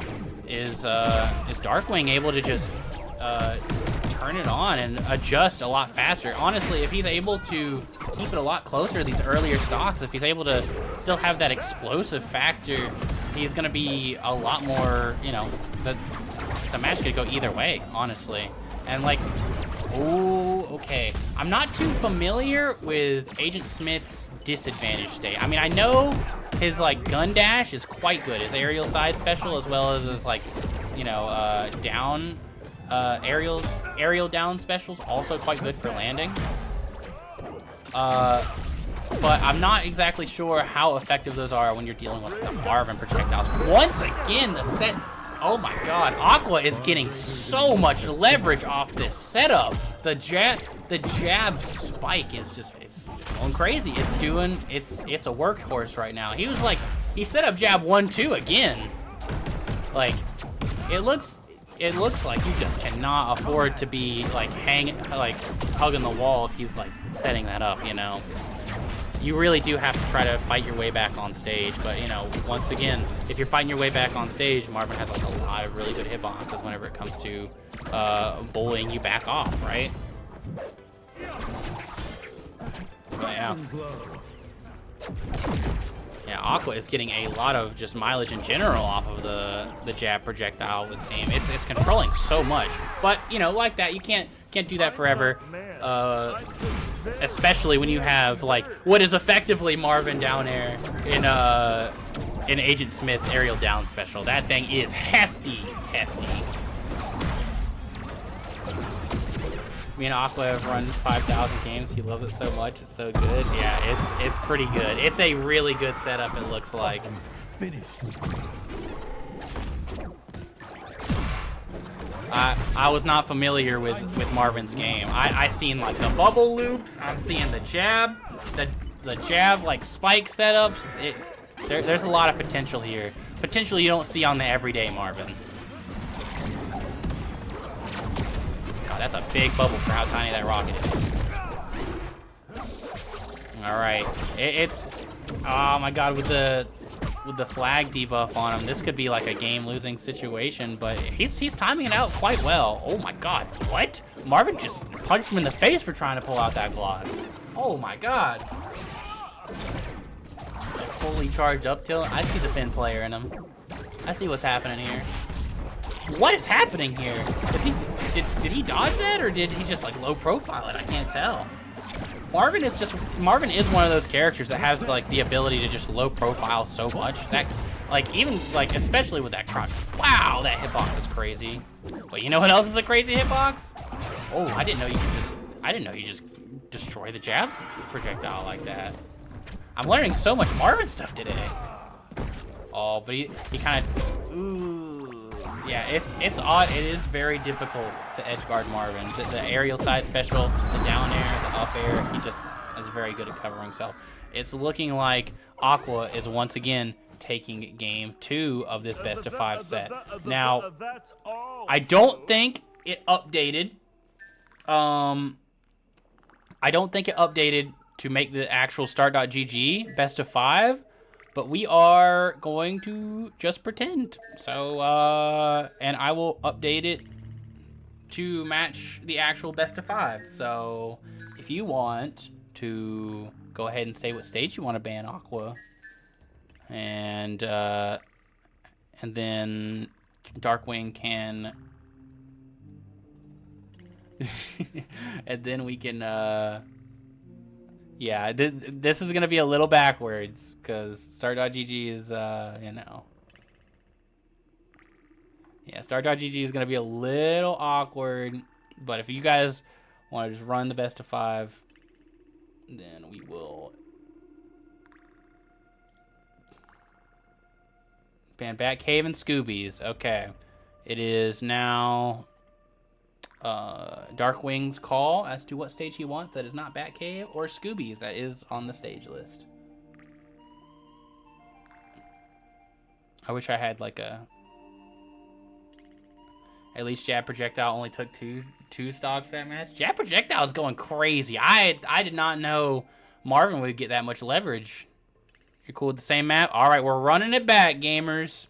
is Darkwing able to just turn it on and adjust a lot faster? Honestly, if he's able to keep it a lot closer to these earlier stocks, if he's able to still have that explosive factor, he's gonna be a lot more, you know, the match could go either way, honestly. And like, oh, okay. I'm not too familiar with Agent Smith's disadvantage state. I mean, I know his like gun dash is quite good, his aerial side special, as well as his like, you know, down aerial down specials, also quite good for landing. But I'm not exactly sure how effective those are when you're dealing with the Marvin projectiles. Once again, the set. Oh my god, Aqua is getting so much leverage off this setup. The jab spike is just, it's going crazy. It's a workhorse right now. He set up jab 1-2 again. Like, it looks like you just cannot afford to be like hugging the wall if he's like setting that up, you know. you really do have to try to fight your way back on stage. But, you know, once again, if you're fighting your way back on stage, Marvin has like a lot of really good hitboxes whenever it comes to bullying you back off, right? But yeah. Yeah, Aqua is getting a lot of just mileage in general off of the jab projectile with Steam. It's controlling so much, but you know, like that, you can't do that forever. Especially when you have like what is effectively Marvin down air in Agent Smith's aerial down special. That thing is hefty. Me and Aqua have run 5,000 games. He loves it so much. It's so good. Yeah, it's pretty good. It's a really good setup, it looks like. I was not familiar with Marvin's game. I seen like the bubble loops. I'm seeing the jab, the jab like spike setups. There's a lot of potential here. Potential you don't see on the everyday Marvin. That's a big bubble for how tiny that rocket is. All right, it's oh my god, with the flag debuff on him, this could be like a game-losing situation. But he's timing it out quite well. Oh my god, what? Marvin just punched him in the face for trying to pull out that block. Oh my god. Fully charged up tilt. I see the Finn player in him. I see what's happening here. What is happening here? Did he dodge that, or did he just like low profile it? I can't tell. Marvin is one of those characters that has like the ability to just low profile so much that like even like especially with that crunch. Wow, that hitbox is crazy. But you know what else is a crazy hitbox? Oh, I didn't know you just destroy the jab projectile like that. I'm learning so much Marvin stuff today. Oh, but he kind of ooh. Yeah, it's odd. It is very difficult to edge guard Marvin. The aerial side special, the down air, the up air, he just is very good at covering himself. It's looking like Aqua is once again taking game 2 of this best of 5 set. Now, I don't think it updated. I don't think it updated to make the actual start.gg best of 5. But we are going to just pretend. So, and I will update it to match the actual best of 5. So, if you want to go ahead and say what stage you want to ban Aqua. And then Darkwing can... and then we can... yeah, this is going to be a little backwards. Because Start.gg is, you know. Yeah, Start.gg is going to be a little awkward. But if you guys want to just run the best of 5, then we will. Ban Batcave and Scoobies. Okay. It is now Darkwing's call as to what stage he wants that is not Batcave, or Scoobies that is on the stage list. I wish I had like a... At least Jab Projectile only took two stocks that match. Jab Projectile is going crazy. I did not know Marvin would get that much leverage. You're cool with the same map? All right, we're running it back, gamers.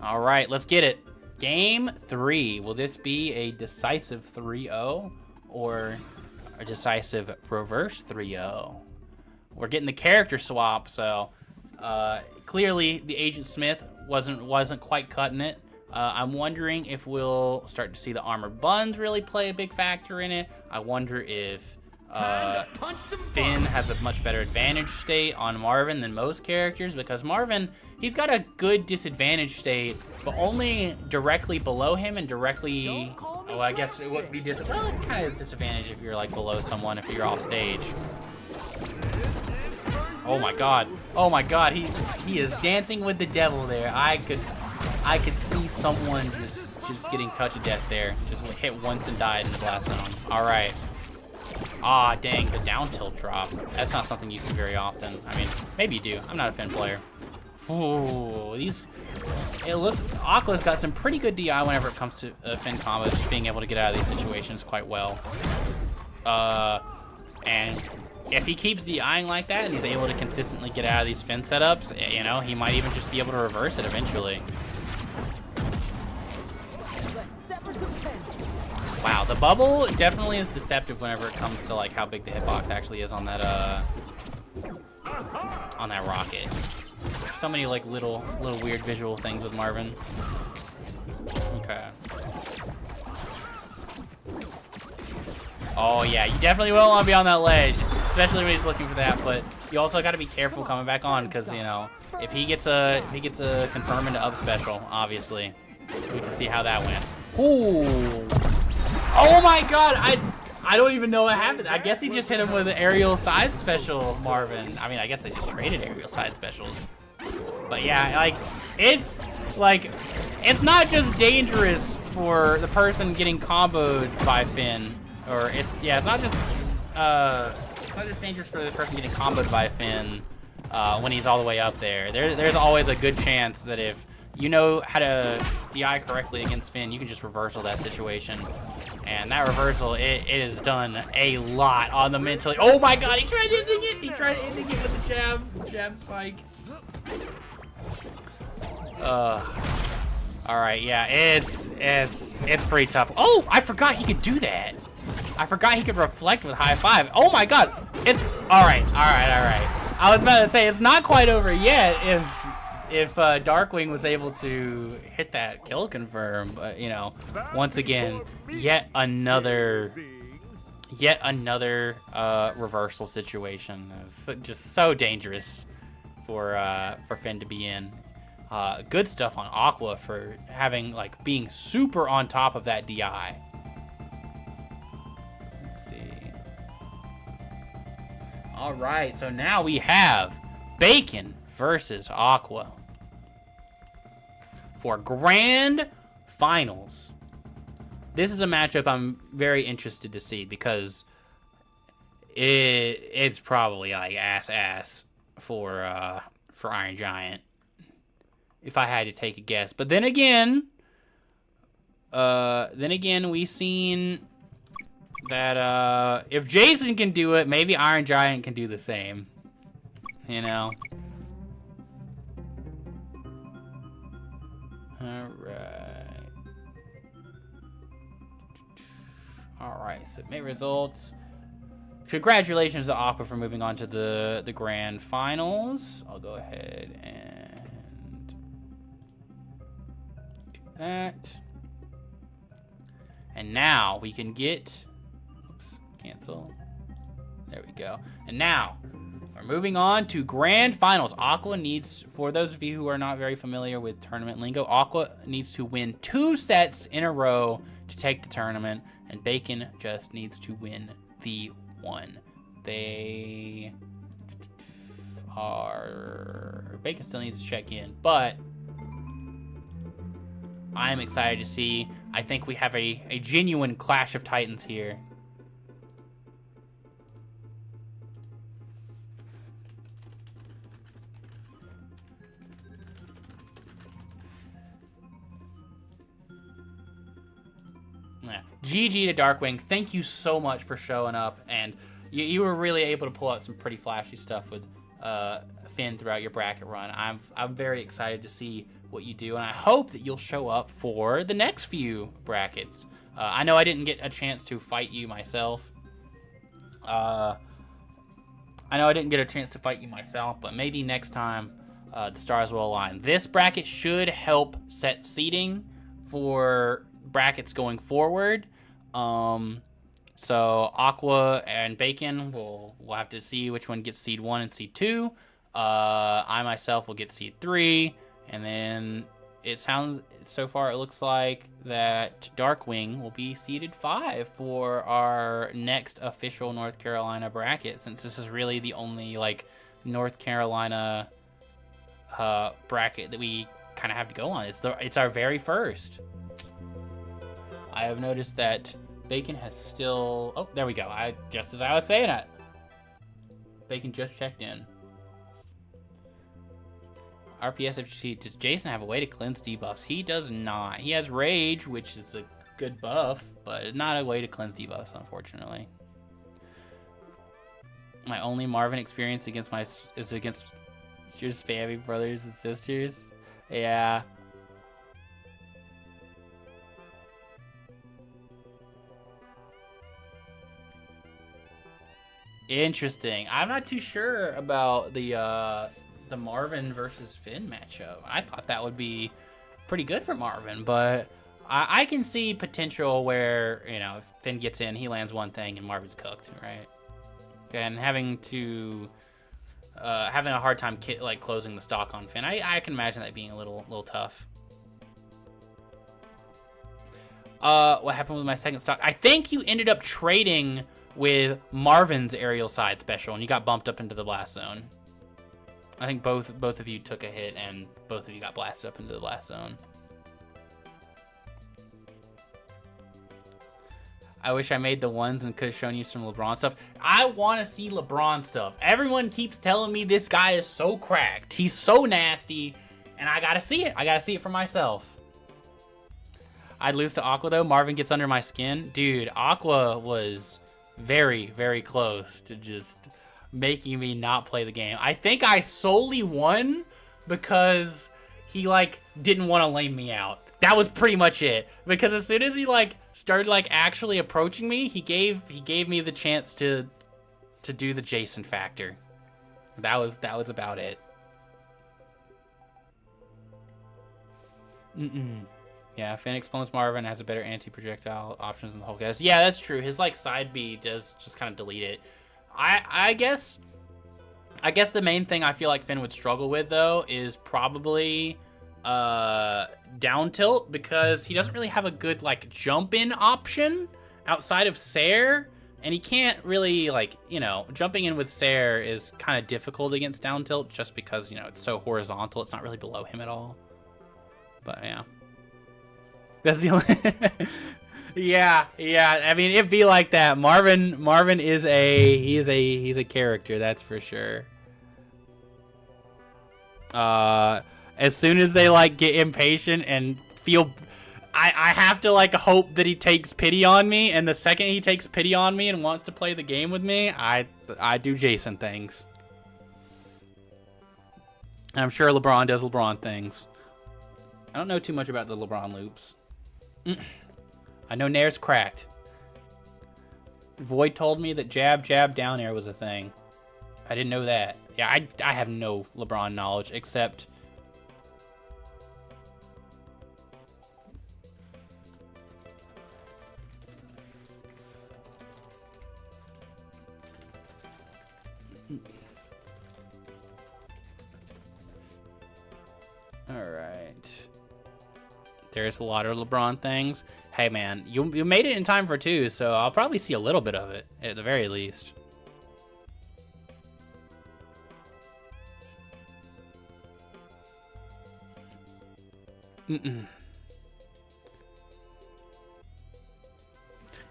All right, let's get it. Game 3. Will this be a decisive 3-0 or a decisive reverse 3-0? We're getting the character swap, so clearly the Agent Smith wasn't quite cutting it. I'm wondering if we'll start to see the armored buns really play a big factor in it. I wonder if Finn has a much better advantage state on Marvin than most characters, because Marvin, he's got a good disadvantage state, but only directly below him and directly, well, I guess it wouldn't be well, it kind of is disadvantage if you're like below someone if you're off stage. Oh my god. Oh my god, he is dancing with the devil there. I could see someone just just getting touch of death there. Just hit once and died in the blast zone. All right. Ah, dang, the down tilt drop. That's not something you see very often. I mean, maybe you do. I'm not a Finn player. Ooh, it looks, Aqua's got some pretty good DI whenever it comes to Finn combos, just being able to get out of these situations quite well. And if he keeps DIing like that and he's able to consistently get out of these Finn setups, you know, he might even just be able to reverse it eventually. Wow, the bubble definitely is deceptive whenever it comes to like how big the hitbox actually is on that rocket. So many like little weird visual things with Marvin. Okay. Oh yeah, you definitely will want to be on that ledge, especially when he's looking for that. But you also got to be careful coming back on, because you know if he gets a confirm into up special, obviously we can see how that went. Ooh. Oh my God! I don't even know what happened. I guess he just hit him with an aerial side special, Marvin. I mean, I guess they just traded aerial side specials. But yeah, like it's not just dangerous for the person getting comboed by Finn, or it's not just dangerous for the person getting comboed by Finn when he's all the way up there. There's always a good chance that if you know how to DI correctly against Finn, you can just reversal that situation. And that reversal, it is done a lot on the mentally. Oh my God, he tried ending it! He tried ending it with the jab spike. Alright, yeah, it's pretty tough. Oh, I forgot he could do that. I forgot he could reflect with high five. Oh my God, it's, alright. I was about to say, it's not quite over yet if Darkwing was able to hit that kill confirm, but you know, once again, yet another reversal situation. It's just so dangerous for Finn to be in. Good stuff on Aqua for having being super on top of that DI. Let's see. All right, so now we have Bacon versus Aqua for grand finals. This is a matchup I'm very interested to see, because it's probably like ass for Iron Giant, if I had to take a guess. But then again, we've seen that if Jason can do it, maybe Iron Giant can do the same. You know. All right. Submit results. Congratulations to Aqua for moving on to the grand finals. I'll go ahead and do that. And now we can get, oops, cancel. There we go. And now we're moving on to grand finals. Aqua needs, for those of you who are not very familiar with tournament lingo, Aqua needs to win 2 sets in a row to take the tournament, and Bacon just needs to win the one. They are, Bacon still needs to check in, but I'm excited to see. I think we have a genuine clash of titans here. Yeah. GG to Darkwing. Thank you so much for showing up, and you were really able to pull out some pretty flashy stuff with Finn throughout your bracket run. I'm very excited to see what you do, and I hope that you'll show up for the next few brackets. I know I didn't get a chance to fight you myself. But maybe next time the stars will align. This bracket should help set seeding for brackets going forward. So Aqua and Bacon we'll have to see which one gets seed 1 and seed 2. I myself will get seed 3, and then it looks like that Darkwing will be seeded 5 for our next official North Carolina bracket, since this is really the only North Carolina bracket that we kind of have to go on. It's our very first. I have noticed that Bacon has still... Oh, there we go. Just as I was saying it. Bacon just checked in. RPS FGC, does Jason have a way to cleanse debuffs? He does not. He has Rage, which is a good buff, but not a way to cleanse debuffs, unfortunately. My only Marvin experience is against your spammy brothers and sisters. Yeah. Interesting. I'm not too sure about the Marvin versus Finn matchup. I thought that would be pretty good for Marvin, but I can see potential where, you know, if Finn gets in, he lands one thing and Marvin's cooked, right? And having a hard time closing the stock on Finn, I can imagine that being a little tough. What happened with my second stock? I think you ended up trading with Marvin's aerial side special, and you got bumped up into the blast zone. I think both of you took a hit, and both of you got blasted up into the blast zone. I wish I made the ones and could have shown you some LeBron stuff. I want to see LeBron stuff. Everyone keeps telling me this guy is so cracked. He's so nasty, and I gotta see it. I gotta see it for myself. I'd lose to Aqua, though. Marvin gets under my skin. Dude, Aqua was very, very close to just making me not play the game. I think I solely won because he, didn't want to lane me out. That was pretty much it. Because as soon as he, started, actually approaching me, he gave me the chance to do the Jason factor. That was about it. Yeah, Phoenix Bones Marvin has a better anti-projectile options than the Hulk has. Yeah, that's true. His side B does just kind of delete it. I guess the main thing I feel like Finn would struggle with though is probably down tilt, because he doesn't really have a good jump in option outside of Sair, and he can't really jumping in with Sair is kind of difficult against down tilt just because it's so horizontal. It's not really below him at all. But yeah. That's the only. yeah. I mean, it'd be like that. Marvin is he's a character, that's for sure. As soon as they get impatient and feel, I have to hope that he takes pity on me, and the second he takes pity on me and wants to play the game with me, I do Jason things. And I'm sure LeBron does LeBron things. I don't know too much about the LeBron loops. I know Nair's cracked. Void told me that jab down air was a thing. I didn't know that. Yeah, I have no LeBron knowledge except all right. There's a lot of LeBron things. Hey, man, you made it in time for 2, so I'll probably see a little bit of it, at the very least.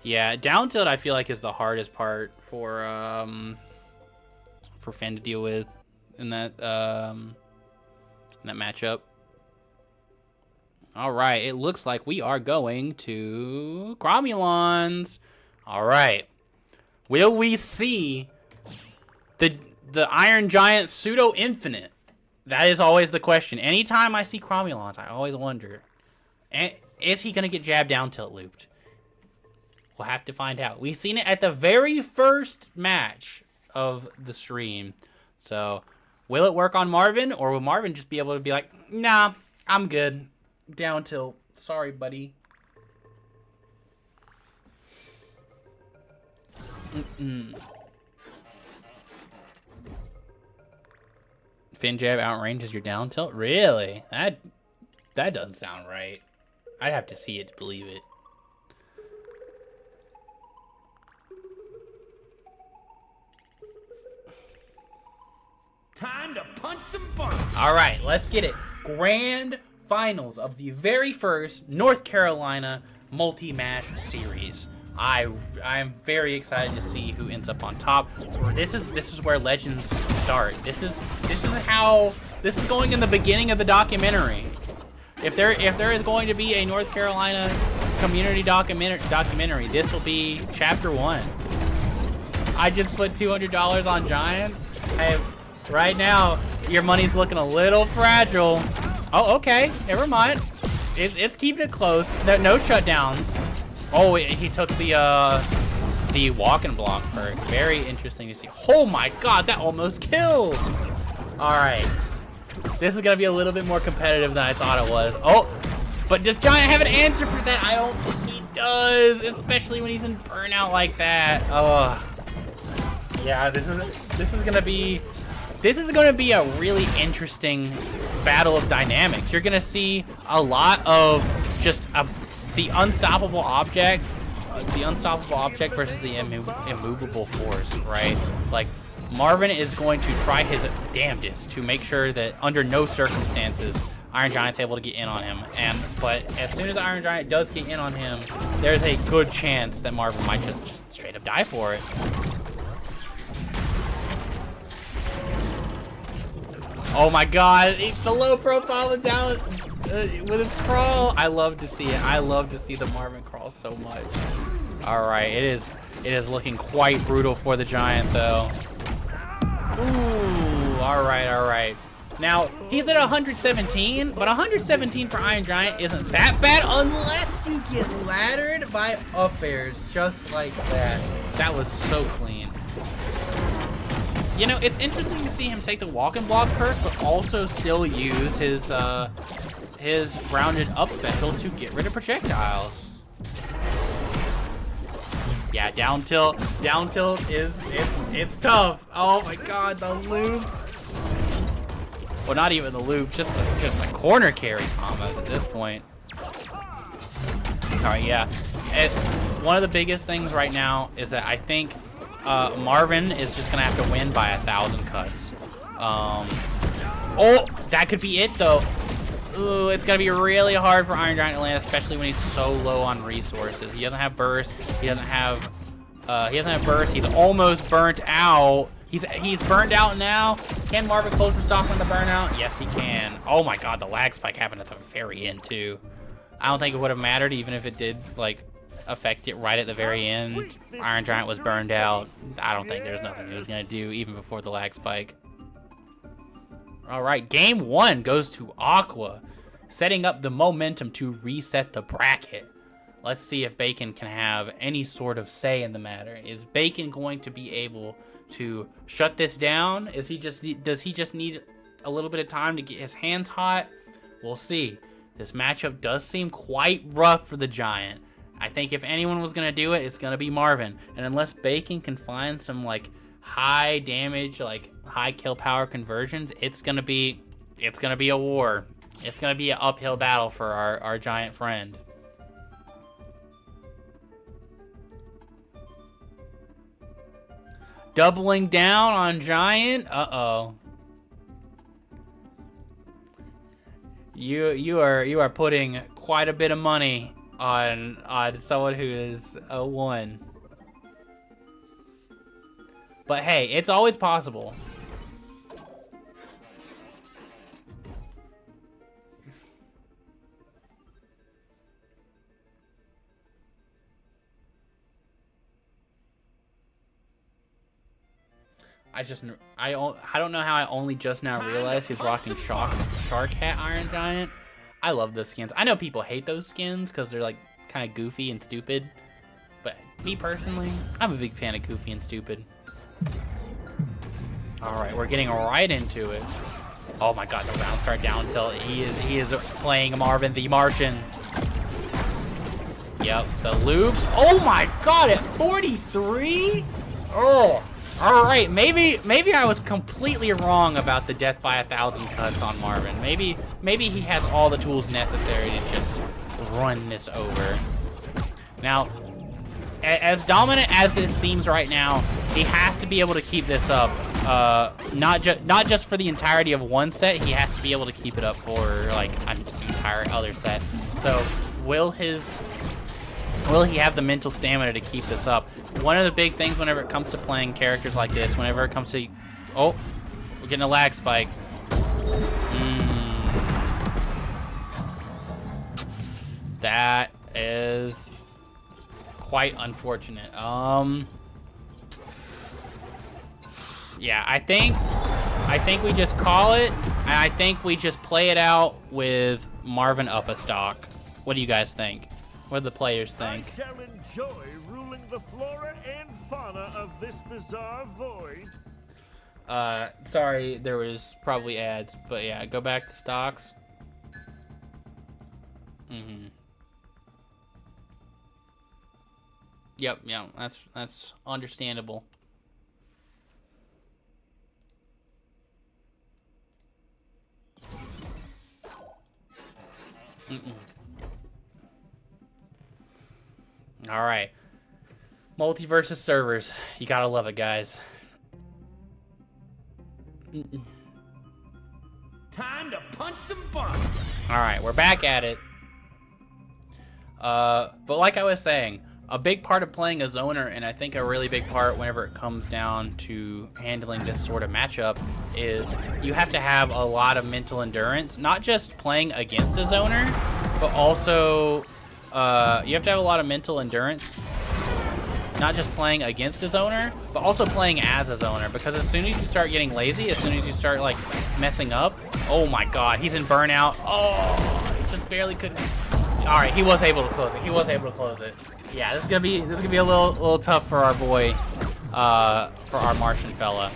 Yeah, down tilt I feel like is the hardest part for Finn to deal with in that matchup. All right, it looks like we are going to Cromulons. All right, will we see the Iron Giant Pseudo Infinite? That is always the question. Anytime I see Cromulons, I always wonder, is he gonna get jab down tilt looped? We'll have to find out. We've seen it at the very first match of the stream. So, will it work on Marvin, or will Marvin just be able to be like, nah, I'm good. Down tilt. Sorry, buddy. Finn jab outranges your down tilt? Really? That doesn't sound right. I'd have to see it to believe it. Time to punch some bumps. All right, let's get it. Grand finals of the very first North Carolina multi-match series. I'm very excited to see who ends up on top. This is where legends start. This is going in the beginning of the documentary. If there is going to be a North Carolina community documentary, this will be chapter 1. I just put $200 on Giant. Hey, right now your money's looking a little fragile. Oh, okay, never mind. It's keeping it close. No shutdowns. Oh, he took the walk and block perk. Very interesting to see. Oh my god, that almost killed. All right, this is gonna be a little bit more competitive than I thought it was. Oh, but does Giant have an answer for that? I don't think he does, especially when he's in burnout like that. Oh, yeah, this is gonna be a really interesting battle of dynamics. You're gonna see a lot of just the unstoppable object versus the immovable force, right? Like, Marvin is going to try his damnedest to make sure that under no circumstances Iron Giant's able to get in on him. But as soon as Iron Giant does get in on him, there's a good chance that Marvin might just straight up die for it. Oh my god, the low profile down with his crawl. I love to see it. I love to see the Marvin crawl so much. All right, it is looking quite brutal for the Giant though. Ooh, all right. Now, he's at 117, but 117 for Iron Giant isn't that bad unless you get laddered by up airs just like that. That was so clean. You know, it's interesting to see him take the walk and block perk, but also still use his rounded up special to get rid of projectiles. Yeah, down tilt is it's tough. Oh my god, the loops. Well, not even the loop, just the corner carry combos at this point. All right, yeah. One of the biggest things right now is that I think Marvin is just gonna have to win by 1,000 cuts. Oh, that could be it though. Ooh, it's gonna be really hard for Iron Giant to land, especially when he's so low on resources. He doesn't have burst. He doesn't have burst. He's almost burnt out. He's burned out now. Can Marvin close the stock on the burnout? Yes, he can. Oh my god, the lag spike happened at the very end too. I don't think it would have mattered even if it did like affect it right at the very end. Iron Giant was burned out. I don't think there's nothing it was gonna do even before the lag spike. All right, game 1 goes to Aqua, setting up the momentum to reset the bracket. Let's see if Bacon can have any sort of say in the matter. Is Bacon going to be able to shut this down? Does he just need a little bit of time to get his hands hot? We'll see. This matchup does seem quite rough for the Giant. I think if anyone was gonna do it, it's gonna be Marvin. And unless Bacon can find some like high damage, like high kill power conversions, it's gonna be a war. It's gonna be an uphill battle for our Giant friend. Doubling down on Giant. Uh-oh. You are putting quite a bit of money on someone who is a 1. But hey, it's always possible. I don't know how I only just now realized he's rocking Shark Hat Iron Giant. I love those skins. I know people hate those skins because they're like kind of goofy and stupid. But me personally, I'm a big fan of goofy and stupid. All right, we're getting right into it. Oh my god, the round start down until he is playing Marvin the Martian. Yep, the loops. Oh my god, at 43? Oh. All right, maybe I was completely wrong about the death by 1,000 cuts on Marvin. Maybe he has all the tools necessary to just run this over. Now, as dominant as this seems right now, he has to be able to keep this up. Not just for the entirety of one set, he has to be able to keep it up for like an entire other set. So will his Will he have the mental stamina to keep this up? One of the big things whenever it comes to playing characters like this, whenever it comes to... Oh, we're getting a lag spike. That is quite unfortunate. Yeah, I think we just call it, and I think we just play it out with Marvin up a stock. What do you guys think? What do the players think? I shall enjoy ruling the flora and fauna of this bizarre void. Sorry, there was probably ads, but yeah, go back to stocks. Yep, yeah, that's understandable. All right, multiversus servers, you gotta love it, guys. Time to punch some buttons. All right, we're back at it. But like I was saying, a big part of playing a zoner, and I think a really big part whenever it comes down to handling this sort of matchup, is you have to have a lot of mental endurance, not just playing against a zoner, but also you have to have a lot of mental endurance, not just playing against a zoner, but also playing as a zoner, because as soon as you start getting lazy, as soon as you start like messing up, oh my god, he's in burnout. Oh, he just barely couldn't. All right, he was able to close it. Yeah, this is gonna be a little tough for our boy, for our Martian fella.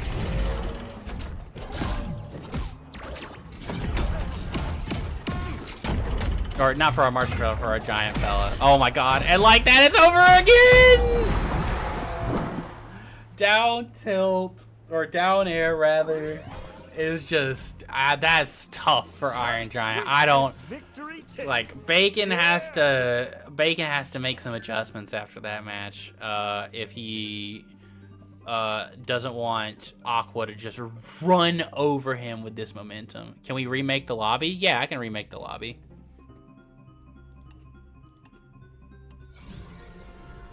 Or not for our Martian fella, for our giant fella. Oh my god, and like that, it's over again! Down tilt, or down air rather, is just, that's tough for Iron Giant. I don't, like, Bacon has to make some adjustments after that match, if he doesn't want Aqua to just run over him with this momentum. Can we remake the lobby? Yeah, I can remake the lobby.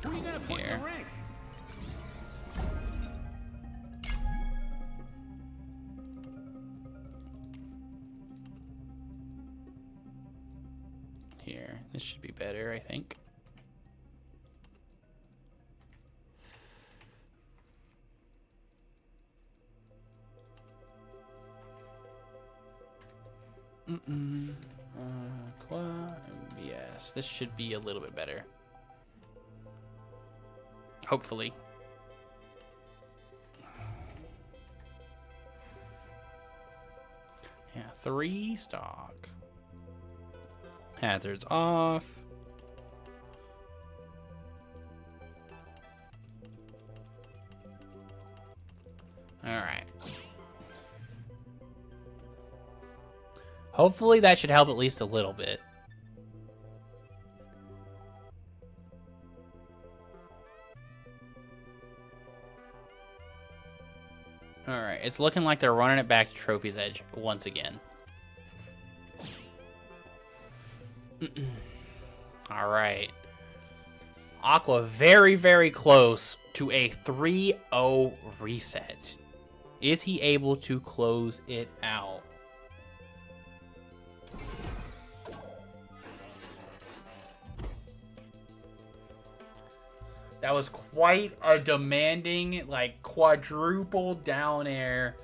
Who are you gonna put in Here. the ring? Here, this should be better, I think. Aqua, yes, this should be a little bit better. Hopefully. Yeah, 3 stock. Hazards off. All right. Hopefully that should help at least a little bit. All right, it's looking like they're running it back to Trophy's Edge once again. All right. Aqua very, very close to a 3-0 reset. Is he able to close it out? That was quite a demanding, like, quadruple down air,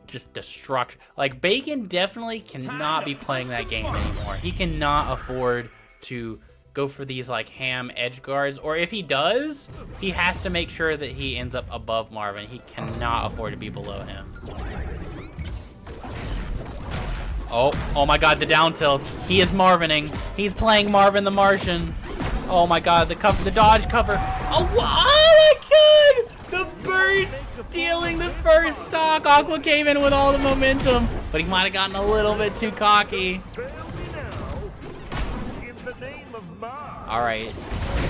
just destruction. Like, Bacon definitely cannot be playing that game anymore. He cannot afford to go for these, like, ham edge guards. Or if he does, he has to make sure that he ends up above Marvin. He cannot afford to be below him. Oh my god, the down tilts. He is Marvining. He's playing Marvin the Martian. Oh my god, the cover, the dodge cover. Oh my god! The burst stealing the first stock. Aqua came in with all the momentum, but he might have gotten a little bit too cocky. All right,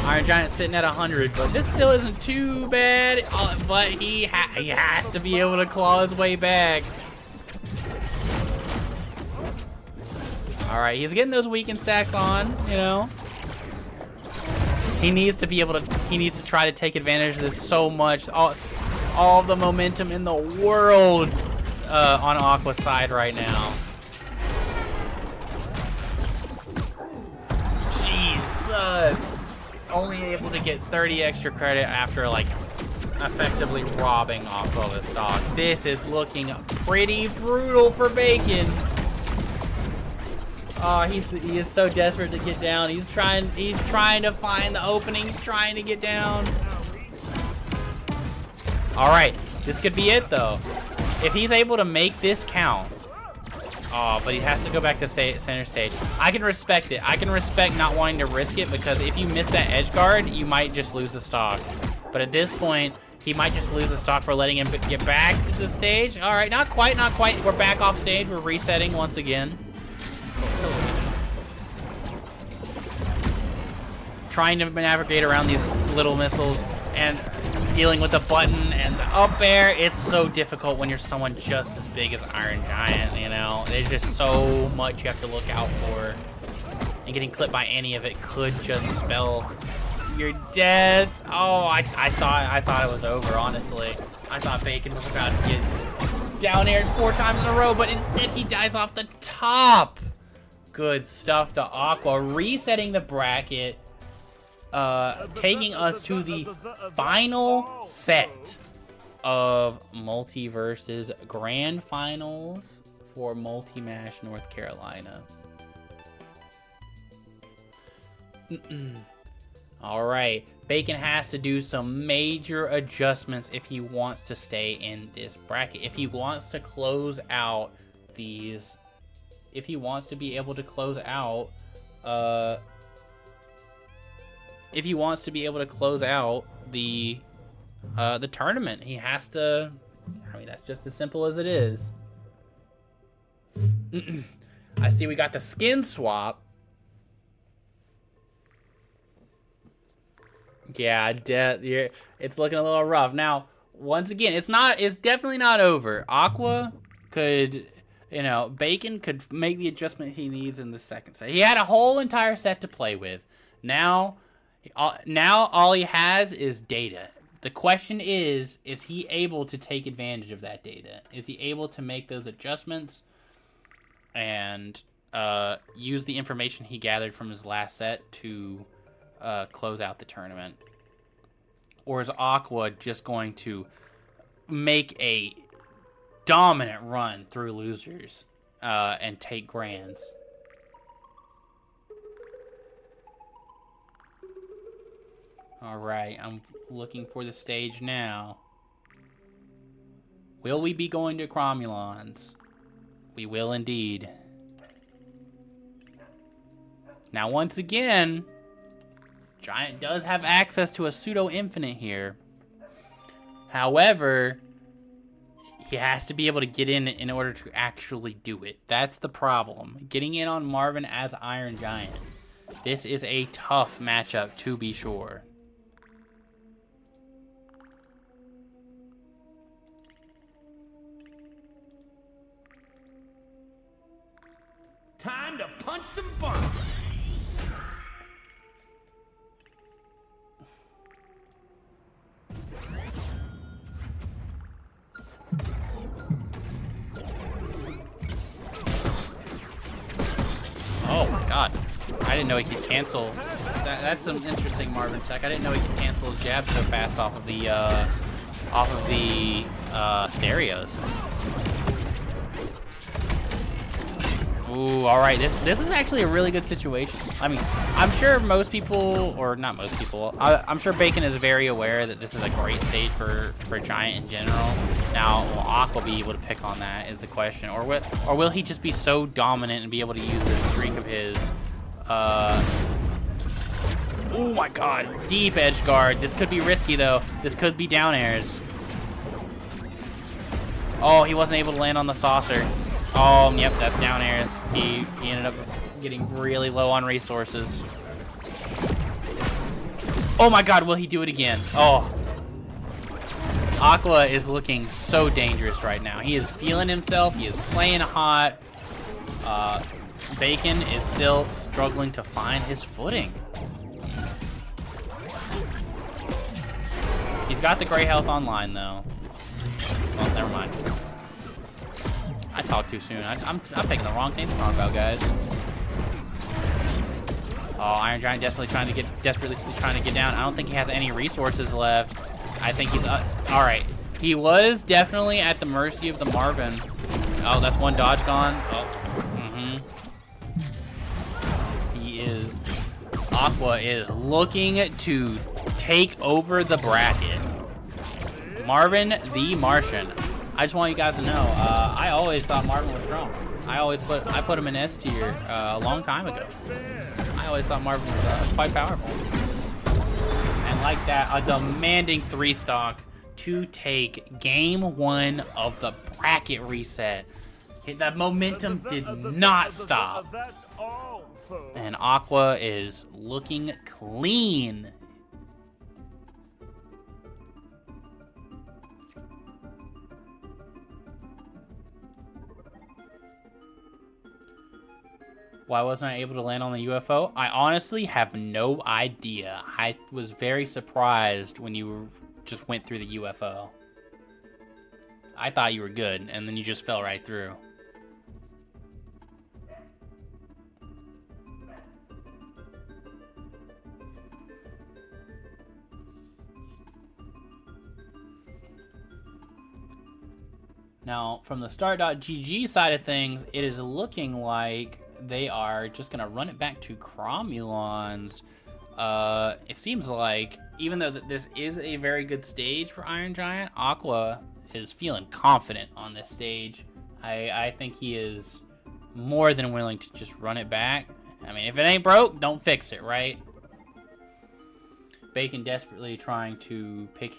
Iron Giant sitting at 100, but this still isn't too bad. But he has to be able to claw his way back. All right, he's getting those weakened stacks on, you know. He needs to be able to. He needs to try to take advantage of this so much. All the momentum in the world on Aqua's side right now. Jesus. Only able to get 30 extra credit after like effectively robbing Aqua of the stock. This is looking pretty brutal for Bacon. Oh, he is so desperate to get down. He's trying to find the opening. He's trying to get down. All right, this could be it though. If he's able to make this count. Oh, but he has to go back to center stage. I can respect it. I can respect not wanting to risk it because if you miss that edge guard, you might just lose the stock. But at this point, he might just lose the stock for letting him get back to the stage. All right, not quite, not quite. We're back off stage. We're resetting once again. Trying to navigate around these little missiles and dealing with the button and the up air. It's so difficult when you're someone just as big as Iron Giant, you know? There's just so much you have to look out for. And getting clipped by any of it could just spell your death. Oh, I thought it was over, honestly. I thought Bacon was about to get down aired 4 times in a row, but instead he dies off the top. Good stuff to Aqua, resetting the bracket. Taking us to the final set of Multiverse's Grand Finals for Multi-Mash North Carolina. All right, Bacon has to do some major adjustments if he wants to stay in this bracket. If he wants to close out these, if he wants to be able to close out, if he wants to be able to close out the tournament, he has to. I mean, that's just as simple as it is. I see we got the skin swap. Yeah, it's looking a little rough. Now, once again, it's definitely not over. Aqua could, you know, Bacon could make the adjustment he needs in the second set. He had a whole entire set to play with. Now all he has is data. The question is he able to take advantage of that data? Is he able to make those adjustments and use the information he gathered from his last set to close out the tournament? Or is Aqua just going to make a dominant run through losers and take grands? All right, I'm looking for the stage now. Will we be going to Cromulons? We will indeed. Now, once again, Giant does have access to a pseudo-infinite here. However, he has to be able to get in order to actually do it. That's the problem. Getting in on Marvin as Iron Giant. This is a tough matchup, to be sure. Time to punch some bumps. Oh my god. I didn't know he could cancel. That's some interesting Marvin tech. I didn't know he could cancel jab so fast off of the stereos. Ooh, all right. This is actually a really good situation. I mean, I'm sure most people, or not most people, I'm sure Bacon is very aware that this is a great stage for Giant in general. Now, will Aqua be able to pick on that is the question, or will he just be so dominant and be able to use this streak of his? Oh my God, deep edge guard. This could be risky though. This could be down airs. Oh, he wasn't able to land on the saucer. Oh, yep, that's down airs. He ended up getting really low on resources. Oh my God, will he do it again? Oh. Aqua is looking so dangerous right now. He is feeling himself. He is playing hot. Bacon is still struggling to find his footing. He's got the gray health online though. Well, never mind. I talked too soon. I'm picking the wrong thing to talk about, guys. Oh, Iron Giant desperately trying to get down. I don't think he has any resources left. I think he's all right. He was definitely at the mercy of the Marvin. Oh, that's one dodge gone. Oh, Aqua is looking to take over the bracket. Marvin the Martian. I just want you guys to know, I always thought Marvin was strong. I put him in S tier a long time ago. I always thought Marvin was quite powerful. And like that, a demanding 3 stock to take game 1 of the bracket reset. That momentum did not stop. That's all, folks. And Aqua is looking clean. Why wasn't I able to land on the UFO? I honestly have no idea. I was very surprised when you just went through the UFO. I thought you were good, and then you just fell right through. Now, from the Start.gg side of things, it is looking like they are just going to run it back to Cromulons. It seems like, even though this is a very good stage for Iron Giant, Aqua is feeling confident on this stage. I think he is more than willing to just run it back. I mean, if it ain't broke, don't fix it, right? Bacon desperately trying to pick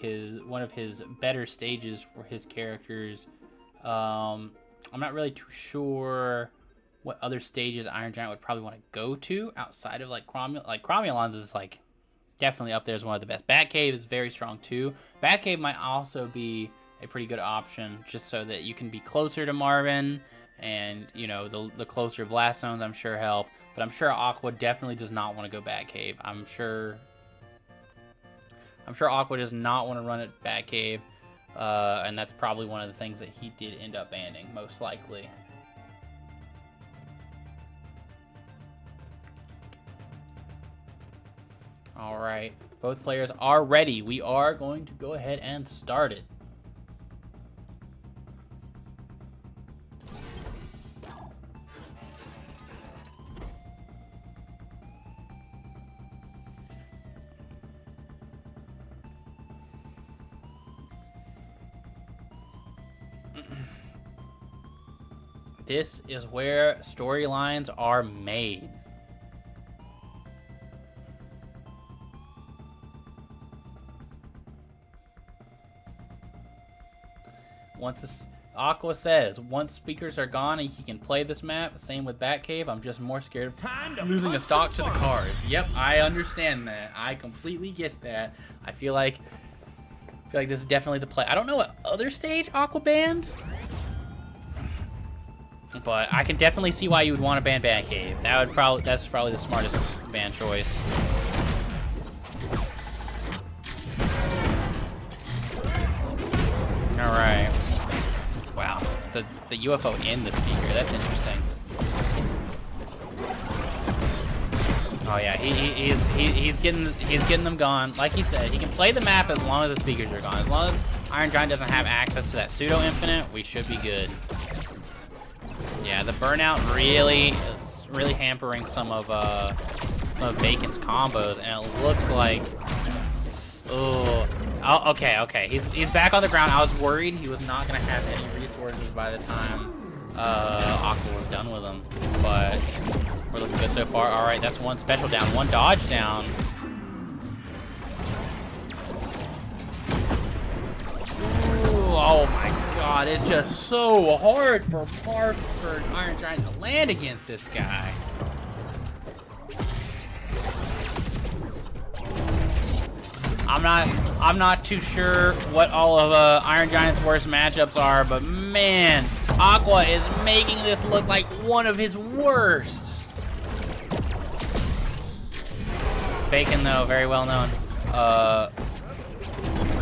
one of his better stages for his characters. I'm not really too sure what other stages Iron Giant would probably want to go to outside of like Cromulons is like definitely up there as one of the best. Batcave is very strong too. Batcave might also be a pretty good option just so that you can be closer to Marvin, and you know the closer blast zones I'm sure help. But I'm sure Aqua definitely does not want to go Batcave. I'm sure Aqua does not want to run it Batcave, and that's probably one of the things that he did end up banning most likely. All right, both players are ready. We are going to go ahead and start it. This is where storylines are made. Aqua says, once speakers are gone and he can play this map, same with Batcave, I'm just more scared of losing a stock to the cars. Yep, I understand that. I completely get that. I feel like this is definitely the play. I don't know what other stage Aqua banned, but I can definitely see why you would want to ban Batcave. That's probably the smartest ban choice. All right. Wow, the UFO in the speaker. That's interesting. Oh yeah, he's getting them gone. Like he said, he can play the map as long as the speakers are gone. As long as Iron Giant doesn't have access to that pseudo infinite, we should be good. Yeah, the burnout is really hampering some of Bacon's combos, and it looks like, oh, okay. He's back on the ground. I was worried he was not gonna have any resources by the time Aqua was done with him, but we're looking good so far. All right, that's one special down, one dodge down. Ooh, oh my God, it's just so hard for Iron Giant to land against this guy. I'm not too sure what all of Iron Giant's worst matchups are, but man, Aqua is making this look like one of his worst. Bacon though, very well known.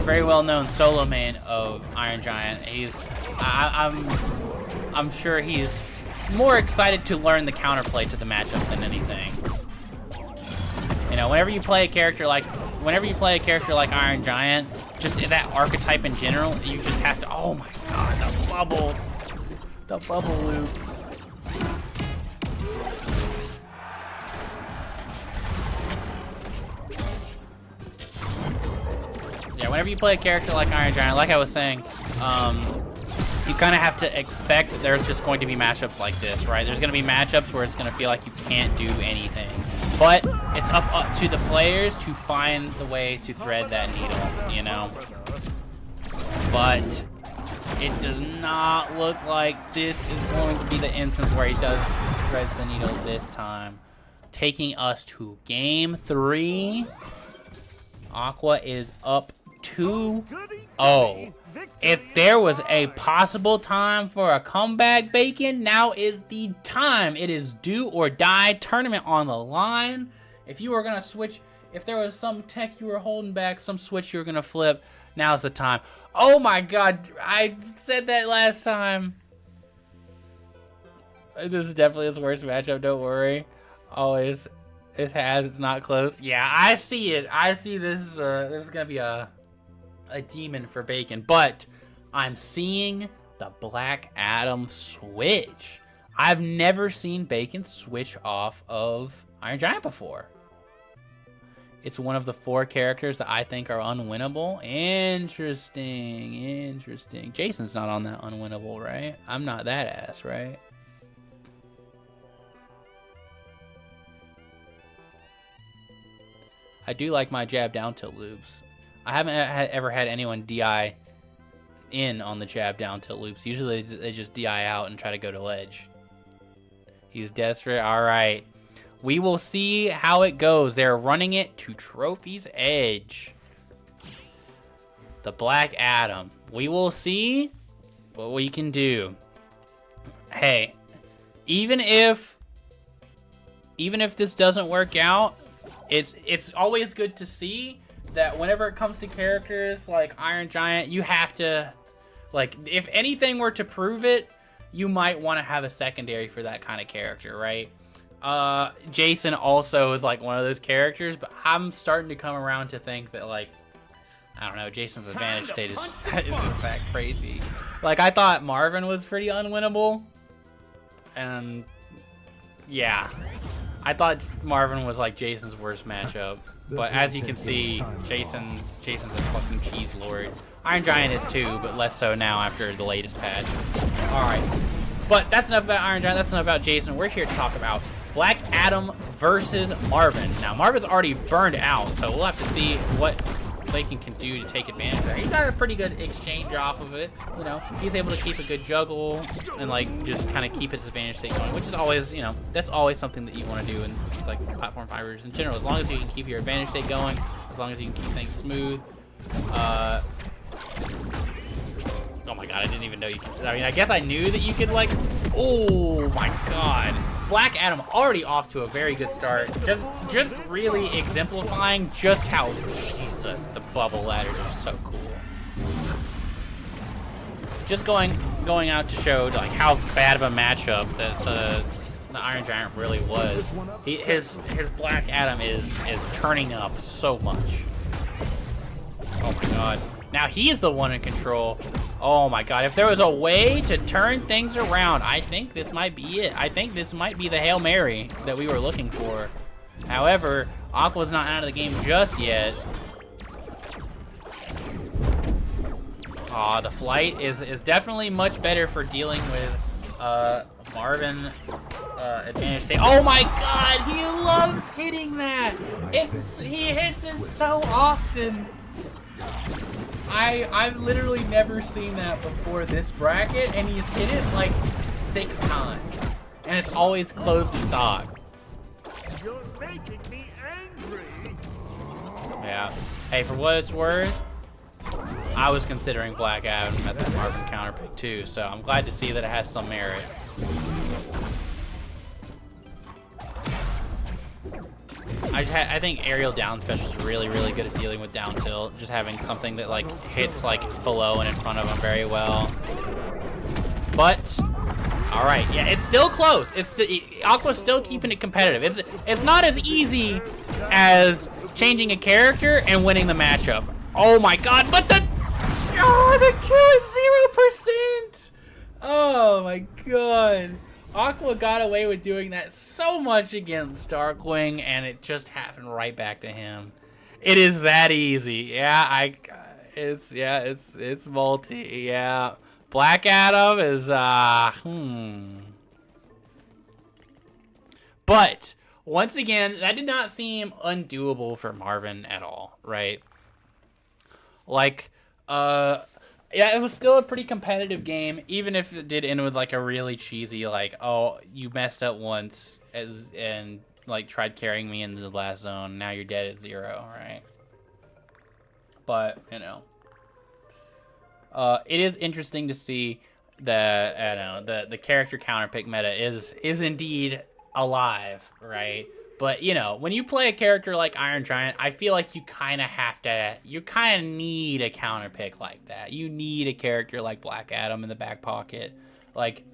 very well-known solo main of Iron Giant. I'm sure he's more excited to learn the counterplay to the matchup than anything. You know, whenever you play a character like Iron Giant, just that archetype in general, you just have to. Oh my God, the bubble loops. Yeah, whenever you play a character like Iron Giant, like I was saying, you kind of have to expect that there's just going to be matchups like this, right? There's going to be matchups where it's going to feel like you can't do anything. But it's up to the players to find the way to thread that needle, you know? But it does not look like this is going to be the instance where he does thread the needle this time. Taking us to game 3. Aqua is up 2-0. If there was a possible time for a comeback, Bacon, now is the time. It is do or die tournament on the line. If you were going to switch, if there was some tech you were holding back, some switch you were going to flip, now's the time. Oh my God, I said that last time. This is definitely his worst matchup, don't worry. Always, it's not close. Yeah, I see it. I see this is going to be a demon for Bacon, but I'm seeing the Black Adam switch. I've never seen Bacon switch off of Iron Giant before. It's one of the 4 characters that I think are unwinnable. Interesting. Jason's not on that unwinnable, right? I'm not that ass, right? I do like my jab down tilt loops. I haven't ever had anyone DI in on the jab down tilt loops. Usually they just DI out and try to go to ledge. He's desperate. All right. We will see how it goes. They're running it to Trophy's Edge. The Black Adam. We will see what we can do. Hey, even if this doesn't work out, it's always good to see that whenever it comes to characters like Iron Giant, you have to, like, if anything were to prove it, you might want to have a secondary for that kind of character, right? Jason also is like one of those characters, but I'm starting to come around to think that, like, I don't know, Jason's advantage state is just that crazy. Like, I thought Marvin was pretty unwinnable, and yeah, I thought Marvin was like Jason's worst matchup. But as you can see, Jason's a fucking cheese lord. Iron Giant is too, but less so now after the latest patch. All right, but that's enough about Iron Giant. That's enough about Jason. We're here to talk about Black Adam versus Marvin. Now, Marvin's already burned out, so we'll have to see what Bacon can do to take advantage of that. He's got a pretty good exchange off of it. You know, he's able to keep a good juggle and, like, just kind of keep his advantage state going, which is always, you know, that's always something that you want to do in, like, platform fighters in general. As long as you can keep your advantage state going, as long as you can keep things smooth. Oh my God, I didn't even know you could. I mean, I guess I knew that you could, like, oh my God. Black Adam already off to a very good start. Just really exemplifying just how, Jesus, the bubble ladders are so cool. Just going out to show, like, how bad of a matchup that the Iron Giant really was. His Black Adam is turning up so much. Oh my God. Now he's the one in control. Oh my God, if there was a way to turn things around, I think this might be it. I think this might be the Hail Mary that we were looking for. However, Aqua's not out of the game just yet. Aw, the flight is definitely much better for dealing with Marvin advantage state. Oh my God, he loves hitting that. He hits it so often. I've literally never seen that before this bracket, and he's hit it like 6 times, and it's always closed to stock. You're making me angry. Yeah. Hey, for what it's worth, I was considering Black Adam as a Marvin counterpick too, so I'm glad to see that it has some merit. I think aerial down special is really, really good at dealing with down tilt. Just having something that like hits like below and in front of him very well. But all right, yeah, it's still close. Aqua's still keeping it competitive. It's not as easy as changing a character and winning the matchup. Oh my God! But the kill is 0%. Oh my God. Aqua got away with doing that so much against Darkwing, and it just happened right back to him. It is that easy. Yeah, it's multi. Yeah, Black Adam is But once again, that did not seem undoable for Marvin at all, right? Like, yeah, it was still a pretty competitive game, even if it did end with like a really cheesy, like, oh, you messed up once and like tried carrying me into the last zone. Now you're dead at 0, right? But you know, it is interesting to see that the character counter pick meta is indeed alive, right? But, you know, when you play a character like Iron Giant, I feel like you kind of need a counter pick like that. You need a character like Black Adam in the back pocket. Like,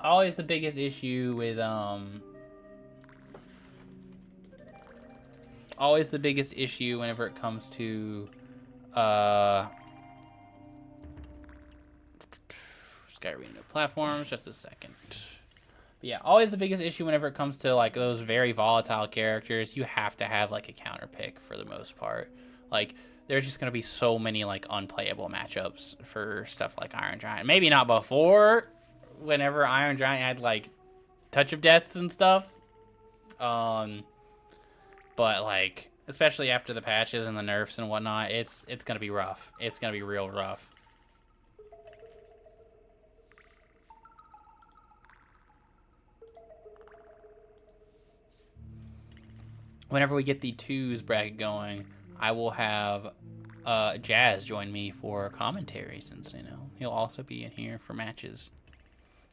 always the biggest issue with, whenever it comes to, Skyrim new platforms, just a second. Yeah, always the biggest issue whenever it comes to like those very volatile characters, you have to have like a counter pick for the most part. Like there's just gonna be so many like unplayable matchups for stuff like Iron Giant. Maybe not before, whenever Iron Giant had like touch of deaths and stuff. But like especially after the patches and the nerfs and whatnot, it's gonna be rough. It's gonna be real rough. Whenever we get the 2s bracket going, I will have Jazz join me for commentary, since, you know, he'll also be in here for matches.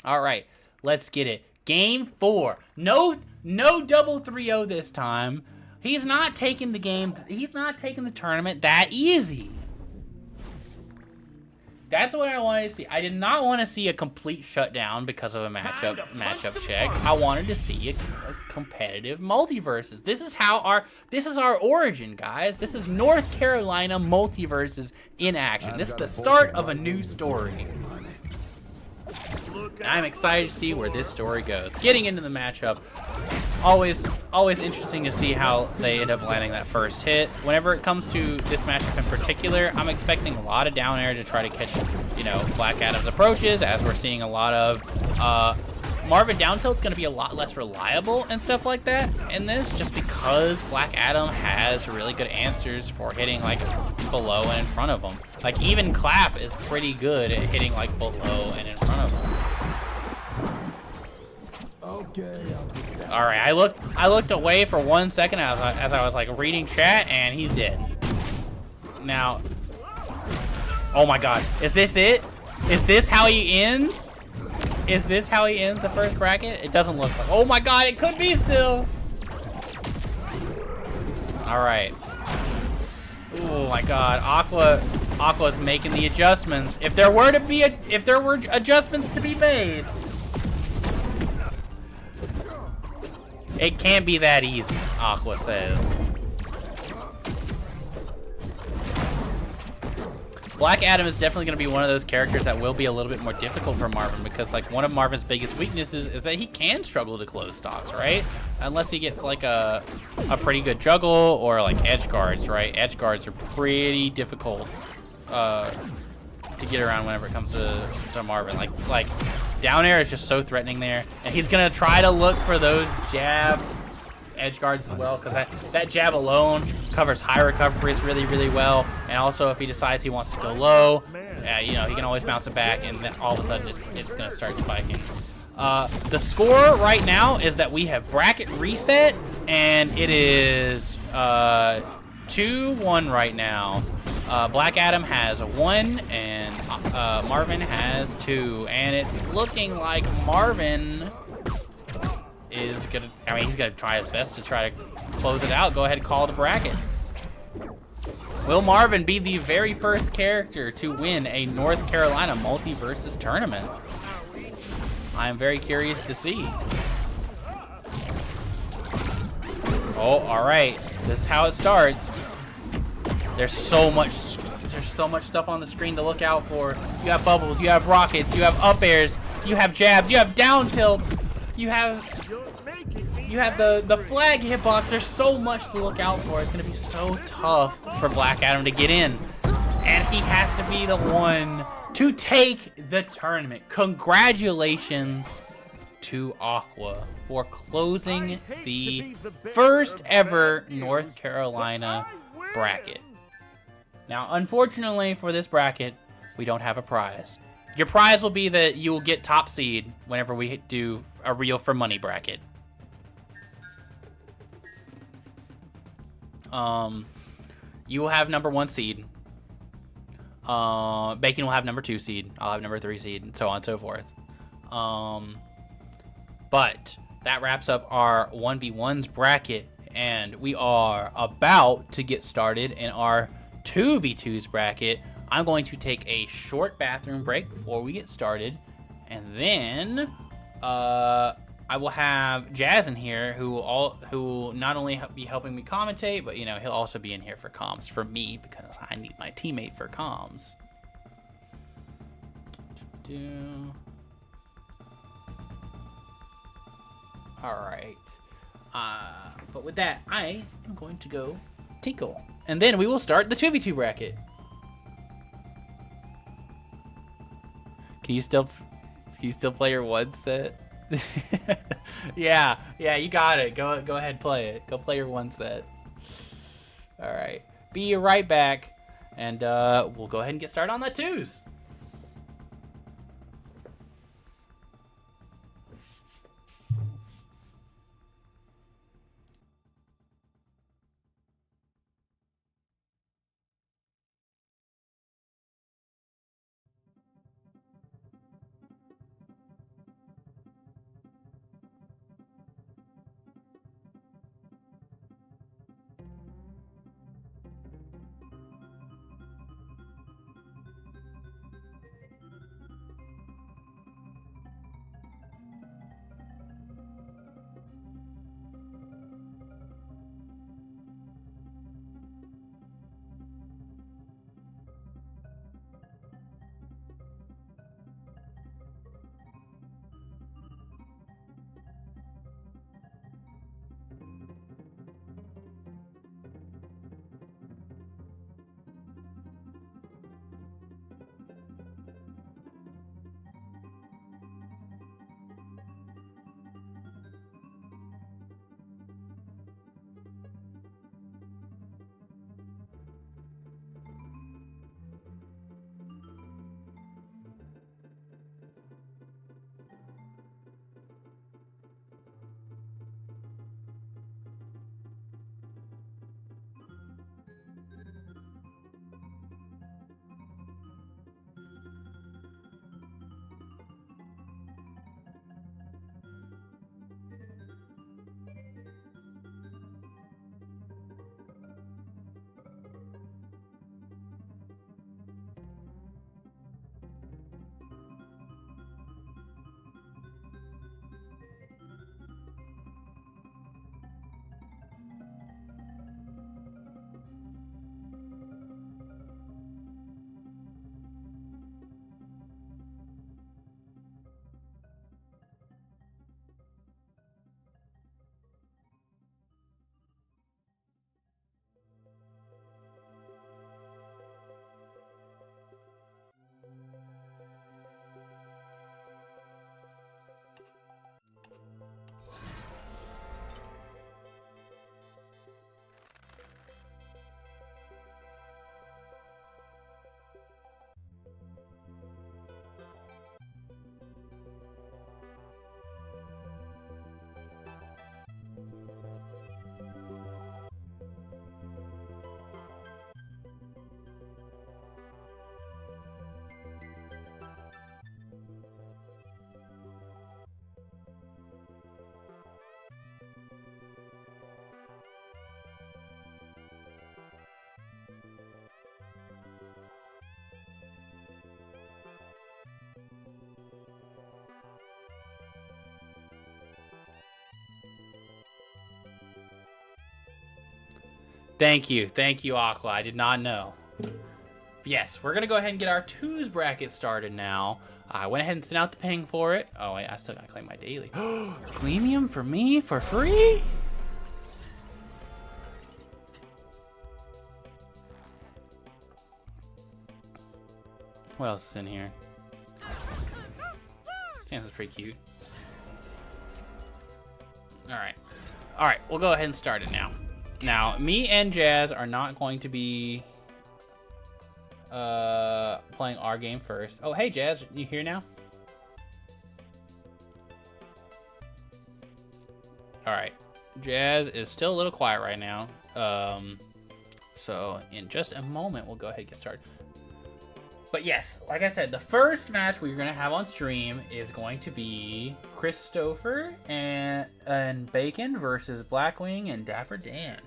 All right, let's get it. Game 4. No double 3-0 this time. He's not taking the game. He's not taking the tournament that easy. That's what I wanted to see. I did not want to see a complete shutdown because of a matchup check. I wanted to see a competitive multiverses. This is our origin, guys. This is North Carolina multiverses in action. This is the start of a new story. And I'm excited to see where this story goes. Getting into the matchup, always interesting to see how they end up landing that first hit. Whenever it comes to this matchup in particular, I'm expecting a lot of down air to try to catch, you know, Black Adam's approaches, as we're seeing a lot of Marvin down tilt's going to be a lot less reliable and stuff like that in this, just because Black Adam has really good answers for hitting like below and in front of him. Like even Clap is pretty good at hitting like below and in front of him. Okay. All right, I looked away for 1 second as I was like reading chat, and he's dead. Now, oh my God, is this it? Is this how he ends? Is this how he ends the first bracket? It doesn't look like. Oh my God, it could be still. All right. Oh my God, Aqua's making the adjustments. If there were adjustments to be made, it can't be that easy, Aqua says. Black Adam is definitely going to be one of those characters that will be a little bit more difficult for Marvin, because like one of Marvin's biggest weaknesses is that he can struggle to close stocks, right? Unless he gets like a pretty good juggle or like edge guards, right? Edge guards are pretty difficult to get around whenever it comes to Marvin. Like down air is just so threatening there, and he's going to try to look for those jab edge guards as well, because that jab alone covers high recoveries really, really well. And also if he decides he wants to go low, you know, he can always bounce it back, and then all of a sudden it's going to start spiking. The score right now is that we have bracket reset, and it is 2-1 right now. Black Adam has 1 and Marvin has 2, and it's looking like Marvin is gonna. I mean, he's gonna try his best to try to close it out. Go ahead and call the bracket. Will Marvin be the very first character to win a North Carolina Multiversus tournament? I am very curious to see. Oh, all right. This is how it starts. There's so much stuff on the screen to look out for. You have bubbles, you have rockets, you have up airs, you have jabs, you have down tilts, you have the flag hitbox. There's so much to look out for. It's gonna be so tough for Black Adam to get in, and he has to be the one to take the tournament. Congratulations to Aqua for closing the first ever North Carolina bracket. Now, unfortunately for this bracket, we don't have a prize. Your prize will be that you will get top seed whenever we do a Real for Money bracket. You will have number 1 seed. Bacon will have number 2 seed. I'll have number 3 seed, and so on and so forth. But that wraps up our 1v1s bracket, and we are about to get started in our 2v2s bracket. I'm going to take a short bathroom break before we get started, and then I will have Jazz in here, who will not only be helping me commentate, but he'll also be in here for comms for me, because I need my teammate for comms. All right. But with that, I am going to go tinkle, and then we will start the 2v2 bracket. Can you still play your 1 set? yeah, you got it. Go ahead, play it. Go play your 1 set. All right. Be right back, and we'll go ahead and get started on that 2s. Thank you, Akla. I did not know. Yes, we're gonna go ahead and get our twos bracket started now. I went ahead and sent out the ping for it. Oh wait, I still gotta claim my daily. Gleamium for me for free? What else is in here? Stance is pretty cute. Alright, we'll go ahead and start it now. Now, me and Jazz are not going to be playing our game first. Oh, hey Jazz, you here now? Alright, Jazz is still a little quiet right now. So in just a moment, we'll go ahead and get started. But yes, like I said, the first match we're going to have on stream is going to be Christopher and Bacon versus Blackwing and Dapper Dan.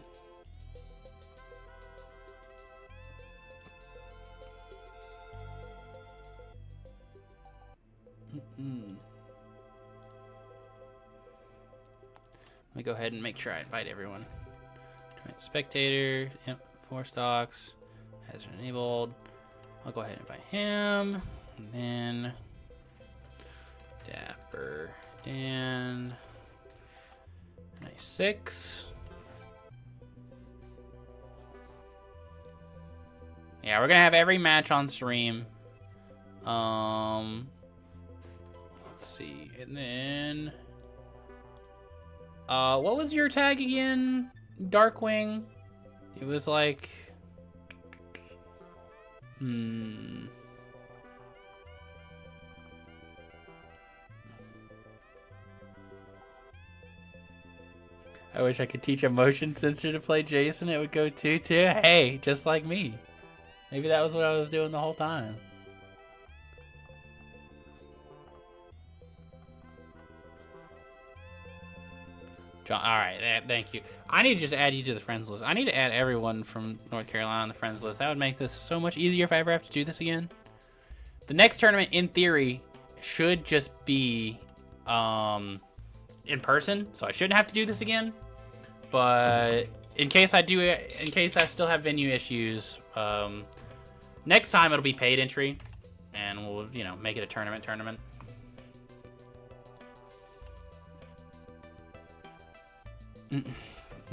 Let me go ahead and make sure I invite everyone. Spectator, yep, 4 stocks, has enabled. I'll go ahead and invite him, and then Dapper Dan, 96. Yeah, we're gonna have every match on stream. Let's see, and then what was your tag again, Darkwing? It was like, I wish I could teach a motion sensor to play Jason. It would go 2-2. Hey, just like me. Maybe that was what I was doing the whole time. John, all right, thank you. I need to just add you to the friends list. I need to add everyone from North Carolina on the friends list. That would make this so much easier if I ever have to do this again. The next tournament, in theory, should just be in person, so I shouldn't have to do this again. But in case I do, in case I still have venue issues, next time it'll be paid entry, and we'll, you know, make it a tournament.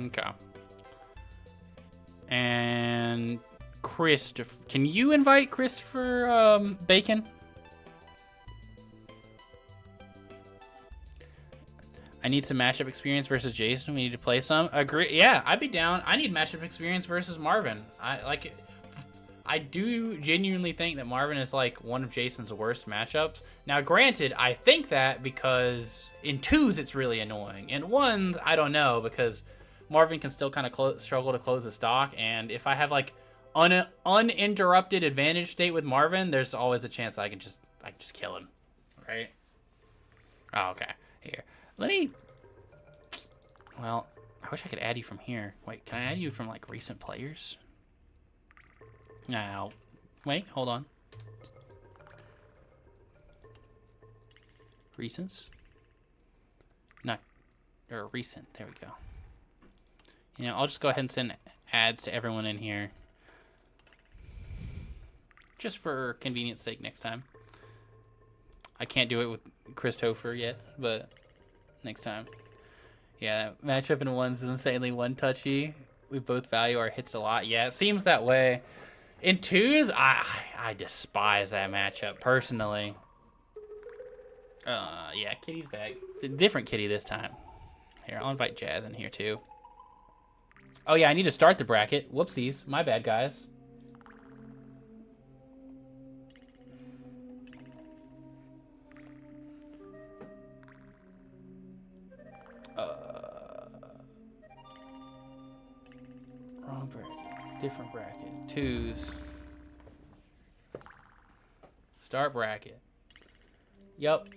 Okay. And Christopher, can you invite Christopher Bacon? I need some matchup experience versus Jason. We need to play some. Agree. Yeah, I'd be down. I need matchup experience versus Marvin. I do genuinely think that Marvin is like one of Jason's worst matchups. Now, granted, I think that because in 2s it's really annoying. In 1s, I don't know, because Marvin can still kind of struggle to close the stock. And if I have like uninterrupted advantage state with Marvin, there's always a chance that I can just kill him, right? Oh, okay. Here, let me. Well, I wish I could add you from here. Wait, can I add you from like recent players? Now, wait, hold on. Recents? Not, or recent, there we go. You know, I'll just go ahead and send ads to everyone in here. Just for convenience sake next time. I can't do it with Christopher yet, but next time. Yeah, matchup in 1s is insanely one-touchy. We both value our hits a lot. Yeah, it seems that way. In 2s, I despise that matchup, personally. Yeah, Kitty's back. It's a different Kitty this time. Here, I'll invite Jazz in here, too. Oh, yeah, I need to start the bracket. Whoopsies. My bad, guys. Wrong bracket. Different bracket. 2s. Start bracket. Yup.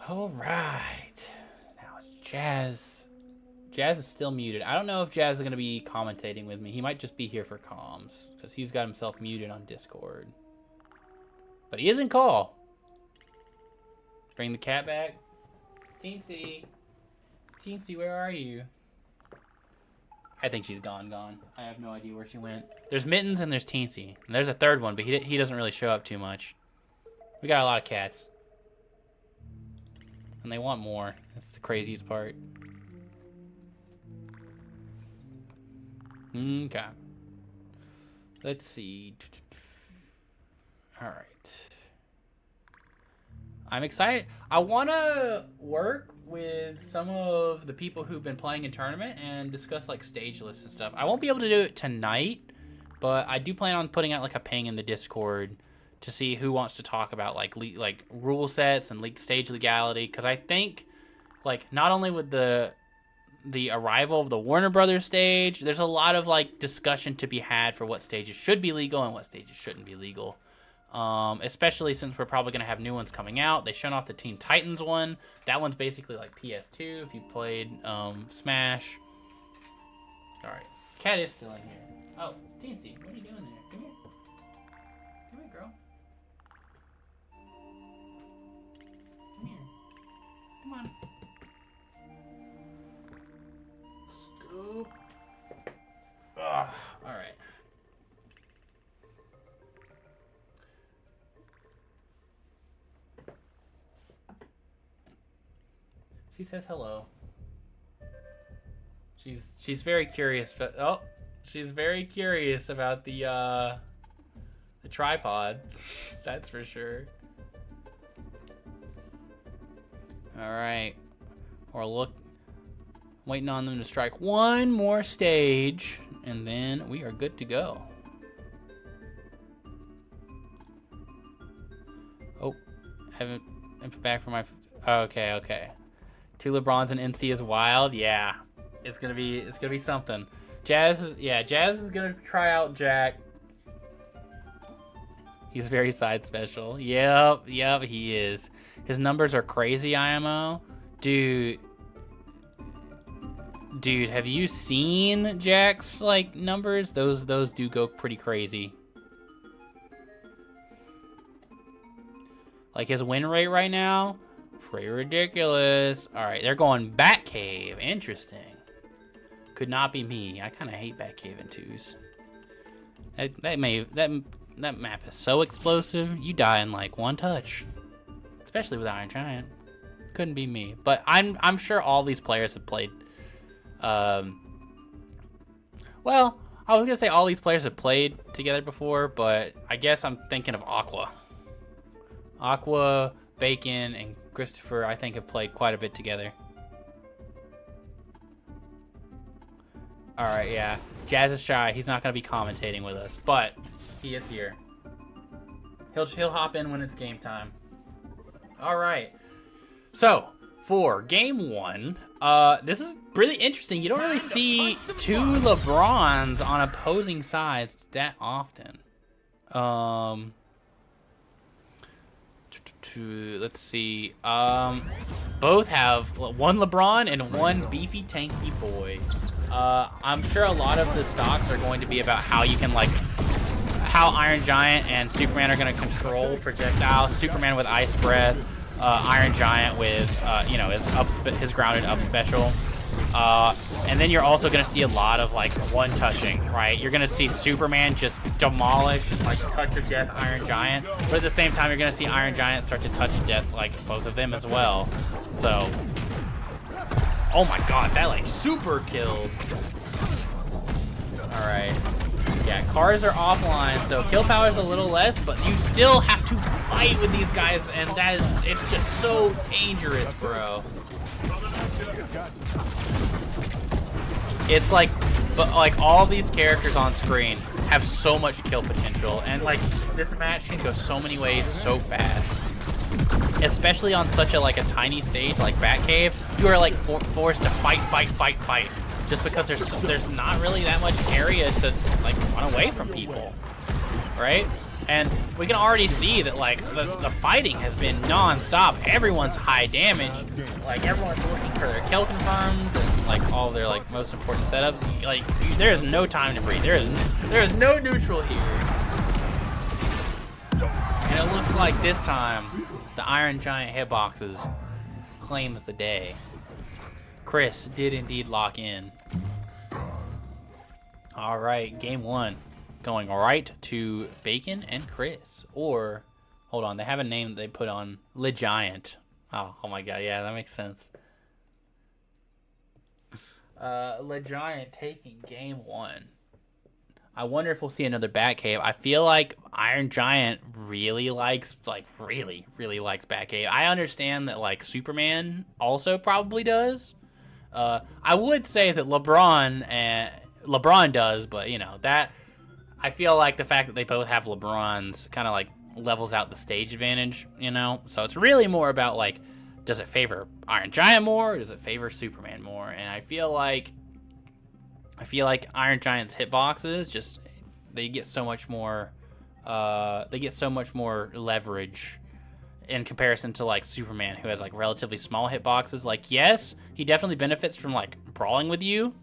All right. Now it's Jazz. Jazz is still muted. I don't know if Jazz is going to be commentating with me. He might just be here for comms, because he's got himself muted on Discord. But he is in call. Bring the cat back. Teensy. Teensy, where are you? I think she's gone. I have no idea where she went. There's Mittens and there's Teensy. And there's a third one, but he doesn't really show up too much. We got a lot of cats. And they want more. That's the craziest part. Okay. Let's see. All right. I'm excited. I want to work with some of the people who've been playing in tournament and discuss like stage lists and stuff. I won't be able to do it tonight, but I do plan on putting out like a ping in the Discord to see who wants to talk about like rule sets and stage legality. Because I think like not only with the arrival of the Warner Brothers stage, there's a lot of like discussion to be had for what stages should be legal and what stages shouldn't be legal. Especially since we're probably going to have new ones coming out. They shown off the Teen Titans one. That one's basically like PS2 if you played Smash. Alright. Cat is still in here. Oh, Teensy, what are you doing there? Come here. Come here, girl. Come here. Come on. Scoop. Alright. She says hello. She's very curious, but she's very curious about the tripod. That's for sure. All right, waiting on them to strike one more stage, and then we are good to go. Oh, haven't back for my. Okay. 2 LeBrons and NC is wild. Yeah, it's gonna be something. Jazz is gonna try out Jack. He's very side special. Yep, he is. His numbers are crazy, IMO. Dude, have you seen Jack's like numbers? Those do go pretty crazy. Like his win rate right now. Pretty ridiculous. All right, they're going Batcave. Interesting. Could not be me. I kind of hate Batcave in 2s. That map is so explosive. You die in like one touch, especially with Iron Giant. Couldn't be me. But I'm sure all these players have played. Well, I was gonna say all these players have played together before, but I guess I'm thinking of Aqua, Bacon, and Christopher, I think, have played quite a bit together. Alright, yeah. Jazz is shy. He's not going to be commentating with us, but he is here. He'll hop in when it's game time. Alright. So, for game 1, this is really interesting. You don't really see 2 LeBrons on opposing sides that often. Let's see. Both have one LeBron and one beefy tanky boy. I'm sure a lot of the stocks are going to be about how you can how Iron Giant and Superman are going to control projectiles. Superman with Ice Breath, Iron Giant with his grounded up special. And then you're also going to see a lot of one touching, right? You're going to see Superman just demolish and touch to death Iron Giant, but at the same time you're going to see Iron Giant start to touch to death both of them as well. So, oh my god, that super killed. All right, yeah, cars are offline, so kill power is a little less, but you still have to fight with these guys, and it's just so dangerous, bro. It's but all these characters on screen have so much kill potential, and this match can go so many ways so fast. Especially on such a tiny stage like Batcave, you are forced to fight, just because there's not really that much area to run away from people, right? And we can already see that the fighting has been non-stop. Everyone's high damage. Everyone's looking for their kill confirms and all their most important setups. There is no time to breathe. There is no neutral here. And it looks like this time the Iron Giant hitboxes claims the day. Chris did indeed lock in. All right, game 1. Going right to Bacon and Chris. Or, hold on, they have a name that they put on Le Giant. Oh my god, yeah, that makes sense. Le Giant taking game 1. I wonder if we'll see another Batcave. I feel like Iron Giant really likes, really likes Batcave. I understand that, Superman also probably does. I would say that LeBron does, but, that... I feel like the fact that they both have LeBrons kind of, levels out the stage advantage, So it's really more about, does it favor Iron Giant more, or does it favor Superman more? And I feel like Iron Giant's hitboxes just they get so much more leverage in comparison to Superman, who has relatively small hitboxes. Yes, he definitely benefits from brawling with you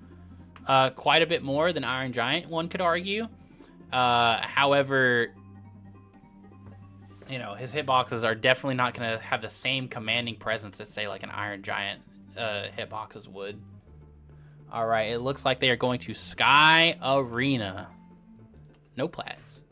quite a bit more than Iron Giant, one could argue. However, his hitboxes are definitely not going to have the same commanding presence as, say, an Iron Giant hitboxes would. All right, it looks like they are going to Sky Arena. No plats.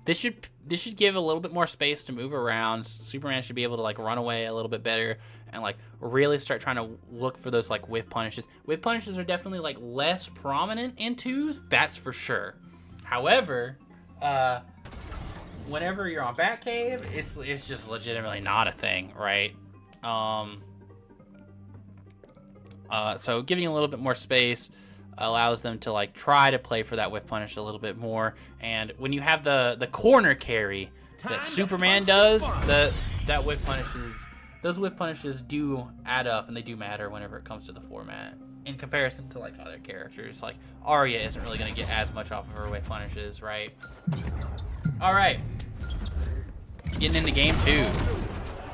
This should give a little bit more space to move around. Superman should be able to run away a little bit better and really start trying to look for those whiff punishes. Whiff punishes are definitely less prominent in 2s, that's for sure. However, whenever you're on Batcave, it's just legitimately not a thing, right? So giving a little bit more space allows them to try to play for that whiff punish a little bit more. And when you have the corner carry that Superman does, that whiff punishes, those whiff punishes do add up and they do matter whenever it comes to the format. In comparison to other characters, Arya isn't really gonna get as much off of her whiff punishes, right? All right, getting into game 2.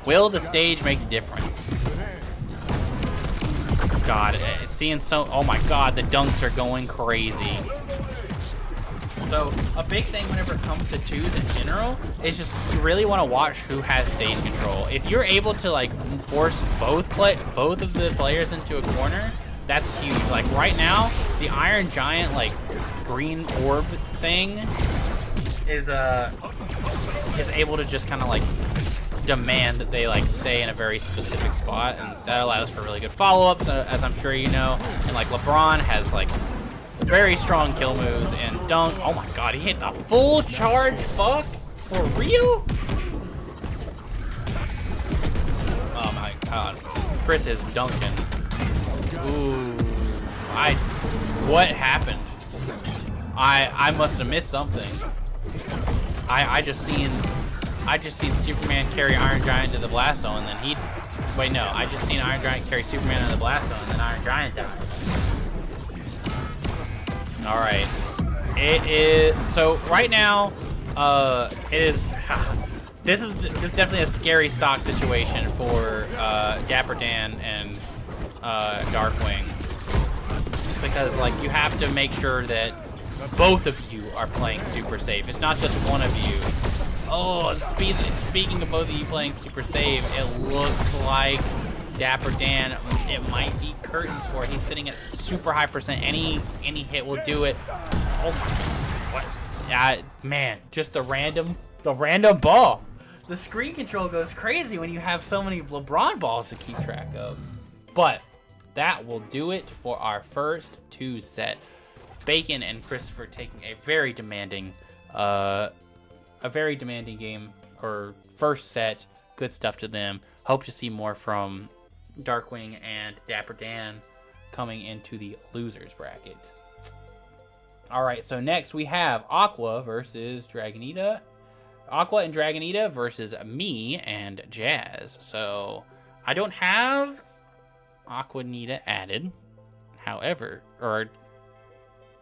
Will the stage make a difference? God, oh my god, the dunks are going crazy. So a big thing whenever it comes to 2s in general is just you really want to watch who has stage control. If you're able to force both of the players into a corner, that's huge. Right now, the Iron Giant green orb thing is able to just kind of demand that they stay in a very specific spot, and that allows for really good follow-ups, as I'm sure you know. And LeBron has very strong kill moves and dunk. Oh my god, he hit the full charge, fuck, for real? Oh my god, Chris is dunking. Ooh, what happened? I must have missed something. I just seen Superman carry Iron Giant to the blast zone, and then I just seen Iron Giant carry Superman to the blast zone, and then Iron Giant died. All right, it is so right now. This is definitely a scary stock situation for Dapper Dan and Darkwing, because you have to make sure that both of you are playing super safe. It's not just one of you. Oh, speaking of both of you playing super safe, it looks like Dapper Dan, it might be curtains for it. He's sitting at super high percent. Any hit will do it. Oh my, what? Man, just the random ball. The screen control goes crazy when you have so many LeBron balls to keep track of. But that will do it for our first 2 set. Bacon and Christopher taking a very demanding game, or first set. Good stuff to them. Hope to see more from Darkwing and Dapper Dan coming into the losers bracket. All right, so next we have Aqua versus Dragonita. Aqua and Dragonita versus me and Jazz. So I don't have Aquanita added. However, or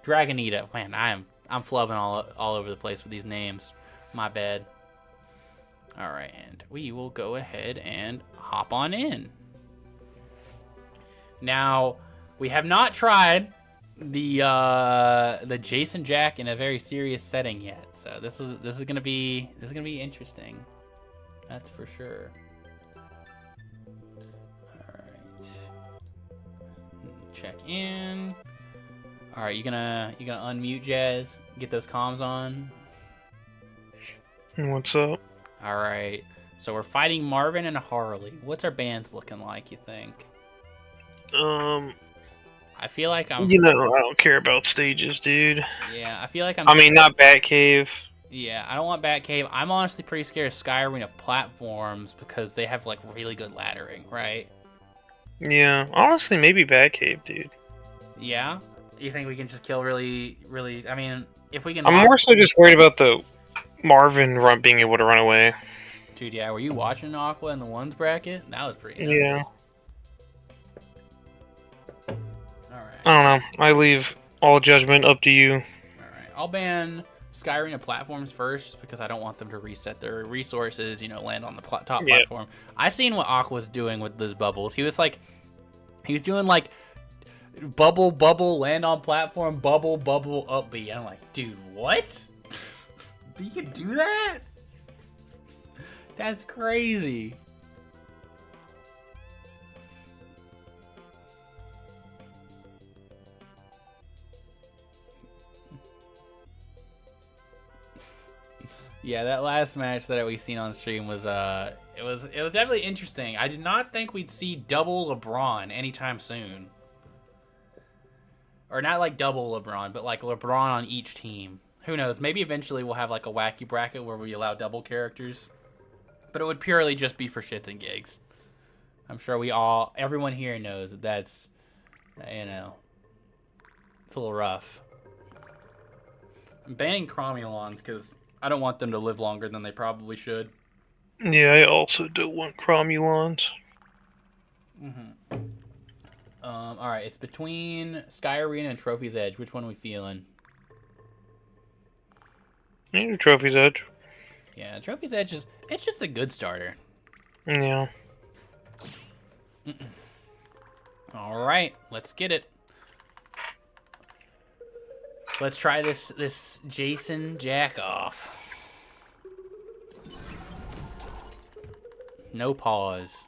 Dragonita. Man, I'm flubbing all over the place with these names. My bad. All right, and we will go ahead and hop on in. Now, we have not tried the Jason Jack in a very serious setting yet, so this is gonna be interesting. That's for sure. All right, check in. All right, you gonna unmute Jazz? Get those comms on. What's up? All right. So we're fighting Marvin and Harley. What's our bands looking like, you think? I feel like I'm... You know, I don't care about stages, dude. Yeah, I feel like I'm... I mean, not Batcave. Yeah, I don't want Batcave. I'm honestly pretty scared of Sky Arena platforms because they have, like, really good laddering, right? Yeah, honestly, maybe Batcave, dude. Yeah? You think we can just kill really... I mean, if we can... I'm more so just worried about the Marvin being able to run away. Dude, yeah, were you watching Aqua in the ones bracket? That was pretty nuts. Yeah. Alright. I don't know. I leave all judgment up to you. Alright. I'll ban Sky Arena platforms first just because I don't want them to reset their resources, you know, land on the top platform. I seen what Aqua's doing with those bubbles. He was doing like bubble, land on platform, bubble, up B. And I'm like, dude, what? You can do that? That's crazy. Yeah, that last match that we've seen on stream was it was definitely interesting. I did not think we'd see double LeBron anytime soon. Or not like double LeBron, but like LeBron on each team. Who knows? Maybe eventually we'll have like a wacky bracket where we allow double characters. But it would purely just be for shits and gigs. I'm sure everyone here knows that's, you know, it's a little rough. I'm banning Cromulons because I don't want them to live longer than they probably should. Yeah, I also don't want Cromulons. Alright, it's between Sky Arena and Trophy's Edge. Which one are we feeling? Yeah, Trophy's Edge. Yeah, Trophy's Edge it's just a good starter. Yeah. Alright, let's get it. Let's try this Jason Jack off. No pause.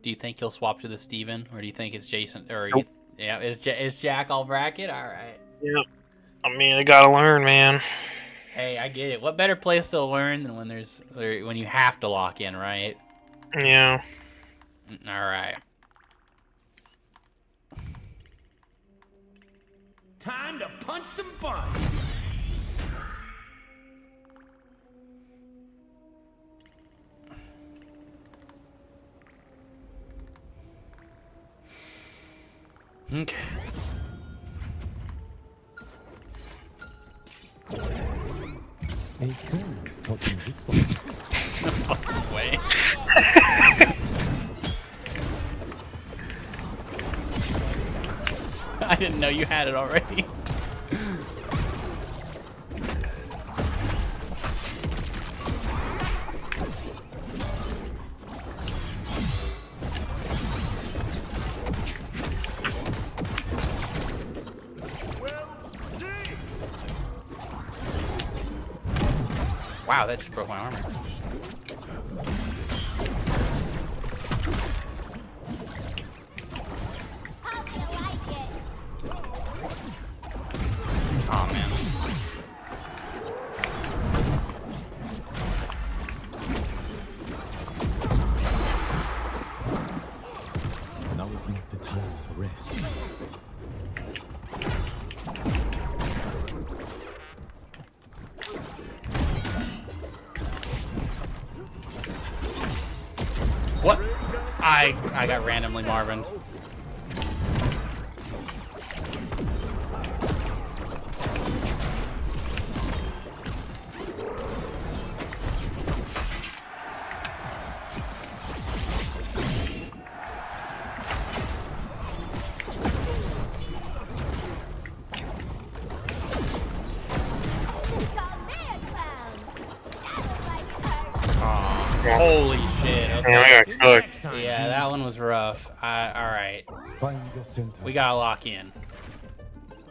Do you think he'll swap to the Steven, or do you think it's Jason? Or Nope. yeah, is Jack all bracket? All right. Yeah. I mean, I gotta learn, man. Hey, I get it. What better place to learn than when you have to lock in, right? Yeah. All right. Time to punch some buns. Okay. Hey, Kerm's talking this one. No fucking way. I didn't know you had it already. Wow, that just broke my armor. Oh man. Now is not the time for rest. What? I got randomly Marvin. Holy shit. Okay. Yeah, I got cooked. Yeah, that one was rough. Alright. Find your center. We gotta lock in.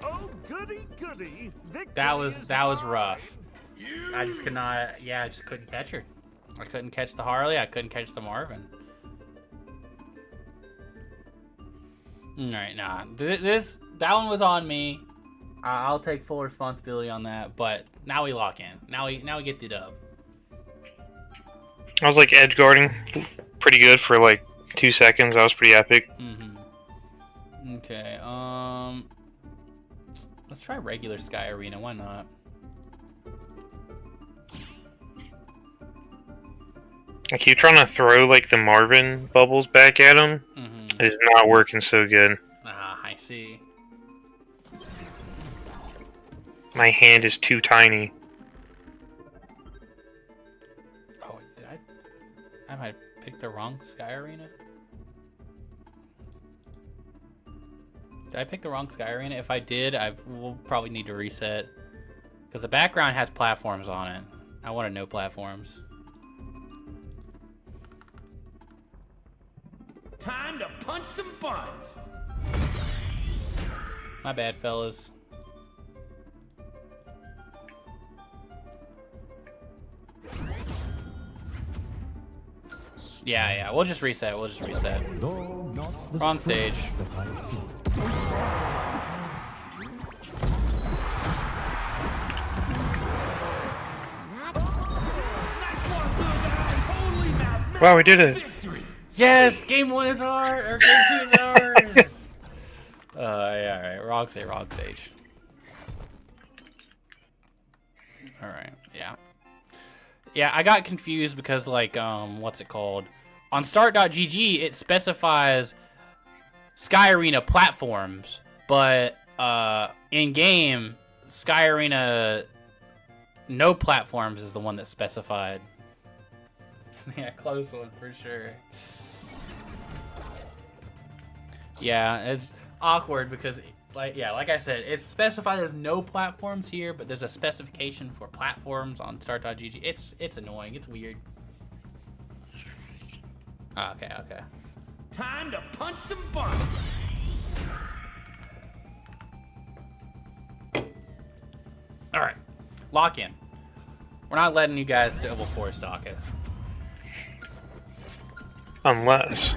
Oh, goody, goody. That was rough. I just could not, yeah, I just couldn't catch her. I couldn't catch the Harley, I couldn't catch the Marvin. Alright, nah. That one was on me. I'll take full responsibility on that, but now we lock in. Now we get the dub. I was like edge guarding pretty good for like 2 seconds. That was pretty epic. Mm-hmm. Okay, let's try regular Sky Arena, why not? I keep trying to throw like the Marvin bubbles back at him. Mm-hmm. It is not working so good. Ah, I see. My hand is too tiny. Oh, did I might have picked the wrong Sky Arena? Did I pick the wrong Sky Arena? If I did, we'll probably need to reset. Because the background has platforms on it. I want to know platforms. Time to punch some buns. My bad, fellas. Yeah, we'll just reset. Though not the We're on stage. strength that I see. Wow, we did it. Yes, game 1 is hard, or game 2 is hard. Yeah, alright, wrong stage. Alright, yeah. Yeah, I got confused because, like, what's it called? On start.gg, it specifies Sky Arena platforms, but, in-game, Sky Arena no platforms is the one that's specified. Yeah, close one for sure. Yeah, it's awkward because, like I said, it's specified as no platforms here, but there's a specification for platforms on start.gg. It's annoying. It's weird. Oh, okay. Time to punch some buns. All right, lock in. We're not letting you guys double 4 stock us. Unless.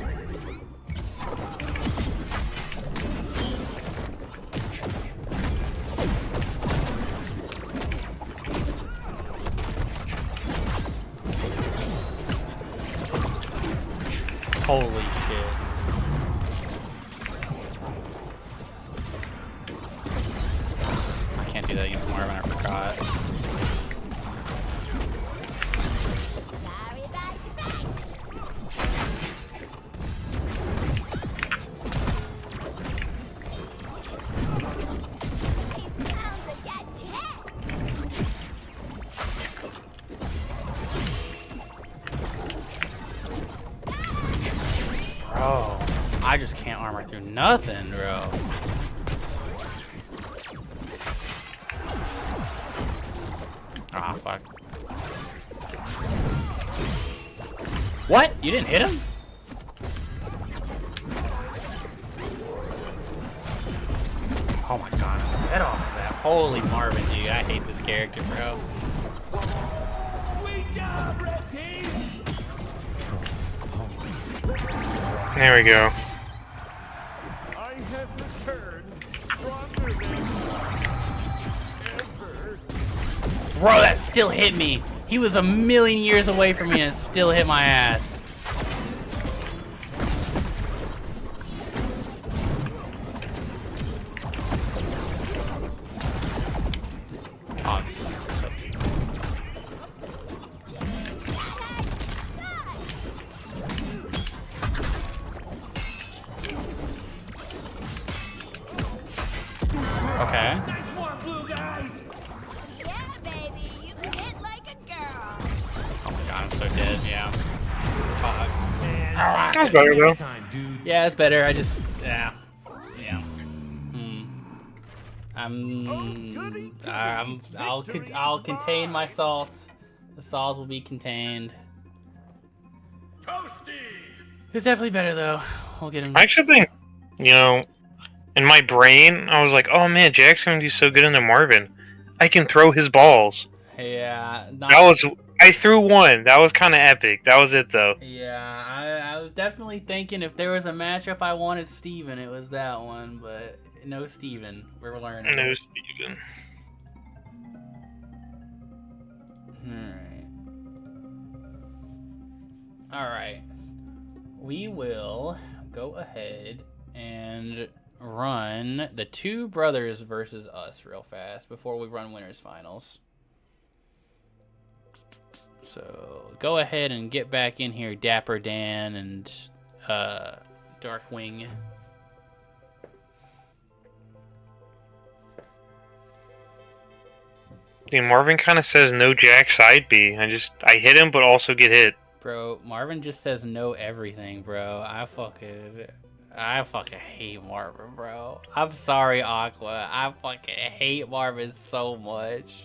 Holy shit. I can't do that against Marvin, I forgot. Bro, I just can't armor through nothing, bro. Ah, fuck. What? You didn't hit him? Oh my god, get off of that. Holy Marvin, dude. I hate this character, bro. Sweet job, Red Team. There we go. I have returned stronger than ever. Bro, that still hit me. He was a million years away from me and it still hit my ass. Okay. Nice one, blue guys. Yeah, baby, you can hit like a girl. Oh my god, I'm so dead, yeah. Fuck. That's better though. Time, dude. Yeah, it's better. I just, yeah. I'll contain my salt. The salt will be contained. Toasty. It's definitely better though. We'll get him. I actually think, in my brain, I was like, oh man, Jack's gonna do so good into Marvin. I can throw his balls. Yeah. That was I threw one. That was kind of epic. That was it, though. Yeah, I was definitely thinking if there was a matchup I wanted Steven, it was that one, but no Steven. We're learning. No, Steven. Alright. We will go ahead and run the two brothers versus us real fast before we run winners finals. So go ahead and get back in here, Dapper Dan and Darkwing. See, Marvin kind of says no Jack side B. I hit him, but also get hit. Bro, Marvin just says no everything, bro. I fucking hate Marvin, bro. I'm sorry, Aqua. I fucking hate Marvin so much.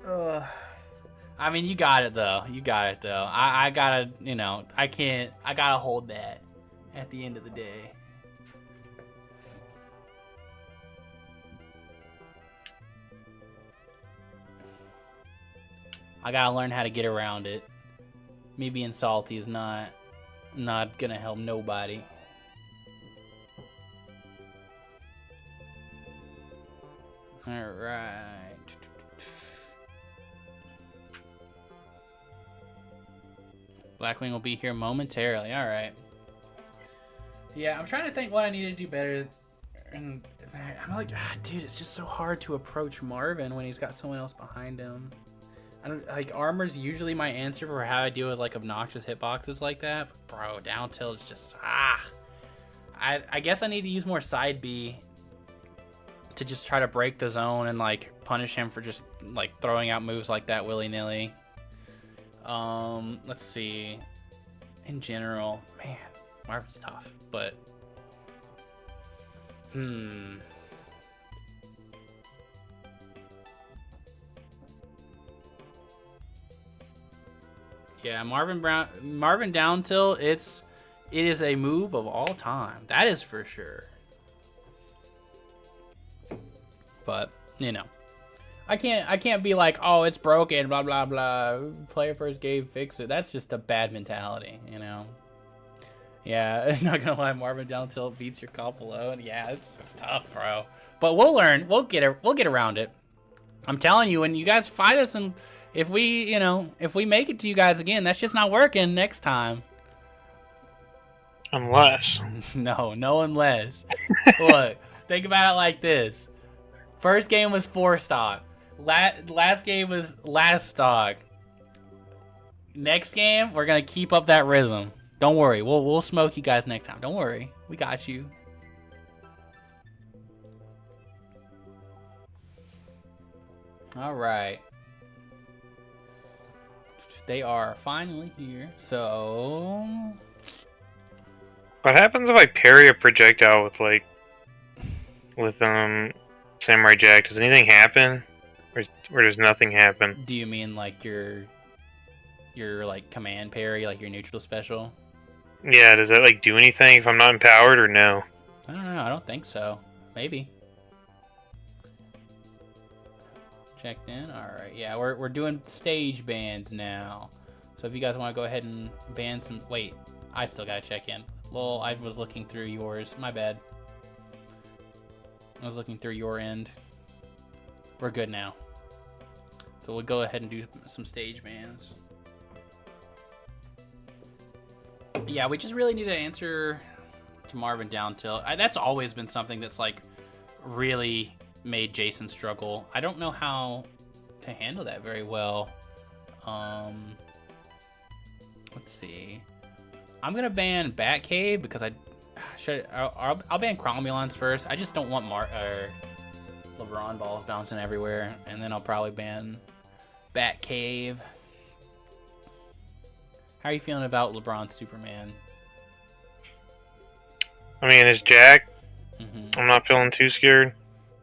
I mean, you got it though. You got it though. I gotta, you know, I gotta hold that at the end of the day. I gotta learn how to get around it. Me being salty is not gonna help nobody. Alright. Blackwing will be here momentarily. Alright. Yeah, I'm trying to think what I need to do better. And I'm like, dude, it's just so hard to approach Marvin when he's got someone else behind him. I don't like armor's usually my answer for how I deal with like obnoxious hitboxes like that. But bro, down tilt is just I guess I need to use more side B to just try to break the zone and like punish him for just like throwing out moves like that willy-nilly. Let's see. In general, man, Marvin's tough, but yeah, Marvin down tilt, it is a move of all time. That is for sure. But, you know. I can't be like, oh, it's broken, blah blah blah. Play your first game, fix it. That's just a bad mentality, you know. Yeah, not gonna lie, Marvin down tilt beats your comp alone. Yeah, it's tough, bro. But we'll learn. We'll get around it. I'm telling you, when you guys fight us, and if we make it to you guys again, that's just not working next time. Unless. No unless. Look, think about it like this. First game was 4 stock. Last game was last stock. Next game, we're gonna keep up that rhythm. Don't worry, we'll smoke you guys next time. Don't worry, we got you. All right. They are finally here. So, what happens if I parry a projectile with Samurai Jack? Does anything happen, or does nothing happen? Do you mean like your like command parry, like your neutral special? Yeah, does that like do anything if I'm not empowered or no? I don't know. I don't think so. Maybe. Checked in. All right. Yeah, we're doing stage bans now. So if you guys want to go ahead and ban some. Wait, I still gotta check in. Lol, I was looking through yours. My bad. I was looking through your end. We're good now. So we'll go ahead and do some stage bans. Yeah, we just really need to answer to Marvin down tilt. That's always been something that's like really made Jason struggle. I don't know how to handle that very well. Let's see. I'm gonna ban Batcave because I'll ban Cromulons first. I just don't want LeBron balls bouncing everywhere, and then I'll probably ban Batcave. How are you feeling about LeBron Superman? I mean, it's Jack. I'm not feeling too scared.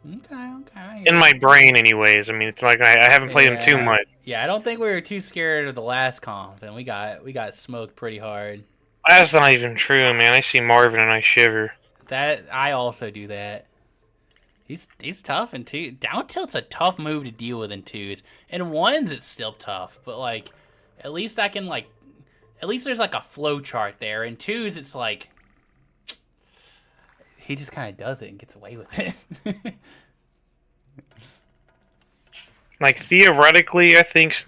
Okay. In my brain, anyways. I mean, it's like I haven't played him too much. Yeah, I don't think we were too scared of the last comp, and we got smoked pretty hard. That's not even true, man. I see Marvin and I shiver. That I also do that. He's tough in 2. Down tilt's a tough move to deal with in 2s. In 1s it's still tough, but like at least I can like at least there's like a flow chart there. In 2s it's like he just kind of does it and gets away with it. Like theoretically, I think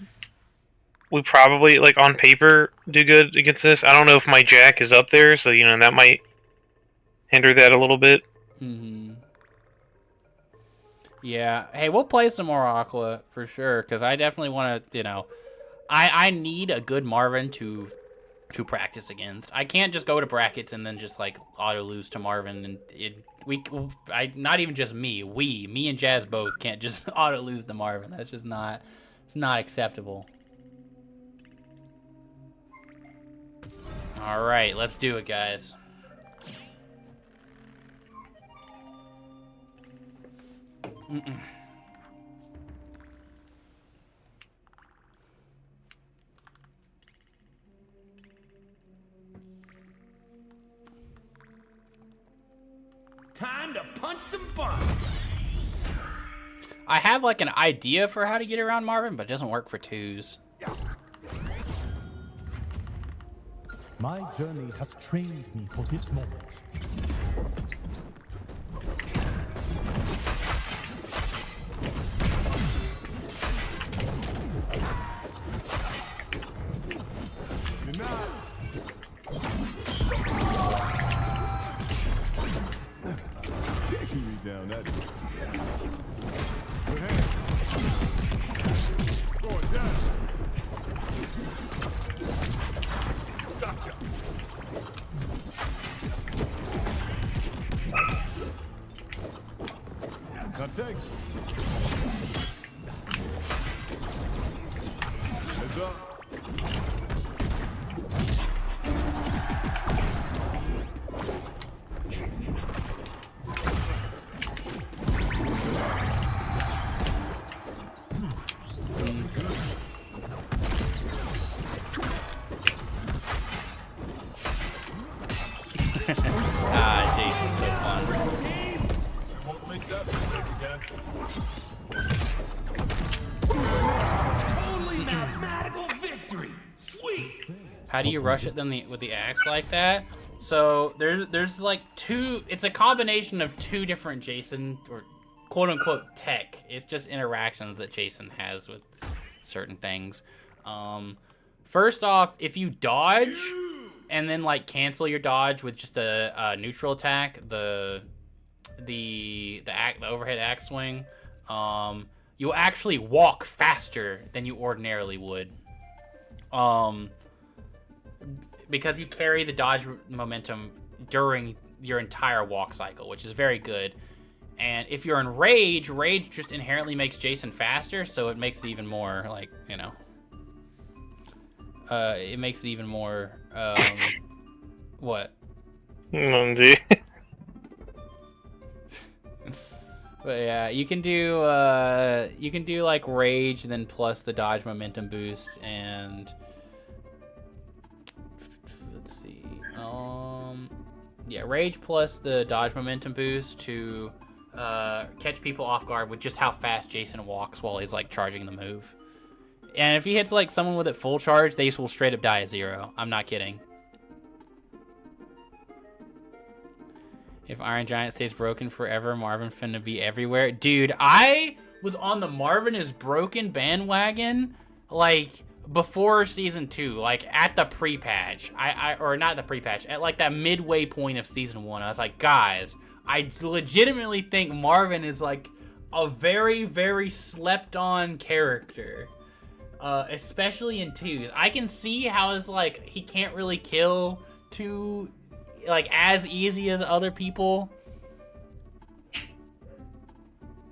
we probably like on paper do good against this. I don't know if my Jack is up there, so you know that might hinder that a little bit. Mm-hmm. Yeah. Hey, we'll play some more Aqua for sure, because I definitely want to, you know, I need a good Marvin to practice against. I can't just go to brackets and then just like auto lose to Marvin, and not even just me and Jazz both can't just auto lose to Marvin. That's just not, it's not acceptable. All right, let's do it, guys. Time to punch some buns. I have like an idea for how to get around Marvin, but it doesn't work for 2s. My journey has trained me for this moment. Down that. Good hand. Going down. Gotcha. Now take. Heads up. Ah, Jason's so fun. Won't make that mistake again. Totally mathematical victory. Sweet. How do you rush it then with the axe like that? So there's like 2. It's a combination of 2 different Jason or quote unquote tech. It's just interactions that Jason has with certain things. First off, if you dodge and then like cancel your dodge with just a neutral attack, the overhead axe swing, you'll actually walk faster than you ordinarily would. Because you carry the dodge momentum during your entire walk cycle, which is very good. And if you're in Rage just inherently makes Jason faster, so it makes it even more, like, you know... it makes it even more, what? Lindsay. But yeah, you can do like Rage, then plus the dodge momentum boost, and... Let's see, yeah, Rage plus the dodge momentum boost to catch people off guard with just how fast Jason walks while he's like charging the move. And if he hits like someone with it full charge, they will straight up die at 0. I'm not kidding. If Iron Giant stays broken forever, Marvin finna be everywhere. Dude, I was on the Marvin is broken bandwagon like before season 2, like at the pre-patch. Or not the pre-patch, at like that midway point of season 1. I was like, guys, I legitimately think Marvin is like a very, very slept on character. Especially in 2s. I can see how it's like he can't really kill too like as easy as other people.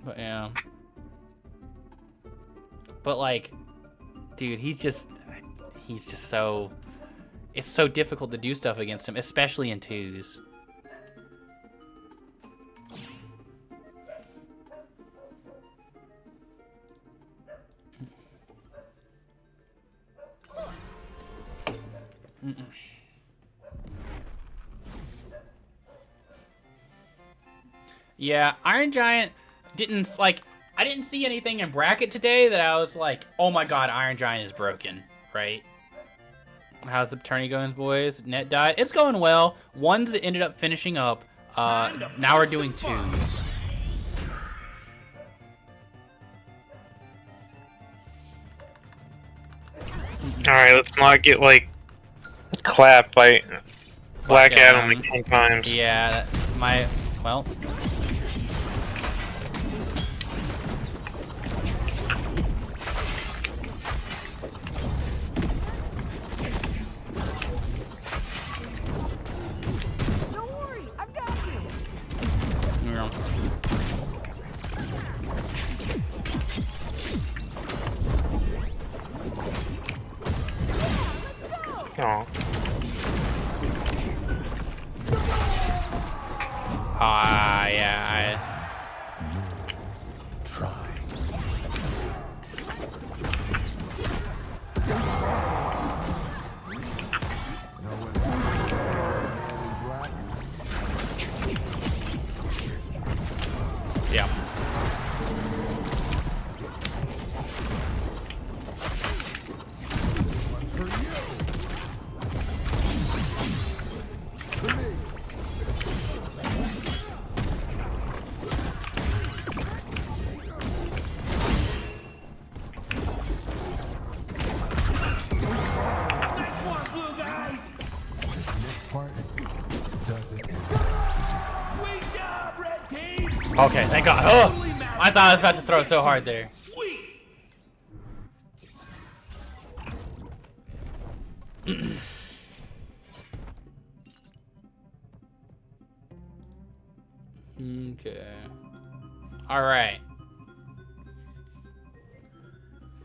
But yeah. But like, dude, he's just so, it's so difficult to do stuff against him, especially in 2s. Yeah, Iron Giant, didn't like. I didn't see anything in bracket today that I was like, oh my god, Iron Giant is broken, right? How's the tourney going, boys? Net died. It's going well. Ones that ended up finishing up. Now we're doing twos. Alright, let's not get, like, clapped by Black Adam like 10 times. Yeah, well. Don't worry, I've got you. Yeah. Oh. Yeah. Try. Yeah. Nice one, blue guys. This next part doesn't end. Sweet job, red team. Okay, thank God. Oh, I thought I was about to throw so hard there. Sweet. Okay. All right.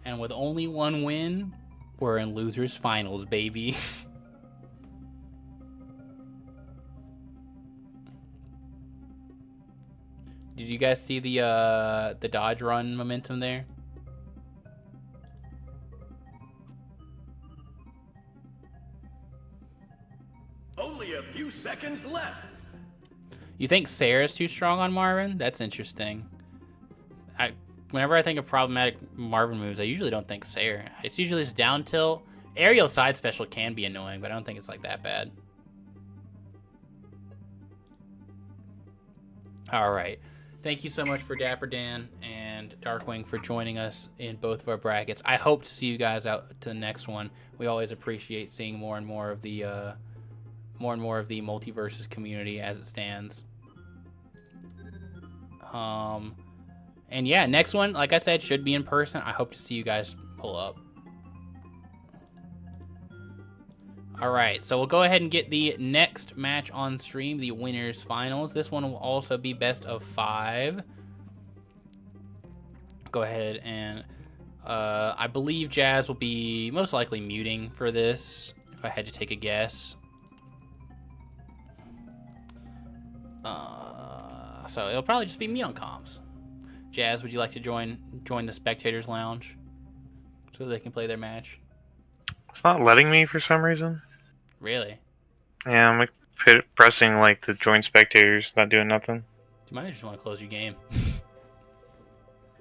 And with only one win, we're in losers finals, baby. Did you guys see the dodge run momentum there? Only a few seconds left. You think Sarah's too strong on Marvin? That's interesting. Whenever I think of problematic Marvin moves, I usually don't think Sarah. It's usually his down tilt. Aerial side special can be annoying, but I don't think it's like that bad. All right. Thank you so much for Dapper Dan and Darkwing for joining us in both of our brackets. I hope to see you guys out to the next one. We always appreciate seeing more and more of the multiverses community as it stands. And yeah, next one, like I said, should be in person. I hope to see you guys pull up. All right, so we'll go ahead and get the next match on stream, the winners finals. This one will also be best of 5. Go ahead and I believe Jazz will be most likely muting for this, if I had to take a guess. So it'll probably just be me on comms. Jazz, would you like to join the spectators lounge so they can play their match? It's not letting me for some reason. Really? Yeah, I'm like pressing like the join spectators, not doing nothing. You might just want to close your game. I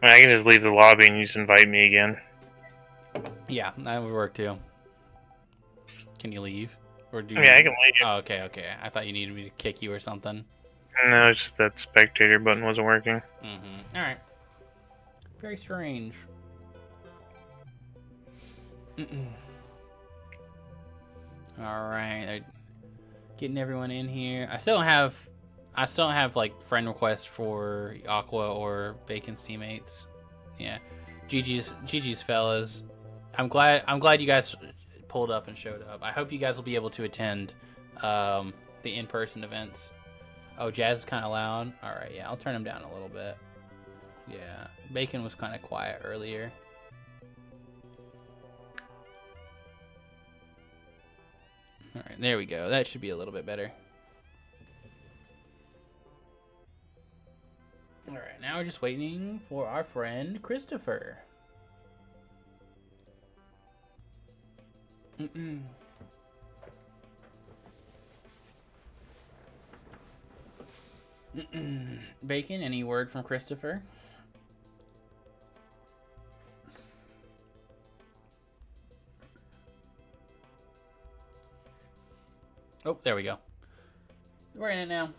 mean, I can just leave the lobby and you just invite me again. Yeah, that would work too. Can you leave? Or do you Yeah, I can leave. Oh, okay. I thought you needed me to kick you or something. No, it's just that spectator button wasn't working. Mm-hmm. All right. Very strange. All right, they're getting everyone in here. I still don't have like friend requests for Aqua or Bacon's teammates. Yeah, GG's fellas. I'm glad you guys pulled up and showed up. I hope you guys will be able to attend the in-person events. Oh, Jazz is kind of loud. All right, yeah, I'll turn him down a little bit. Yeah, Bacon was kind of quiet earlier. All right, there we go. That should be a little bit better. All right, now we're just waiting for our friend Christopher. Bacon, any word from Christopher? Oh, there we go. We're in it now.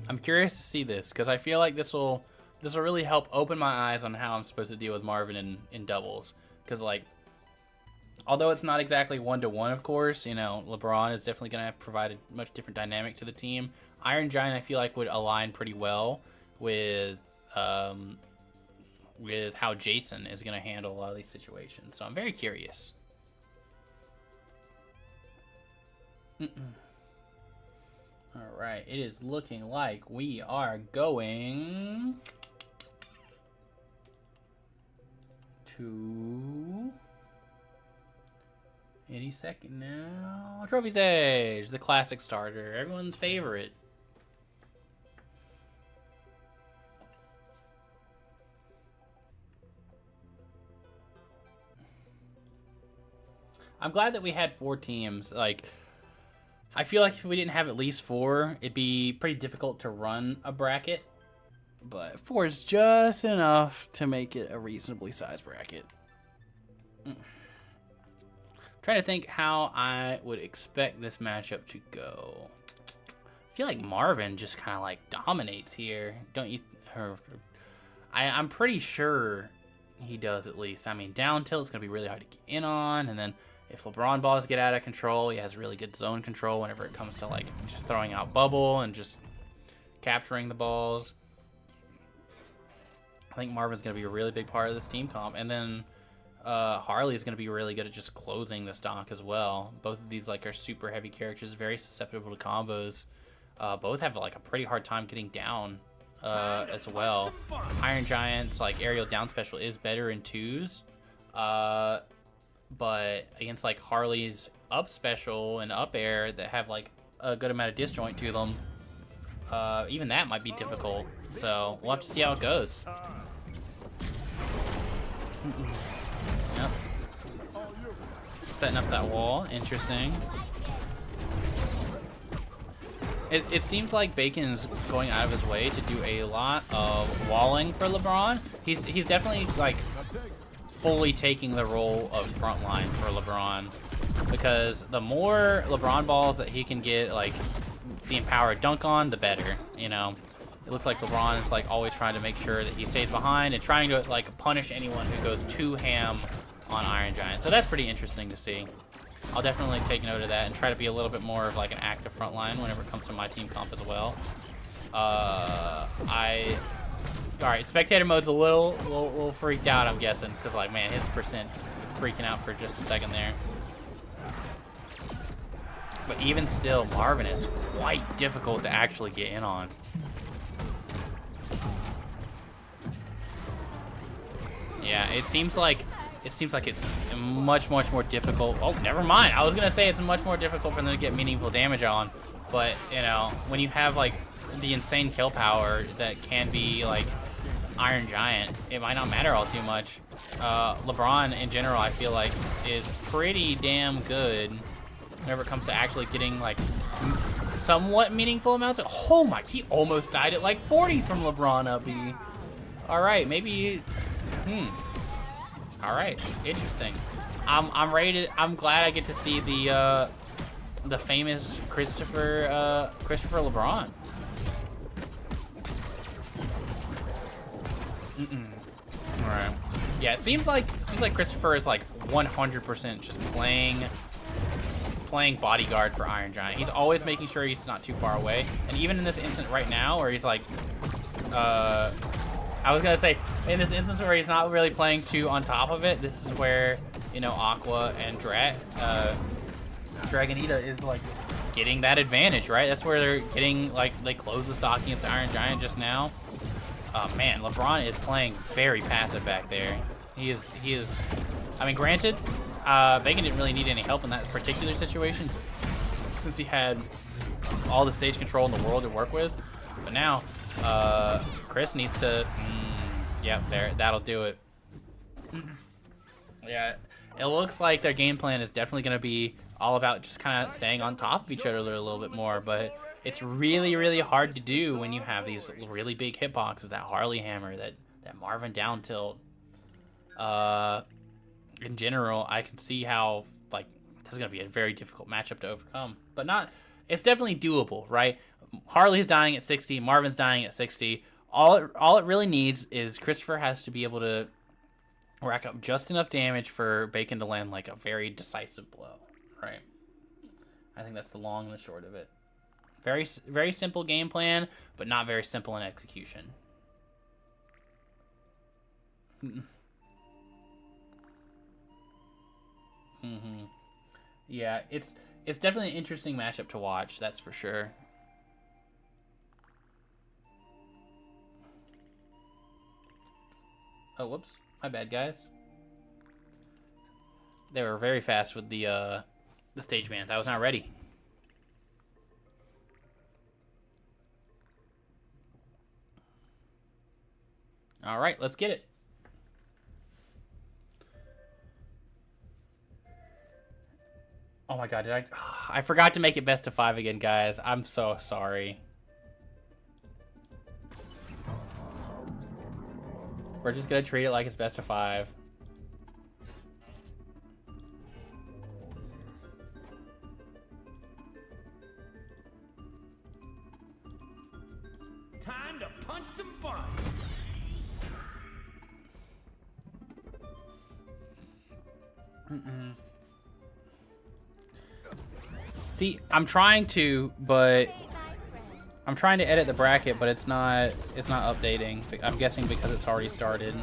I'm curious to see this because I feel like this will really help open my eyes on how I'm supposed to deal with Marvin in doubles. Because like, although it's not exactly 1-to-1, of course, you know, LeBron is definitely going to provide a much different dynamic to the team. Iron Giant, I feel like, would align pretty well with how Jason is going to handle a lot of these situations. So I'm very curious. All right, it is looking like we are going to any second now. Trophy Stage, the classic starter, everyone's favorite. I'm glad that we had 4 teams. Like, I feel like if we didn't have at least 4, it'd be pretty difficult to run a bracket. But 4 is just enough to make it a reasonably sized bracket. Trying to think how I would expect this matchup to go. I feel like Marvin just kind of like dominates here, don't you? I'm pretty sure he does at least. I mean, down tilt is going to be really hard to get in on, and then if LeBron balls get out of control, he has really good zone control whenever it comes to like just throwing out bubble and just capturing the balls. I think Marvin's going to be a really big part of this team comp, and then Harley is going to be really good at just closing the stock as well. Both of these like are super heavy characters, very susceptible to combos. Both have like a pretty hard time getting down as well. Iron Giant's like aerial down special is better in 2s, but against like Harley's up special and up air that have like a good amount of disjoint to them, even that might be difficult. So we'll have to see how it goes. Yep. Setting up that wall. Interesting. It seems like Bacon's going out of his way to do a lot of walling for LeBron. He's definitely like fully taking the role of frontline for LeBron, because the more LeBron balls that he can get like the empowered dunk on, the better. You know, it looks like LeBron is like always trying to make sure that he stays behind and trying to like punish anyone who goes too ham on Iron Giant. So that's pretty interesting to see. I'll definitely take note of that and try to be a little bit more of like an active front line whenever it comes to my team comp as well. Alright, spectator mode's a little freaked out, I'm guessing, because like, man, his percent freaking out for just a second there. But even still, Marvin is quite difficult to actually get in on. Yeah, it seems like it's much more difficult. Oh, never mind. I was gonna say it's much more difficult for them to get meaningful damage on, but you know, when you have like the insane kill power that can be like Iron Giant, it might not matter all too much. LeBron in general, I feel like, is pretty damn good whenever it comes to actually getting like somewhat meaningful amounts of. Oh my! He almost died at like 40 from LeBron up B. All right, maybe. All right, interesting. I'm ready to. I'm glad I get to see the famous Christopher LeBron. All right. Yeah, it seems like Christopher is like 100% just playing bodyguard for Iron Giant. He's always making sure he's not too far away, and even in this instant right now, where he's like, I was gonna say, in this instance where he's not really playing too on top of it, this is where, you know, Aqua and Dragonita is like getting that advantage, right? That's where they're getting, like, they close the stock against Iron Giant just now. Man, LeBron is playing very passive back there. He is. I mean, granted, Bacon didn't really need any help in that particular situation since he had all the stage control in the world to work with. But now, Chris needs to. Yeah, there. That'll do it. Yeah, it looks like their game plan is definitely going to be all about just kind of staying on top of each other a little bit more, but it's really hard to do when you have these really big hitboxes, that Harley hammer, that Marvin down tilt. in general, I can see how like this is gonna be a very difficult matchup to overcome, but not. It's definitely doable, right? Harley's dying at 60, Marvin's dying at 60. All it really needs is Christopher has to be able to rack up just enough damage for Bacon to land like a very decisive blow, right? I think that's the long and the short of it. Very simple game plan, but not very simple in execution. Yeah, it's definitely an interesting matchup to watch, that's for sure. Oh, whoops. My bad, guys. They were very fast with the stage bans. I was not ready. All right, let's get it. Oh my god, did I forgot to make it best of 5 again, guys. I'm so sorry. We're just gonna treat it like it's best of 5. Time to punch some buns. See, I'm trying to edit the bracket, but it's not updating. I'm guessing because it's already started.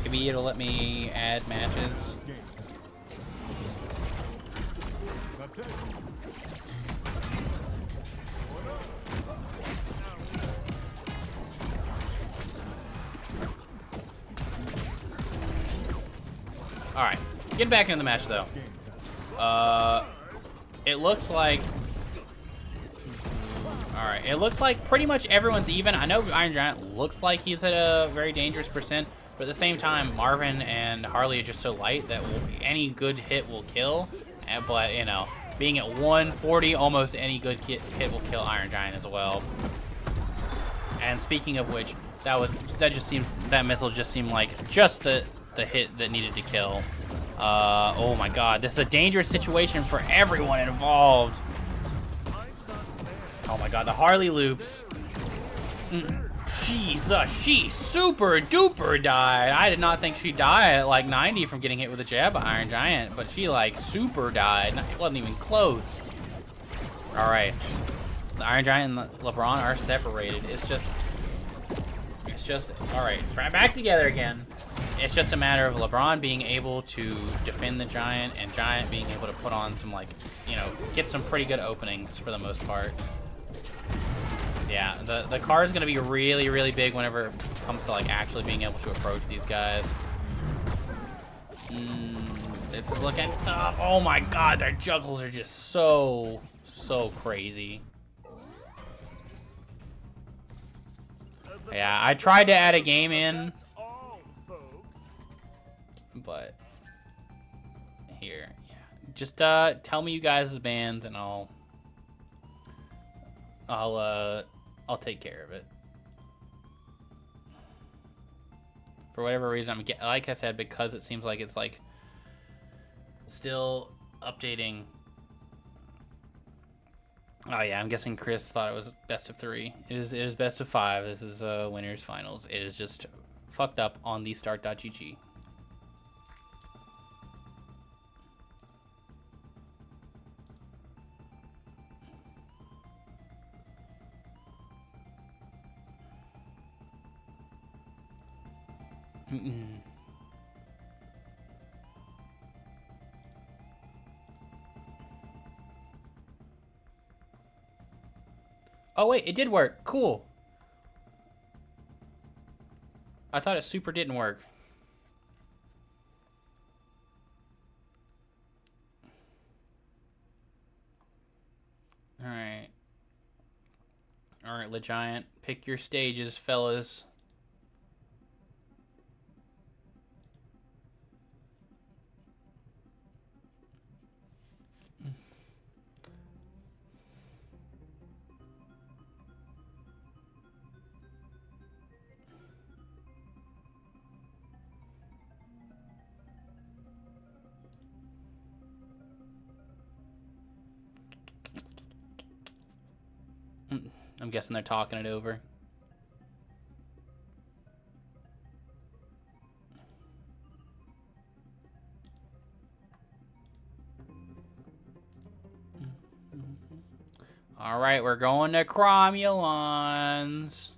Maybe it'll let me add matches. Alright, getting back into the match though. It looks like... Alright, it looks like pretty much everyone's even. I know Iron Giant looks like he's at a very dangerous percent, but at the same time, Marvin and Harley are just so light that any good hit will kill. But, you know, being at 140, almost any good hit will kill Iron Giant as well. And speaking of which, that missile just seemed like just the hit that needed to kill. Oh my god, this is a dangerous situation for everyone involved. Oh my god, the Harley loops. Jesus, she super duper died. I did not think she'd die at like 90 from getting hit with a jab by Iron Giant, but she like super died. It wasn't even close. Alright. The Iron Giant and LeBron are separated. It's just alright, back together again. It's just a matter of LeBron being able to defend the Giant and Giant being able to put on some, like, you know, get some pretty good openings for the most part. Yeah, the car is going to be really, really big whenever it comes to, like, actually being able to approach these guys. This is looking tough. Oh my god, their juggles are just so crazy. Yeah, I tried to add a game in, but here, yeah, just tell me you guys' bands and I'll take care of it. For whatever reason, like I said, because it seems like it's like still updating. Oh yeah, I'm guessing Chris thought it was best of 3. It is best of 5. This is winners finals. It is just fucked up on the start.gg. Oh wait, it did work. Cool. I thought it super didn't work. Alright. Alright, LeGiant. Pick your stages, fellas. I'm guessing they're talking it over. All right, we're going to Cromulons.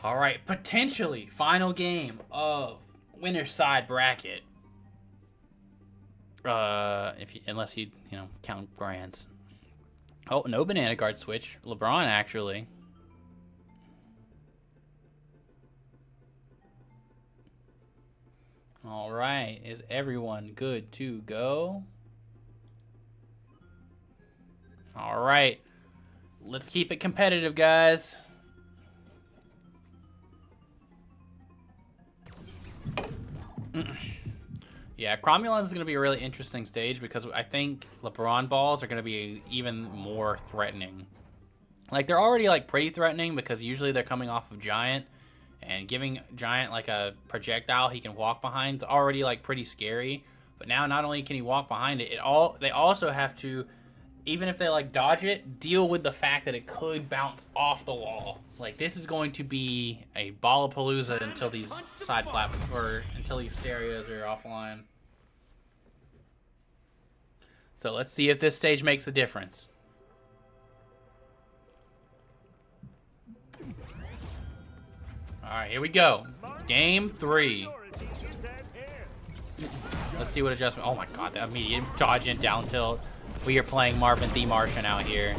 All right, potentially final game of winner's side bracket. Unless you count grands. Oh, no banana guard switch. LeBron actually. All right, is everyone good to go? All right, let's keep it competitive, guys. Yeah, Cromulons is going to be a really interesting stage because I think LeBron balls are going to be even more threatening. Like, they're already, like, pretty threatening because usually they're coming off of Giant, and giving Giant, like, a projectile he can walk behind is already, like, pretty scary. But now not only can he walk behind it, they also have to, even if they, like, dodge it, deal with the fact that it could bounce off the wall. Like, this is going to be a Ballapalooza until these side platforms, or until these stereos are offline. So let's see if this stage makes a difference. All right, here we go. Game 3. Let's see what adjustment. Oh my God, that immediate dodge and down tilt. We are playing Marvin the Martian out here.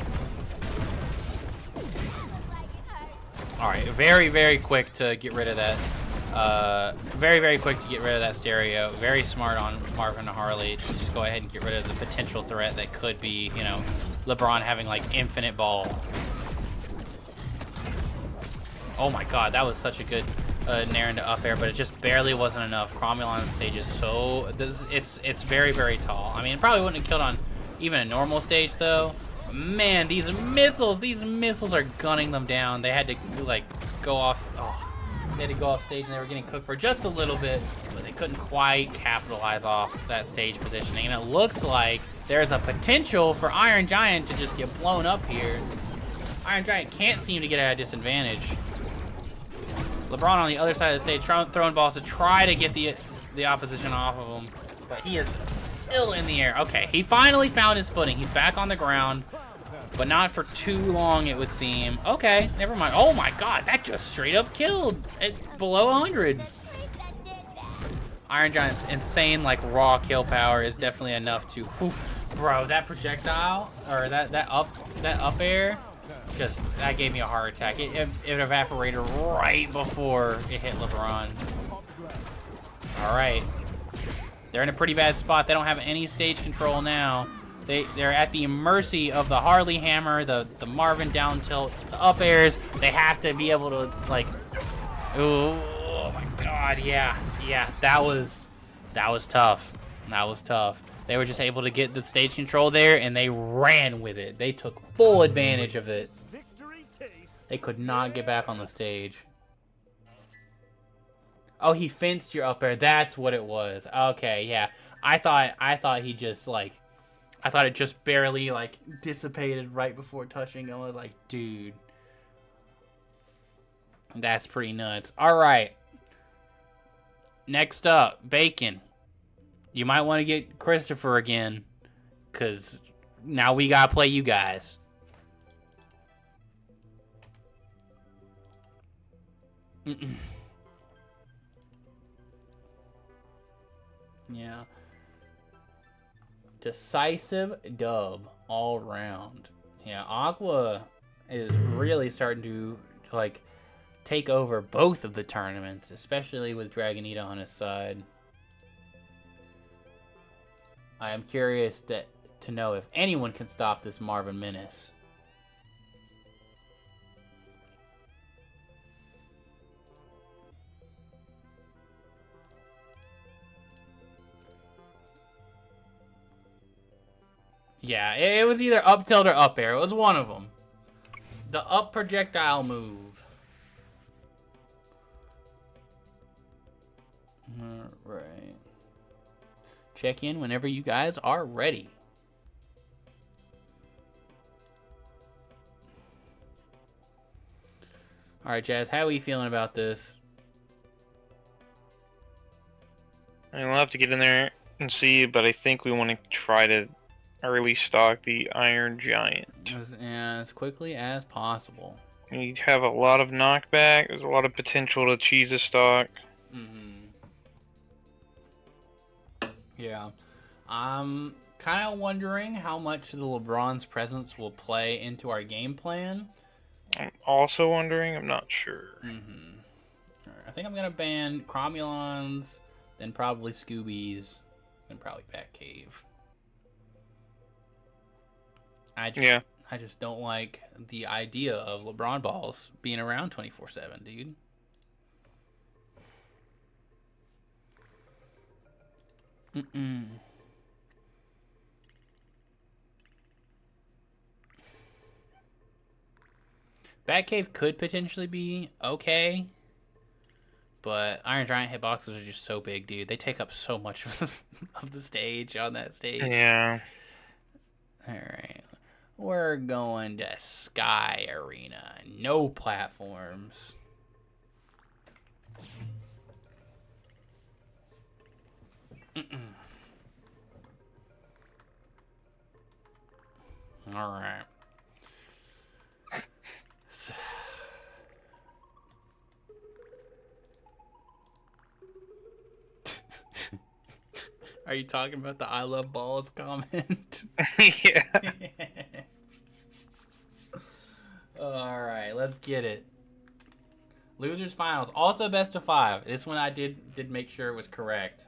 All right, very, very quick to get rid of that. Very, very quick to get rid of that stereo. Very smart on Marvin and Harley to just go ahead and get rid of the potential threat that could be, LeBron having like infinite ball. Oh my God, that was such a good nair into up air, but it just barely wasn't enough. Cromulon stage is so it's very, very tall. I mean, it probably wouldn't have killed on even a normal stage though. Man, these missiles are gunning them down. They had to like go off. They had to go off stage and they were getting cooked for just a little bit, but they couldn't quite capitalize off that stage positioning. And it looks like there's a potential for Iron Giant to just get blown up here. Iron Giant can't seem to get at a disadvantage. LeBron on the other side of the stage throwing balls to try to get the opposition off of him, but he is still in the air. Okay, he finally found his footing. He's back on the ground, but not for too long, it would seem. Okay, never mind. Oh my God, that just straight up killed at below 100. Iron Giant's insane, like, raw kill power is definitely enough to, bro, that projectile, or that up air, that gave me a heart attack. It evaporated right before it hit LeBron. All right. They're in a pretty bad spot. They don't have any stage control now. They're at the mercy of the Harley hammer, the Marvin down tilt, the up airs. They have to be able to, like, oh my God, yeah, that was tough. That was tough. They were just able to get the stage control there, and they ran with it. They took full advantage of it. They could not get back on the stage. Oh, he fenced your up air. That's what it was. Okay, yeah. I thought he just, like, I thought it just barely, like, dissipated right before touching. I was like, dude. That's pretty nuts. All right. Next up, Bacon. You might want to get Christopher again, because now we got to play you guys. Yeah. Decisive dub all around. Yeah, Aqua is really starting to like take over both of the tournaments, especially with Dragonita on his side. I am curious to know if anyone can stop this Marvin menace. Yeah, it was either up tilt or up air. It was one of them. The up projectile move. Alright. Check in whenever you guys are ready. All right, Jazz, how are we feeling about this? I mean, we'll have to get in there and see, but I think we want to try to early stock the Iron Giant. As quickly as possible. You have a lot of knockback. There's a lot of potential to cheese a stock. Yeah. I'm kind of wondering how much the LeBron's presence will play into our game plan. I'm also wondering. I'm not sure. Alright, I think I'm going to ban Cromulons, then probably Scoobies, then probably Batcave. I just don't like the idea of LeBron balls being around 24/7, dude. Batcave could potentially be okay, but Iron Giant hitboxes are just so big, dude. They take up so much of the stage on that stage. Yeah. Alright. We're going to Sky Arena. No platforms. Alright. Are you talking about the I love balls comment? Yeah. Alright, let's get it. Losers finals. Also best of 5. This one I did make sure it was correct.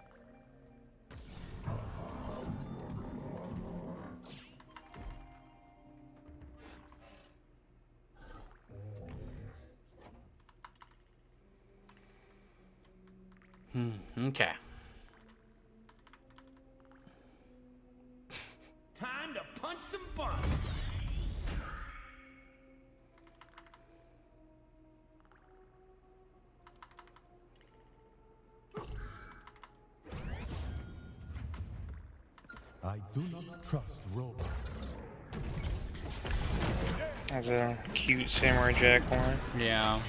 Okay. Time to punch some buns. I do not trust robots. That's a cute Samurai Jack one. Yeah.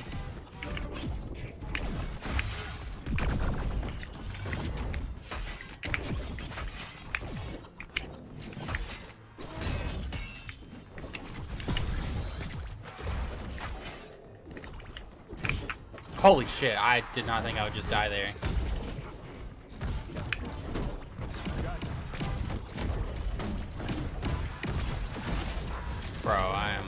Holy shit, I did not think I would just die there. Bro, I am...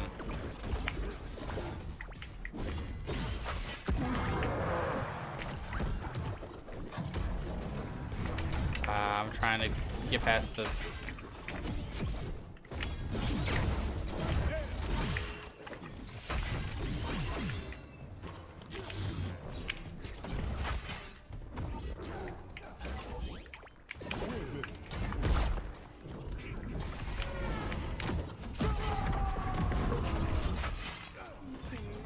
I'm trying to get past the...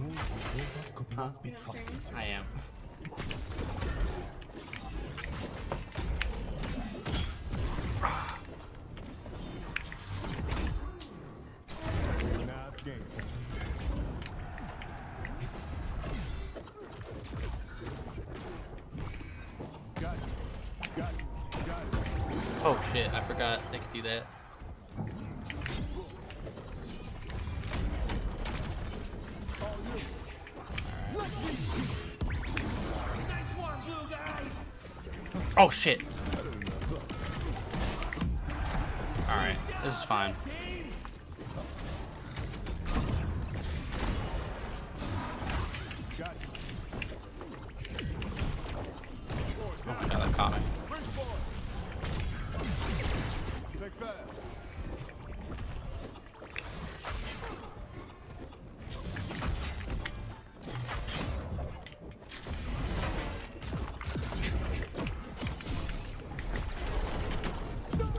Robots could not be trusted. I am. Nice game. Got it. Got it. Got it. Oh shit, I forgot they could do that. Nice one, blue guys. Oh shit. Alright, this is fine. Got it. Oh, yeah, that caught me. Bring forward. Take that.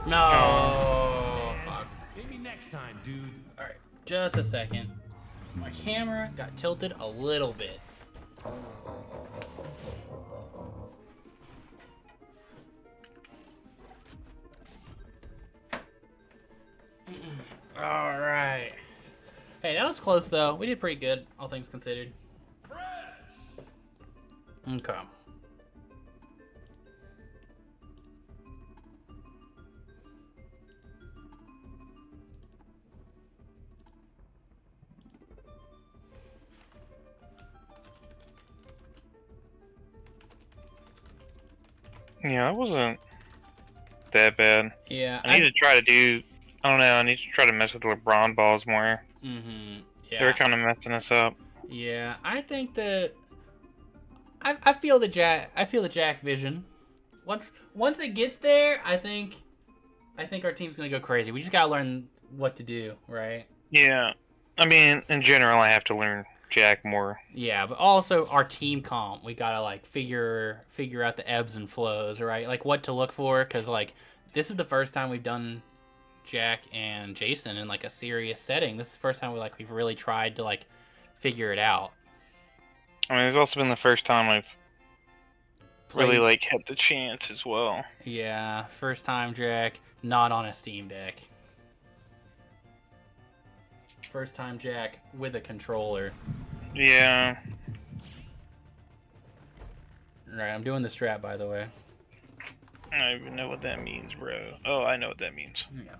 No. Fuck. Maybe next time, dude. Alright, just a second. My camera got tilted a little bit. Alright. Hey, that was close though. We did pretty good, all things considered. Fred! Okay. Yeah, that wasn't that bad. Yeah. I need to try to do. I don't know. I need to try to mess with the LeBron balls more. Mm-hmm. They're Yeah. kind of messing us up. Yeah. I think that I feel the Jack vision. Once it gets there, I think our team's gonna go crazy. We just gotta learn what to do, right? Yeah. I mean, in general, I have to learn Jack more. Yeah, but also our team comp, we gotta like figure out the ebbs and flows, right? Like what to look for, because like this is the first time we've done Jack and Jason in like a serious setting. This is the first time we've really tried to like figure it out. I mean, it's also been the first time I've really Played- like had the chance as well. Yeah, first time Jack not on a Steam Deck. First time Jack with a controller. Yeah. Right, I'm doing the strap, by the way. I don't even know what that means, bro. Oh, I know what that means. Yeah.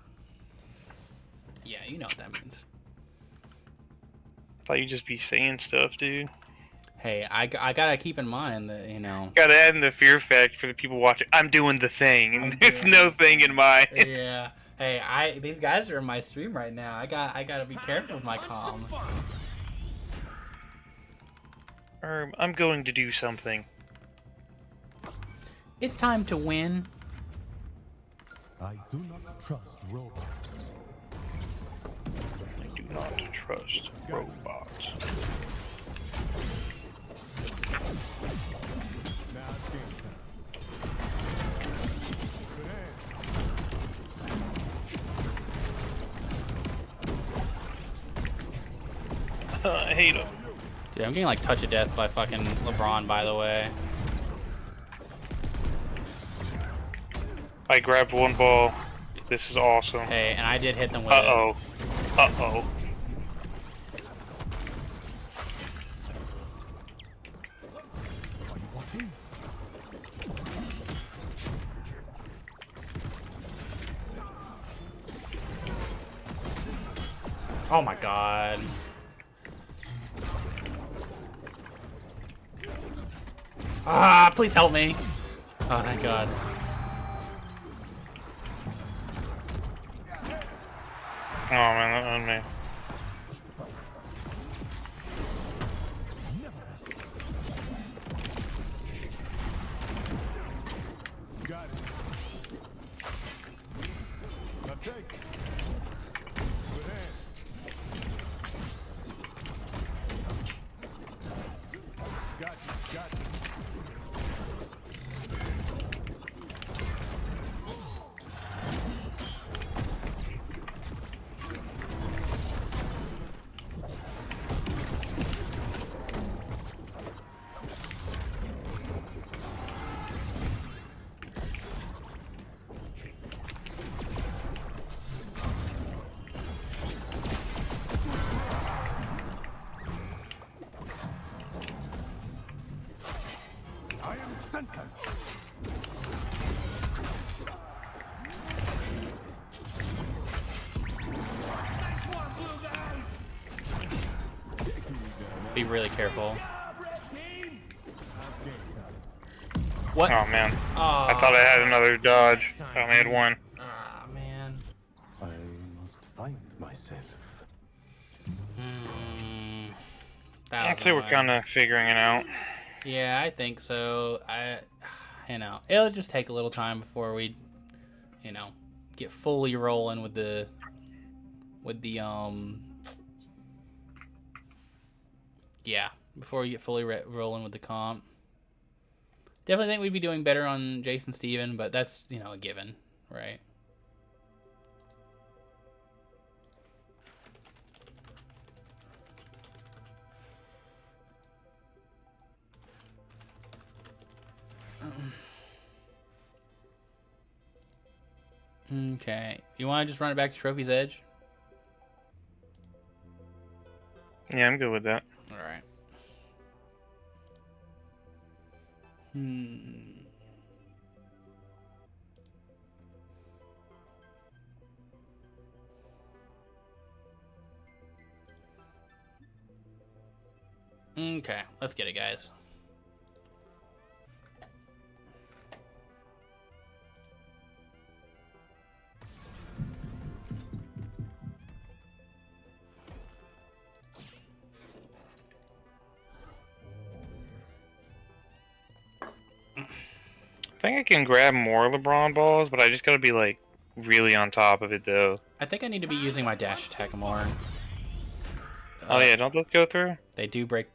Yeah, you know what that means. I thought you'd just be saying stuff, dude. Hey, I gotta keep in mind that, you know... Gotta add in the fear fact for the people watching. I'm doing the thing, and I'm there's doing no thing in mind. Yeah. Hey, these guys are in my stream right now. I gotta be careful with my comms. I'm going to do something. It's time to win. I do not trust robots. I do not trust robots. Now it's game time. I hate him. Dude, I'm getting like touch of death by fucking LeBron, by the way. I grabbed one ball. This is awesome. Hey, and I did hit them with Uh-oh. Uh-oh. Are you watching? it. Oh my god. Ah, please help me. Oh, thank god. Oh man, that on me. Never rest. Got it. Now take. Good hand. Got you, got you. I am sentient. Nice one, blue guys. Be really careful. Job, red team. What? Oh man. Oh, I thought I had another dodge. I only had one. Ah, man. I must find myself. That I'd was say we're annoying. kind of figuring it out. Yeah, I think so. It'll just take a little time before we, get fully rolling with the, before we get fully rolling with the comp. Definitely think we'd be doing better on Jason Steven, but that's, a given, right? Okay. You want to just run it back to Trophy's Edge? Yeah, I'm good with that. Alright. Okay, let's get it, guys. I think I can grab more LeBron balls, but I just gotta be like really on top of it though. I think I need to be using my dash attack more. Oh yeah, don't those go through? They do break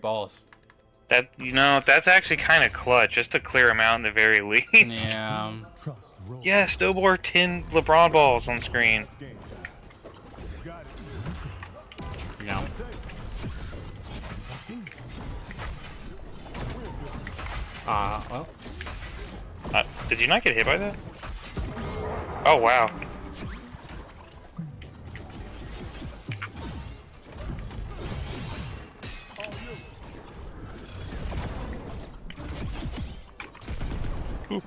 balls. That that's actually kind of clutch, just to clear them out in the very least. Yeah. Trust roll. Yes, Dobor 10 LeBron balls on screen. No. Well. Did you not get hit by that? Oh wow. Ooh.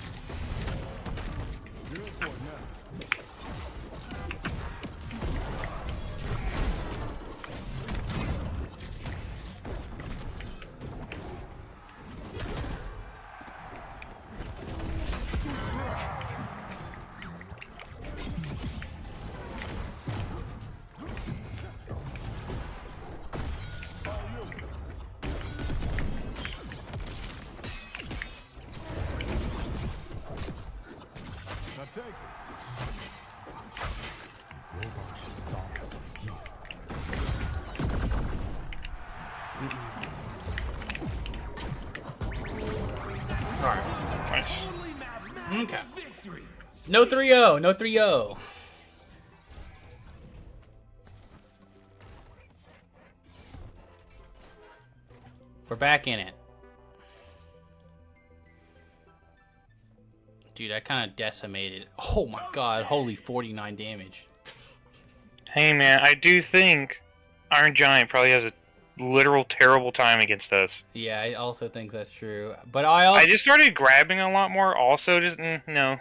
Robot starts here. Alright. Nice. Okay. No 3-0. No 3-0. We're back in it. Dude, I kind of decimated. Oh my god, holy 49 damage. Hey man, I do think Iron Giant probably has a literal terrible time against us. Yeah, I also think that's true. But I just started grabbing a lot more. Also, just no,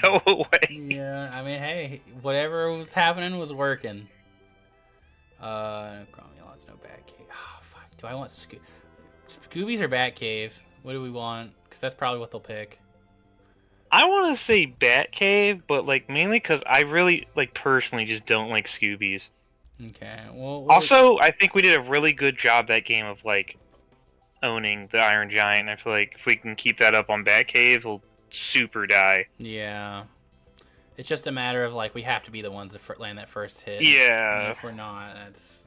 go away. Yeah, I mean, hey, whatever was happening was working. Cromulon's no Batcave. Oh, fuck. Do I want Scoobies or Batcave? What do we want? Because that's probably what they'll pick. I want to say Batcave, but like mainly because I really like personally just don't like Scoobies. Okay. Well. Also, I think we did a really good job that game of like owning the Iron Giant. I feel like if we can keep that up on Batcave, he'll super die. Yeah. It's just a matter of like we have to be the ones that land that first hit. Yeah. And if we're not, that's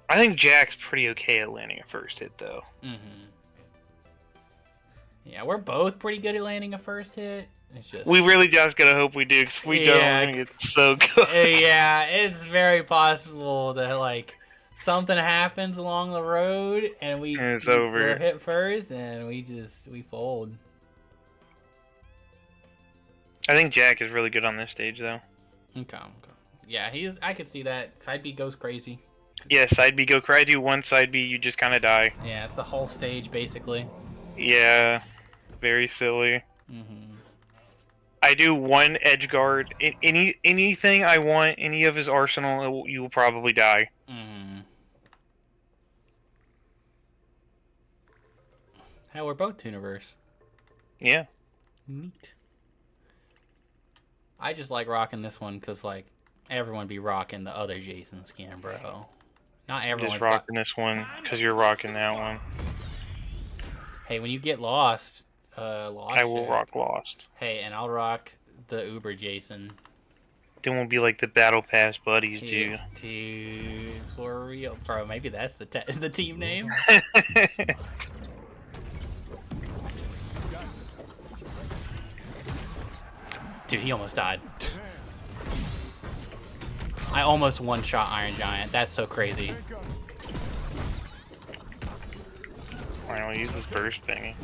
I think Jack's pretty okay at landing a first hit though. Mm-hmm. Yeah, we're both pretty good at landing a first hit. It's just We really just gotta hope we do, because we don't. It's so good. Yeah, it's very possible that like something happens along the road and it's over. We're hit first and we fold. I think Jack is really good on this stage though. Okay. Yeah, I could see that. Side B goes crazy. Yeah, side B go crazy. One side B, you just kind of die. Yeah, it's the whole stage basically. Yeah, very silly. Mm-hmm. I do one edge guard. Anything I want, any of his arsenal, you will probably die. Mm-hmm. Hey, we're both Tooniverse. Yeah. Neat. I just like rocking this one because like everyone be rocking the other Jason skin, bro. Not everyone's just rocking this one because you're rocking that one. Hey, when you get lost, I will rock Lost. Hey, and I'll rock the Uber Jason. Then we'll be like the Battle Pass buddies, dude. Dude, for real, bro. Maybe that's the team name. Dude, he almost died. I almost one-shot Iron Giant. That's so crazy. Alright, I'll use this burst thingy.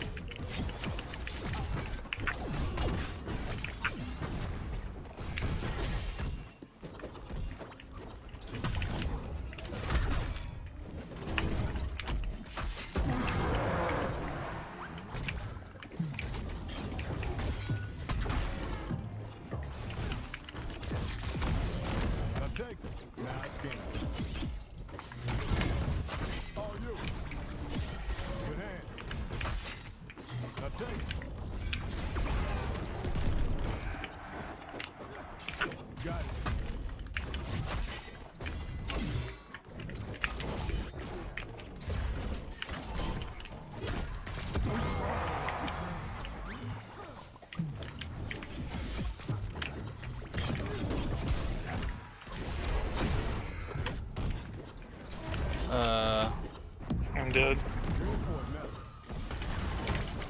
dead.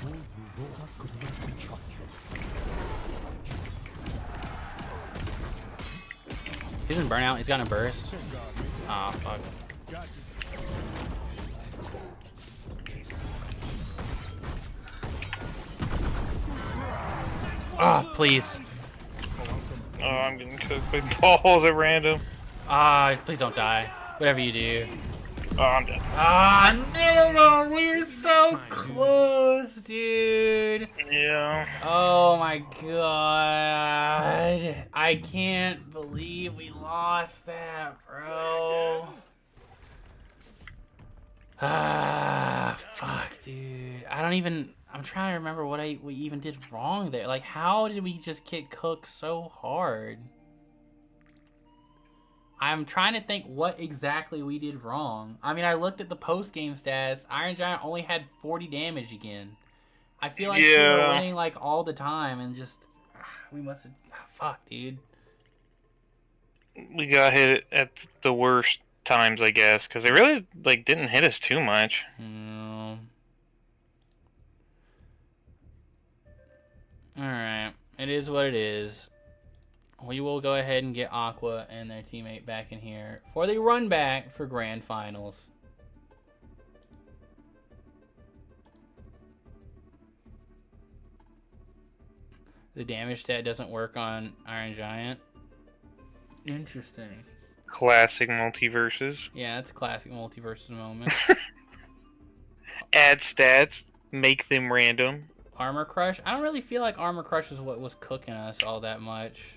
Told you Roha could not be trusted. He's in burnout. He's got a burst. Oh, fuck. Oh, please. Oh, I'm getting cooked by balls at random. Ah, please don't die. Whatever you do. Oh, I'm dead. Ah, no, we were so close, dude. Yeah. Oh my god. I can't believe we lost that, bro. Ah, fuck, dude. I'm trying to remember what we even did wrong there. Like, how did we just get cooked so hard? I'm trying to think what exactly we did wrong. I mean, I looked at the post-game stats. Iron Giant only had 40 damage again. I feel like we were winning, like, all the time, and just... we must have... fuck, dude. We got hit at the worst times, I guess, because they really, like, didn't hit us too much. No. Alright. It is what it is. We will go ahead and get Aqua and their teammate back in here for the run back for Grand Finals. The damage stat doesn't work on Iron Giant. Interesting. Classic multiverses. Yeah, that's a classic multiverses moment. Add stats, make them random. Armor Crush? I don't really feel like Armor Crush is what was cooking us all that much.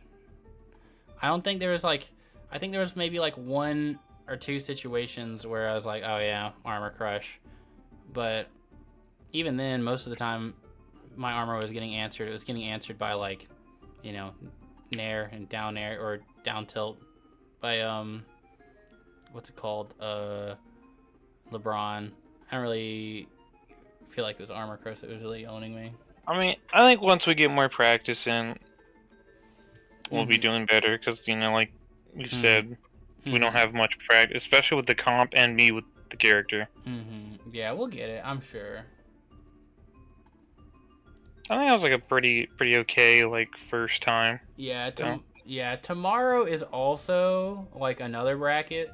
I don't think there was like... I think there was maybe like 1 or 2 situations where I was like, oh yeah, Armor Crush. But even then, most of the time, my armor was getting answered. It was getting answered by like, you know, Nair and down air or down tilt by, what's it called? LeBron. I don't really feel like it was Armor Crush that was really owning me. I mean, I think once we get more practice in, we'll be doing better because, you know, like you said, we don't have much practice, especially with the comp and me with the character. Yeah, we'll get it, I'm sure. I think that was like a pretty okay like first time. Yeah, tomorrow is also like another bracket,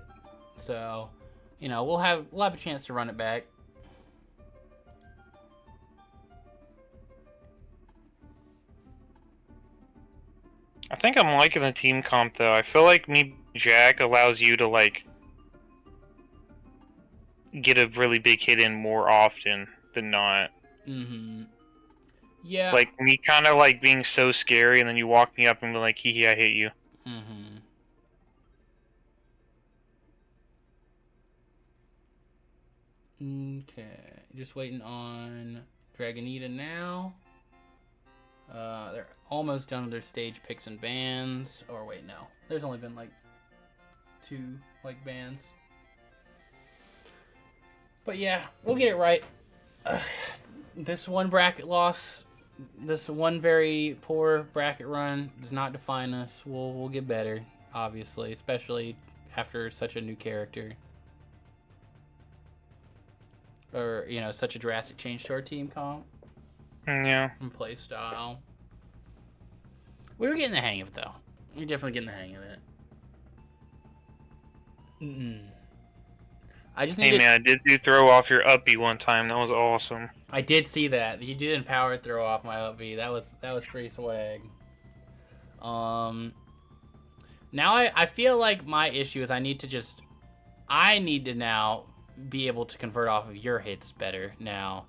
so you know we'll have a chance to run it back. I think I'm liking the team comp though. I feel like me Jack allows you to like get a really big hit in more often than not. Yeah. Like me kind of like being so scary and then you walk me up and be like, hee hee, I hit you. Okay. Just waiting on Dragonita now. They're almost done with their stage picks and bans. Or wait, no. There's only been like 2 like bans. But yeah, we'll get it right. This one bracket loss, this one very poor bracket run does not define us. We'll get better, obviously, especially after such a new character. Or, you know, such a drastic change to our team comp. Yeah. And play style. We were getting the hang of it, though. We're definitely getting the hang of it. I just Hey man, I did do throw off your up B one time. That was awesome. I did see that. You did empower throw off my up B. That was pretty swag. Now I feel like my issue is I need to now be able to convert off of your hits better now.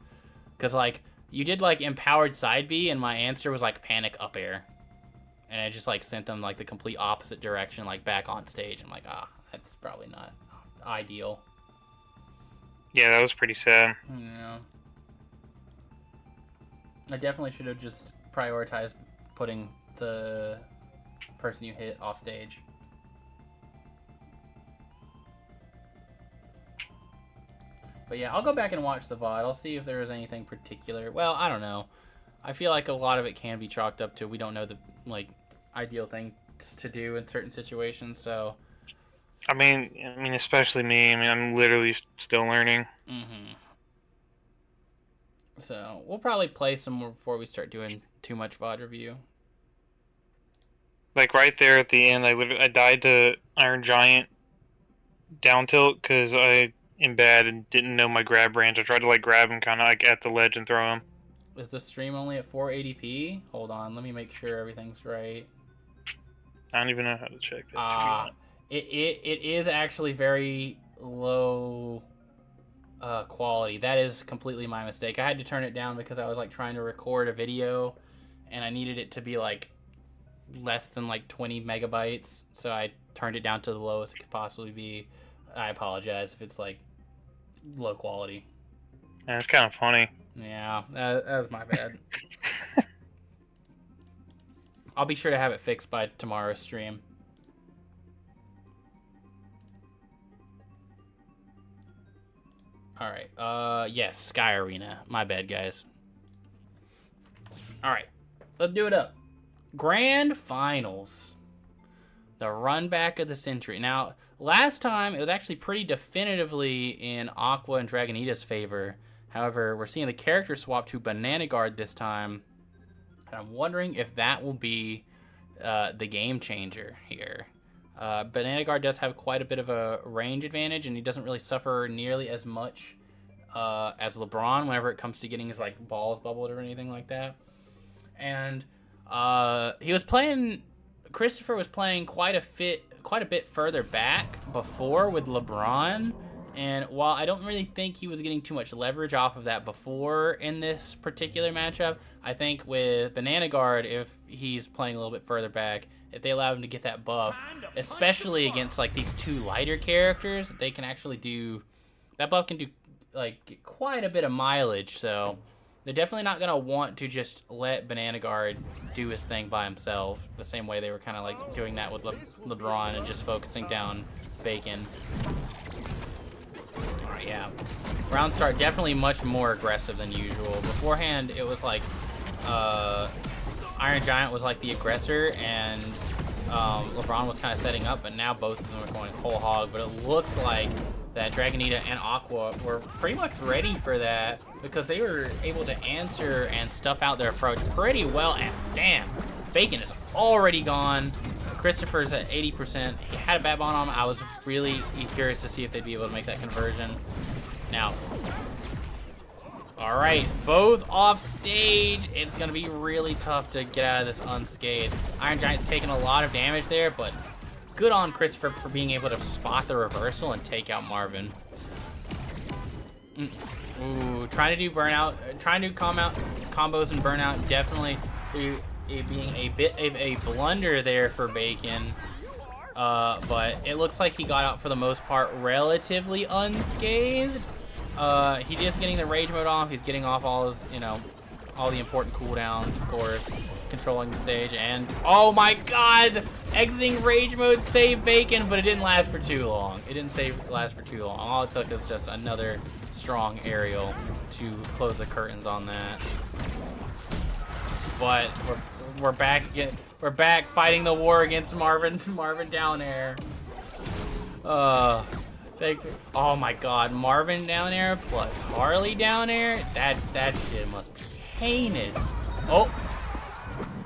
Cause like you did like empowered side B and my answer was like panic up air. And I just like sent them like the complete opposite direction, like back on stage. I'm like, that's probably not ideal. Yeah, that was pretty sad. Yeah. I definitely should have just prioritized putting the person you hit off stage. But yeah, I'll go back and watch the VOD. I'll see if there was anything particular. Well, I don't know. I feel like a lot of it can be chalked up to we don't know the like ideal thing to do in certain situations, so I mean, especially me. I mean, I'm literally still learning. Mm-hmm. So we'll probably play some more before we start doing too much VOD review. Like right there at the end, I died to Iron Giant down tilt because I am bad and didn't know my grab branch. I tried to like grab him kind of like at the ledge and throw him. Is the stream only at 480p? Hold on, let me make sure everything's right. I don't even know how to check that. It is actually very low quality. That is completely my mistake. I had to turn it down because I was like trying to record a video and I needed it to be like less than like 20 megabytes, so I turned it down to the lowest it could possibly be. I apologize if it's like low quality. And it's kind of funny. Yeah, that was my bad. I'll be sure to have it fixed by tomorrow's stream. Alright, yes, Sky Arena. My bad, guys. Alright, let's do it up. Grand Finals. The run back of the century. Now, last time, it was actually pretty definitively in Aqua and Dragonita's favor. However, we're seeing the character swap to Banana Guard this time. And I'm wondering if that will be the game changer here. Banana Guard does have quite a bit of a range advantage, and he doesn't really suffer nearly as much as LeBron whenever it comes to getting his like balls bubbled or anything like that. And he was playing... Christopher was playing quite a bit further back before with LeBron. And while I don't really think he was getting too much leverage off of that before in this particular matchup, I think with Banana Guard, if he's playing a little bit further back, if they allow him to get that buff, especially against like these two lighter characters, they can actually do... That buff can do like quite a bit of mileage, so they're definitely not going to want to just let Banana Guard do his thing by himself, the same way they were kind of like doing that with LeBron and just focusing down Bacon. Yeah, round start definitely much more aggressive than usual. Beforehand, it was like Iron Giant was like the aggressor and LeBron was kind of setting up, but now both of them are going whole hog. But it looks like that Dragonita and Aqua were pretty much ready for that because they were able to answer and stuff out their approach pretty well. And damn, Bacon is already gone. Christopher's at 80%. He had a bat bomb on him. I was really curious to see if they'd be able to make that conversion. Now, all right, both off stage. It's gonna be really tough to get out of this unscathed. Iron Giant's taking a lot of damage there, but good on Christopher for being able to spot the reversal and take out Marvin. Ooh, trying to do burnout, trying to do combos and burnout. Definitely it being a bit of a blunder there for Bacon, but it looks like he got out for the most part relatively unscathed. He is getting the rage mode off. He's getting off all his, all the important cooldowns, of course, controlling the stage, and oh my god, exiting rage mode saved Bacon, but it didn't last for too long. It didn't last for too long. All it took is just another strong aerial to close the curtains on that. But we're back again. We're back fighting the war against Marvin down air. Oh my god, Marvin down air plus Harley down air. That shit must be heinous. Oh,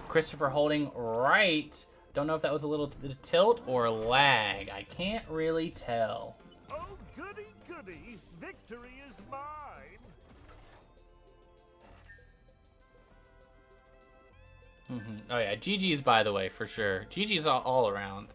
Christopher holding right. Don't know if that was a little bit of tilt or lag. I can't really tell. Oh, goody goody, victory is mine. Oh yeah, GG's by the way, for sure. GG's all around.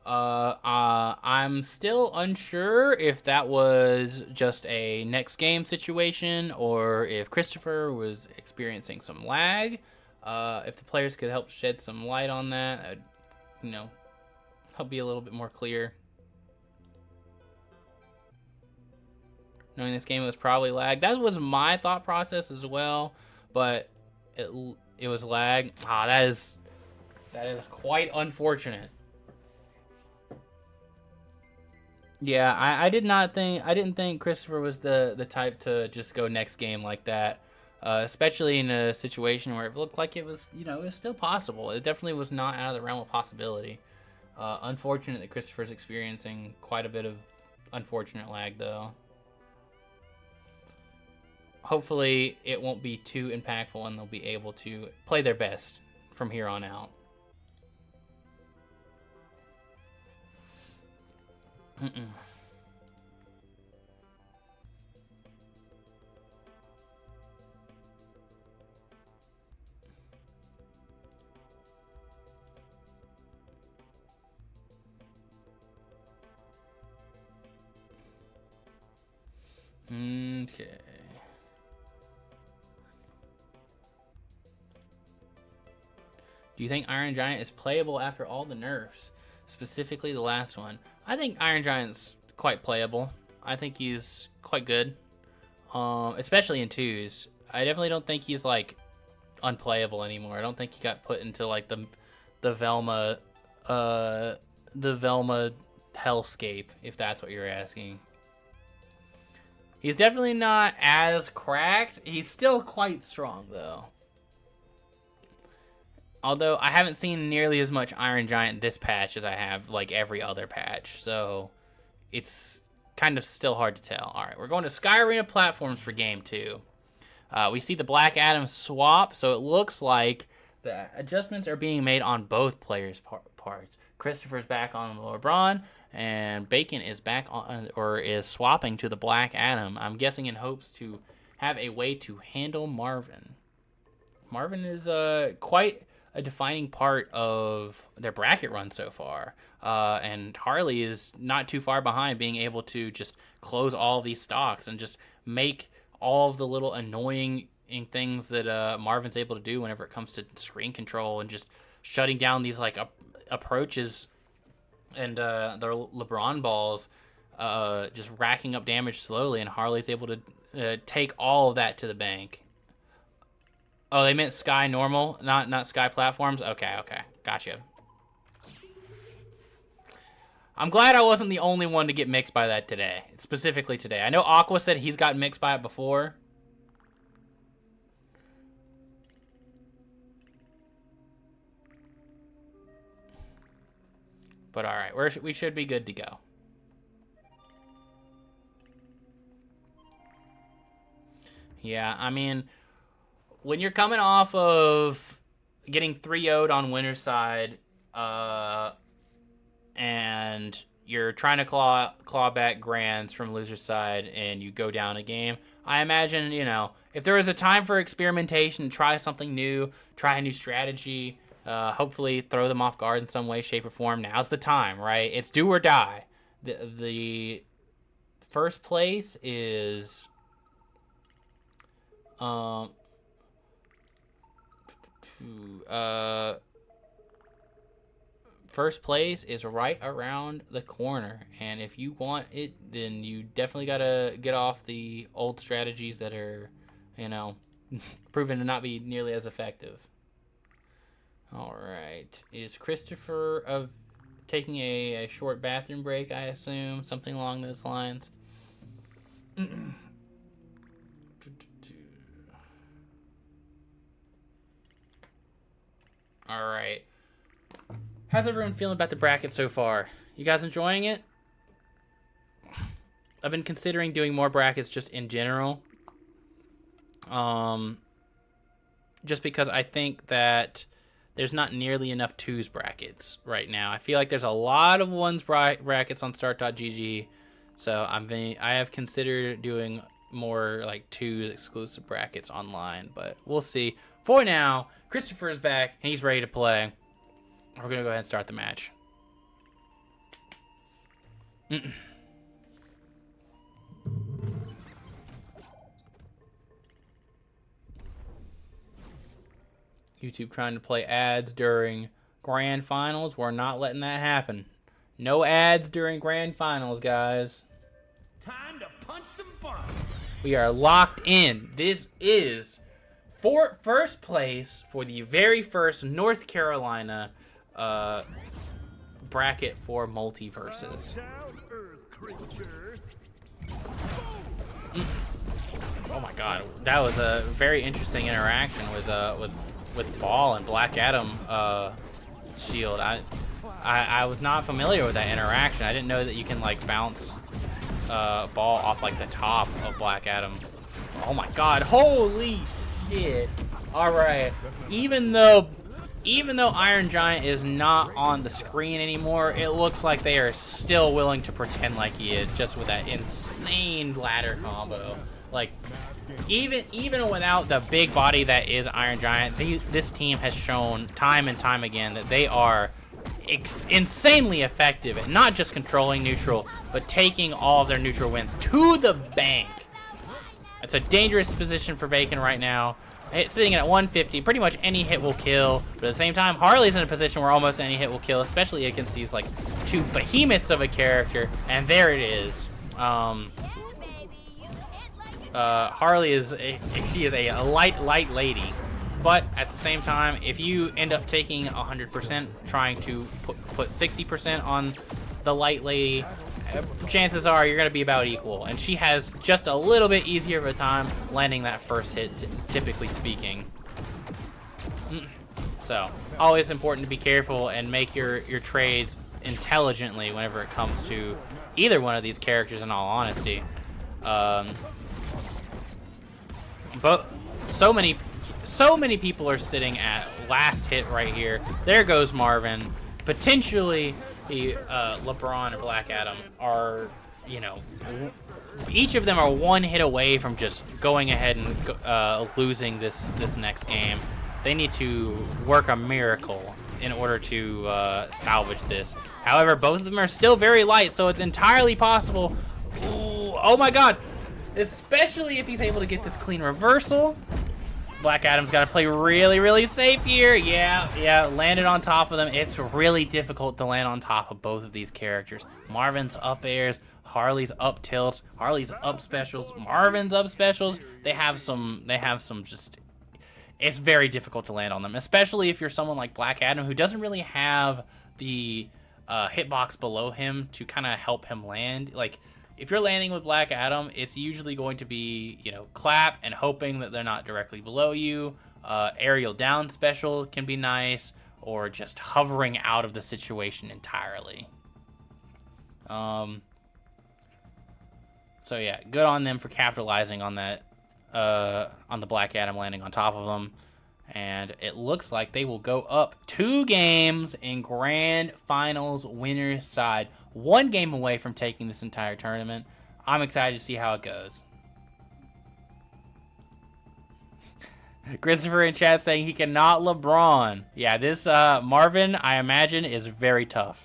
I'm still unsure if that was just a next game situation or if Christopher was experiencing some lag. If the players could help shed some light on that, help be a little bit more clear. Knowing this game was probably lag. That was my thought process as well, but it was lag. That is quite unfortunate. Yeah, I didn't think Christopher was the type to just go next game like that, especially in a situation where it looked like it was, it was still possible. It definitely was not out of the realm of possibility. Unfortunate that Christopher's experiencing quite a bit of unfortunate lag, though. Hopefully, it won't be too impactful and they'll be able to play their best from here on out. Okay. Do you think Iron Giant is playable after all the nerfs? Specifically the last one. I think Iron Giant's quite playable. I think he's quite good. Especially in 2s. I definitely don't think he's like unplayable anymore. I don't think he got put into like the Velma hellscape, if that's what you're asking. He's definitely not as cracked. He's still quite strong, though. Although, I haven't seen nearly as much Iron Giant this patch as I have, like, every other patch. So, it's kind of still hard to tell. Alright, we're going to Sky Arena platforms for Game 2. We see the Black Adam swap, so it looks like the adjustments are being made on both players' parts. Christopher's back on LeBron, and Bacon is back on, or is swapping to the Black Adam. I'm guessing in hopes to have a way to handle Marvin. Marvin is quite a defining part of their bracket run so far. And Harley is not too far behind, being able to just close all these stocks and just make all of the little annoying things that Marvin's able to do whenever it comes to screen control and just shutting down these like approaches and their LeBron balls, just racking up damage slowly, and Harley's able to take all of that to the bank. Oh, they meant Sky normal, not Sky platforms? Okay, gotcha. I'm glad I wasn't the only one to get mixed by that today, specifically today. I know Aqua said he's gotten mixed by it before. But alright, we should be good to go. Yeah, I mean, when you're coming off of getting 3-0'd on winner's side, and you're trying to claw back grands from loser's side, and you go down a game, I imagine, you know, if there was a time for experimentation, try something new, try a new strategy, hopefully throw them off guard in some way, shape, or form, now's the time, right? It's do or die. The first place is... first place is right around the corner, and if you want it, then you definitely gotta get off the old strategies that are, you know, proven to not be nearly as effective. Alright, is Christopher taking a short bathroom break, I assume? Something along those lines. Alright. How's everyone feeling about the bracket so far? You guys enjoying it? I've been considering doing more brackets just in general. Just because I think that there's not nearly enough 2s brackets right now. I feel like there's a lot of 1s brackets on start.gg. So I have considered doing more like 2s exclusive brackets online, but we'll see. For now, Christopher is back and he's ready to play. We're gonna go ahead and start the match. YouTube trying to play ads during grand finals. We're not letting that happen. No ads during grand finals, guys. Time to punch some buns. We are locked in. This is for first place for the very first North Carolina bracket for multiverses. Oh my god, that was a very interesting interaction with Ball and Black Adam shield. I was not familiar with that interaction. I didn't know that you can like bounce ball off like the top of Black Adam. Oh my god, holy shit. Alright, even though Iron Giant is not on the screen anymore, it looks like they are still willing to pretend like he is, just with that insane ladder combo. Like, even without the big body that is Iron Giant, this team has shown time and time again that they are insanely effective at not just controlling neutral, but taking all of their neutral wins to the bank. It's a dangerous position for Bacon right now. Sitting at 150, pretty much any hit will kill, but at the same time, Harley's in a position where almost any hit will kill, especially against these like two behemoths of a character, and there it is. Harley is a light lady, but at the same time, if you end up taking 100%, trying to put 60% on the light lady, chances are you're going to be about equal, and she has just a little bit easier of a time landing that first hit, typically speaking. So, always important to be careful and make your trades intelligently whenever it comes to either one of these characters, in all honesty. But so many people are sitting at last hit right here. There goes Marvin. Potentially, LeBron and Black Adam are, you know, each of them are one hit away from just going ahead and losing this next game. They need to work a miracle in order to salvage this. However, both of them are still very light, so it's entirely possible. Ooh, oh my god! Especially if he's able to get this clean reversal. Black Adam's got to play really, really safe here. Yeah, landed on top of them. It's really difficult to land on top of both of these characters. Marvin's up airs, Harley's up tilts, Harley's up specials, Marvin's up specials. They have some just, it's very difficult to land on them, especially if you're someone like Black Adam who doesn't really have the hitbox below him to kind of help him land. Like, if you're landing with Black Adam, it's usually going to be, you know, clap and hoping that they're not directly below you. Aerial down special can be nice, or just hovering out of the situation entirely. So yeah, good on them for capitalizing on that, on the Black Adam landing on top of them. And it looks like they will go up 2 games in Grand Finals winner's side. 1 game away from taking this entire tournament. I'm excited to see how it goes. Christopher in chat saying he cannot LeBron. Yeah, this Marvin, I imagine, is very tough.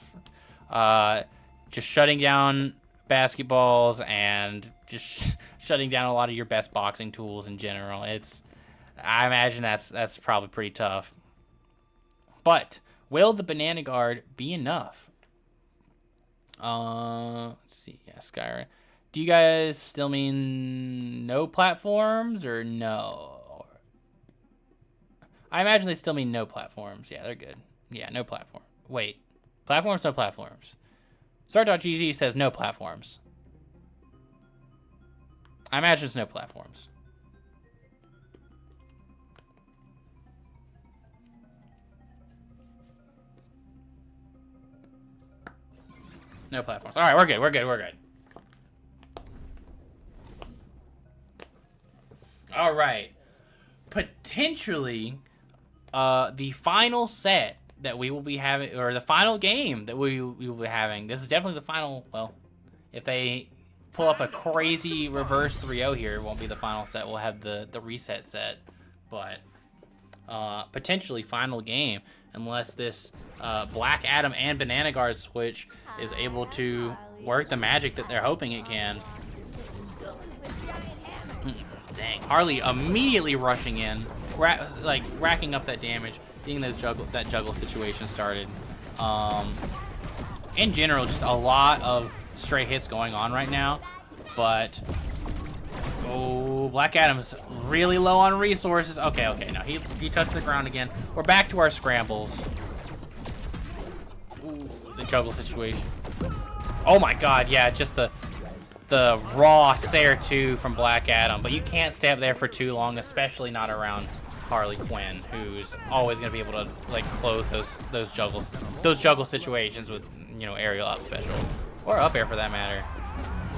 Just shutting down basketballs and just shutting down a lot of your best boxing tools in general. I imagine that's probably pretty tough. But will the Banana Guard be enough? Let's see. Yeah, Skyrim. Do you guys still mean no platforms or no? I imagine they still mean no platforms. Yeah, they're good. Yeah, no platform. Wait. Platforms, no platforms. Start.gg says no platforms. I imagine it's no platforms. No platforms. All right, we're good. All right. Potentially, the final set that we will be having, or the final game that we will be having. This is definitely the final. Well, if they pull up a crazy reverse 3-0 here, it won't be the final set. We'll have the reset set, but potentially final game, unless this Black Adam and Banana Guard switch is able to work the magic that they're hoping it can. Dang, Harley immediately rushing in, racking up that damage, getting that juggle situation started. In general, just a lot of stray hits going on right now, but oh, Black Adam's really low on resources. Okay, no, he touched the ground again. We're back to our scrambles. Ooh, the juggle situation. Oh my god, yeah, just the raw Sayer 2 from Black Adam, but you can't stay up there for too long, especially not around Harley Quinn, who's always going to be able to like close those juggle situations with, you know, aerial up special or up air for that matter.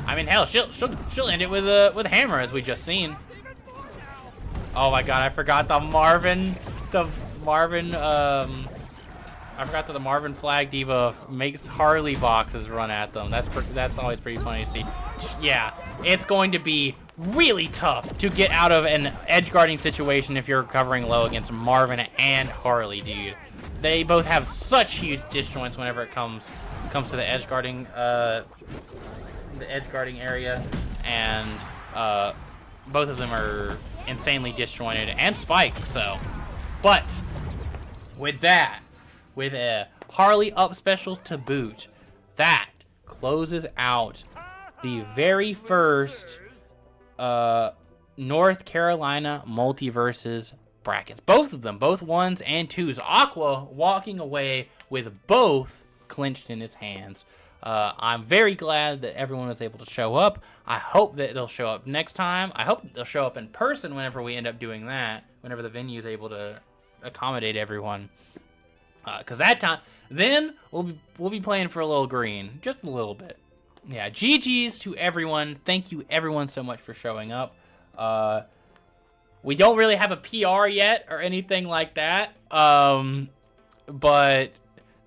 I mean, hell, she'll end it with a hammer, as we just seen. Oh my god, I forgot the Marvin. I forgot that the Marvin Flag debuff makes Harley boxes run at them. That's always pretty funny to see. Yeah, it's going to be really tough to get out of an edge guarding situation if you're covering low against Marvin and Harley, dude. They both have such huge disjoints whenever it comes to the edge guarding area, and both of them are insanely disjointed and spiked. So, but with that, with a Harley up special to boot, that closes out the very first North Carolina Multiverses brackets. Both of them, both 1s and 2s. Aqua walking away with both clinched in his hands. I'm very glad that everyone was able to show up. I hope that they'll show up next time. I hope they'll show up in person whenever we end up doing that, whenever the venue is able to accommodate everyone. Because that time, then we'll be playing for a little green, just a little bit. Yeah, GG's to everyone. Thank you everyone so much for showing up. We don't really have a PR yet or anything like that, but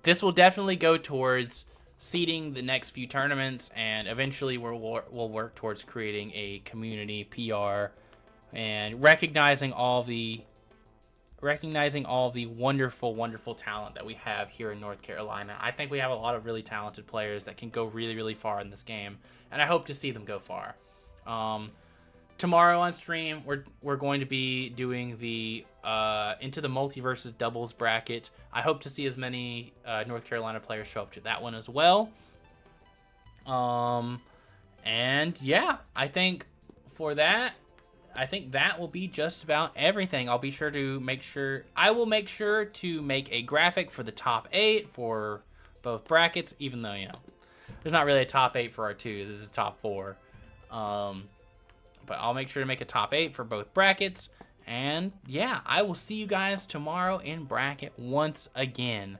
this will definitely go towards seeding the next few tournaments, and eventually we'll work towards creating a community PR and recognizing all the wonderful, wonderful talent that we have here in North Carolina. I think we have a lot of really talented players that can go really, really far in this game, and I hope to see them go far. Tomorrow on stream, we're going to be doing the Into the Multiverses doubles bracket. I hope to see as many North Carolina players show up to that one as well. And yeah, I think that will be just about everything. I will make sure to make a graphic for the top 8 for both brackets, even though, there's not really a top 8 for our 2s. This is top 4. But I'll make sure to make a top 8 for both brackets. And yeah, I will see you guys tomorrow in bracket once again.